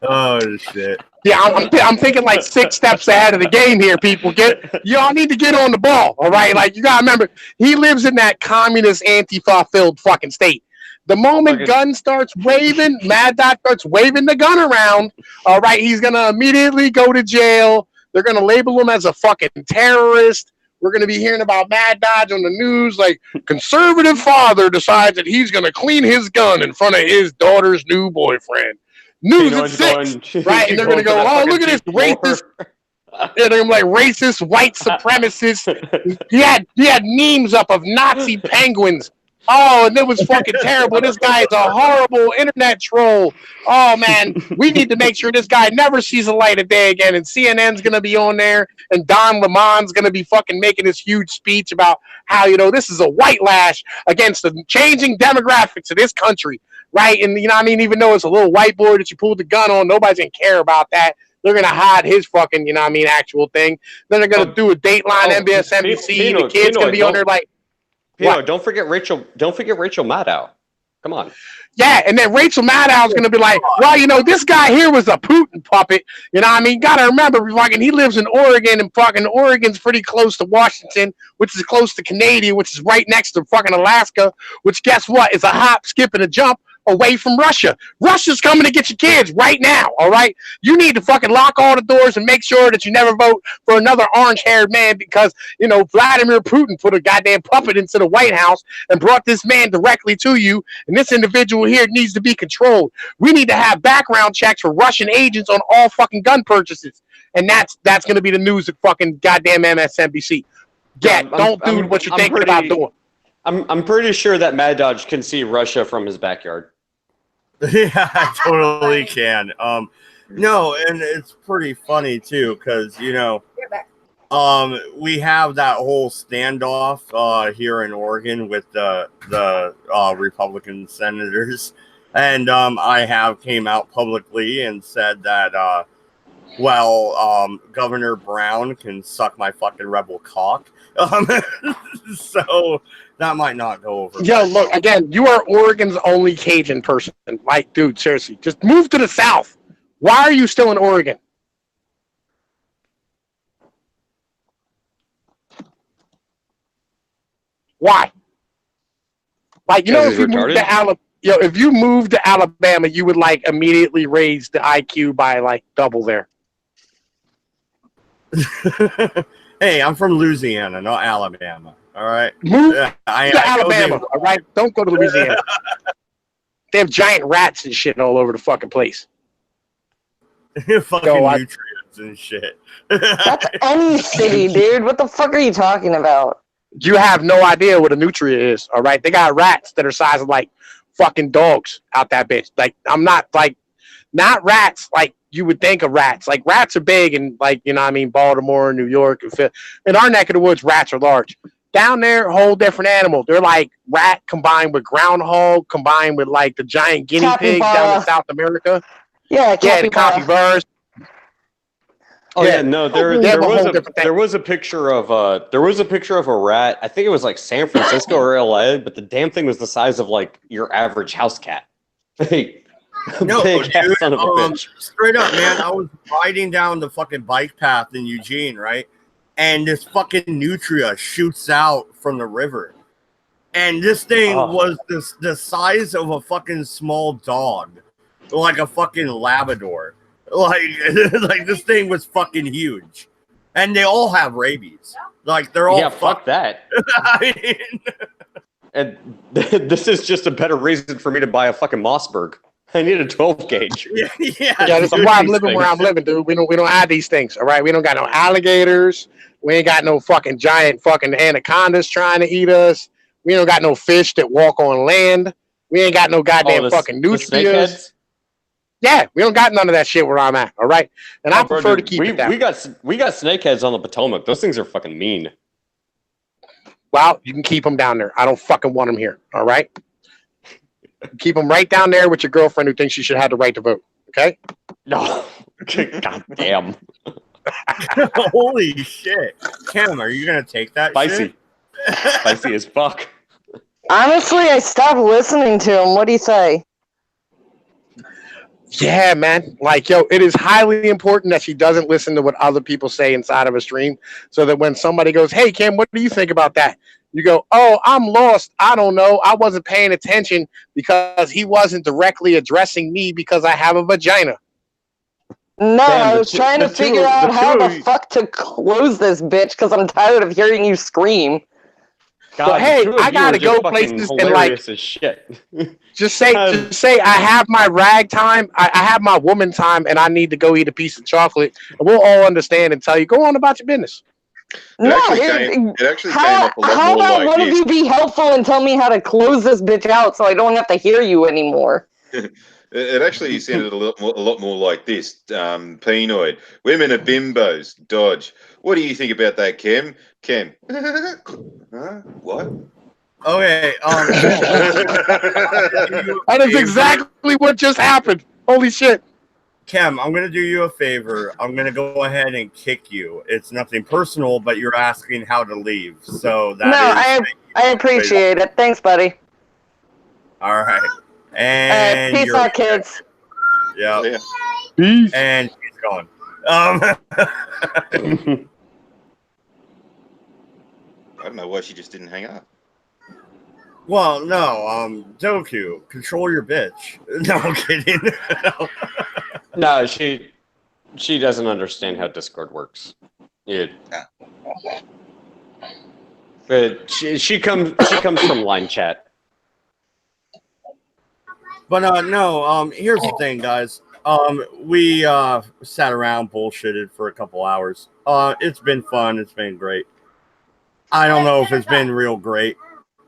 Oh shit. Yeah, I'm thinking like 6 steps ahead of the game here, people. Y'all need to get on the ball, all right? Like, you gotta remember, he lives in that communist Antifa-filled fucking state. The moment gun starts waving, Mad Dog starts waving the gun around, all right, he's going to immediately go to jail. They're going to label him as a fucking terrorist. We're going to be hearing about Mad Dodge on the news, like, conservative father decides that he's going to clean his gun in front of his daughter's new boyfriend. News at 6, right? And they're going to go, oh, look at this racist. And I'm like, racist, white supremacist. He had memes up of Nazi penguins. Oh, and it was fucking terrible. This guy is a horrible internet troll. Oh, man, we need to make sure this guy never sees the light of day again. And CNN's going to be on there, and Don Lemon's going to be fucking making this huge speech about how, you know, this is a white lash against the changing demographics of this country, right? And, you know what I mean? Even though it's a little whiteboard that you pulled the gun on, nobody's going to care about that. They're going to hide his fucking, you know what I mean, actual thing. Then they're going to do a Dateline MSNBC. The kid's going to be on there like, Pino, don't forget Rachel Maddow. Come on. Yeah, and then Rachel Maddow is going to be like, well, you know, this guy here was a Putin puppet. You know what I mean? Got to remember, fucking, he lives in Oregon, and fucking Oregon's pretty close to Washington, which is close to Canada, which is right next to fucking Alaska, which guess what? Is a hop, skip, and a jump away from Russia. Russia's coming to get your kids right now, all right? You need to fucking lock all the doors and make sure that you never vote for another orange-haired man because, you know, Vladimir Putin put a goddamn puppet into the White House and brought this man directly to you, and this individual here needs to be controlled. We need to have background checks for Russian agents on all fucking gun purchases, and that's going to be the news at fucking goddamn MSNBC. Yeah, don't do what you're thinking about doing. I'm pretty sure that Mad Dodge can see Russia from his backyard. Yeah, I totally can. No, and it's pretty funny too, because you know, we have that whole standoff here in Oregon with the Republican senators, And I have came out publicly and said that, Governor Brown can suck my fucking rebel cock. So that might not go over. Yo, look, again, you are Oregon's only Cajun person. Like, dude, seriously, just move to the South. Why are you still in Oregon? Why? Like, you know, if you moved to Alabama, if you moved to Alabama, you would like immediately raise the IQ by like double there. Hey, I'm from Louisiana, not Alabama. All right, move to Alabama. All right, don't go to Louisiana. They have giant rats and shit all over the fucking place. Fucking nutrients and shit. That's any city, dude. What the fuck are you talking about? You have no idea what a nutrient is, all right? They got rats that are size of like fucking dogs out that bitch. Like, I'm not like, not rats like you would think of rats. Like, rats are big and like, you know what I mean, Baltimore, New York. In our neck of the woods, rats are large. Down there, whole different animal. They're like rat combined with groundhog, combined with like the giant guinea pig down in South America. Yeah, the capybaras. Oh yeah, no, there was a picture of a rat. I think it was like San Francisco or LA, but the damn thing was the size of like your average house cat. No, Big dude, son of a bitch. straight up, man. I was riding down the fucking bike path in Eugene, right? And this fucking nutria shoots out from the river. And this thing was the size of a fucking small dog. Like a fucking Labrador. Like this thing was fucking huge. And they all have rabies. Like they're all fuck that. And this is just a better reason for me to buy a fucking Mossberg. I need a 12 gauge. That's why I'm living where I'm living, dude. We don't have these things, all right? We don't got no alligators. We ain't got no fucking giant fucking anacondas trying to eat us. We don't got no fish that walk on land. We ain't got no goddamn fucking nutrients. Yeah, we don't got none of that shit where I'm at, all right? And I prefer to keep it that we got snakeheads on the Potomac. Those things are fucking mean. Well, you can keep them down there. I don't fucking want them here, all right? Keep them right down there with your girlfriend who thinks she should have the right to vote, okay? No. God damn. Holy shit. Kim, are you going to take that shit? Spicy as fuck. Honestly, I stopped listening to him. What do you say? Yeah, man. Like, yo, it is highly important that she doesn't listen to what other people say inside of a stream so that when somebody goes, hey, Kim, what do you think about that? You go, oh, I'm lost. I don't know. I wasn't paying attention because he wasn't directly addressing me because I have a vagina. No, I was trying to figure out how the fuck to close this bitch because I'm tired of hearing you scream. God, well, hey, I gotta go places and like shit. just say I have my rag time, I have my woman time, and I need to go eat a piece of chocolate. And we'll all understand and tell you, go on about your business. It actually came up a lot how more about like one this. of you be helpful and tell me how to close this bitch out so I don't have to hear you anymore? It actually sounded a lot more like this. Penoid. Women are bimbos. Dodge. What do you think about that, Kim? Kim. Huh? What? Okay. That is exactly what just happened. Holy shit. Kim, I'm going to do you a favor. I'm going to go ahead and kick you. It's nothing personal, but you're asking how to leave. So that I appreciate it. Thanks, buddy. All right. And peace out, kids. Yeah. Peace. And she's gone. I don't know why she just didn't hang up. Well, no, Doku, control your bitch. No, I'm kidding. No, she doesn't understand how Discord works. But she comes from line chat. But no, here's the thing, guys. We sat around bullshitted for a couple hours. It's been fun. It's been great. I don't know if it's been real great.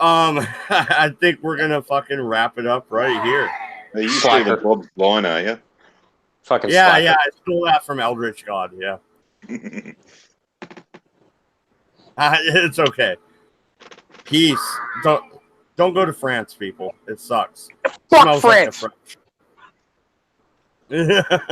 I think we're gonna fucking wrap it up right here. Are you stealing Bob's line, are you? Fucking yeah, I stole that from Eldritch God. Yeah. It's okay. Peace. Don't go to France, people. It sucks. Fuck Smells like the French. French.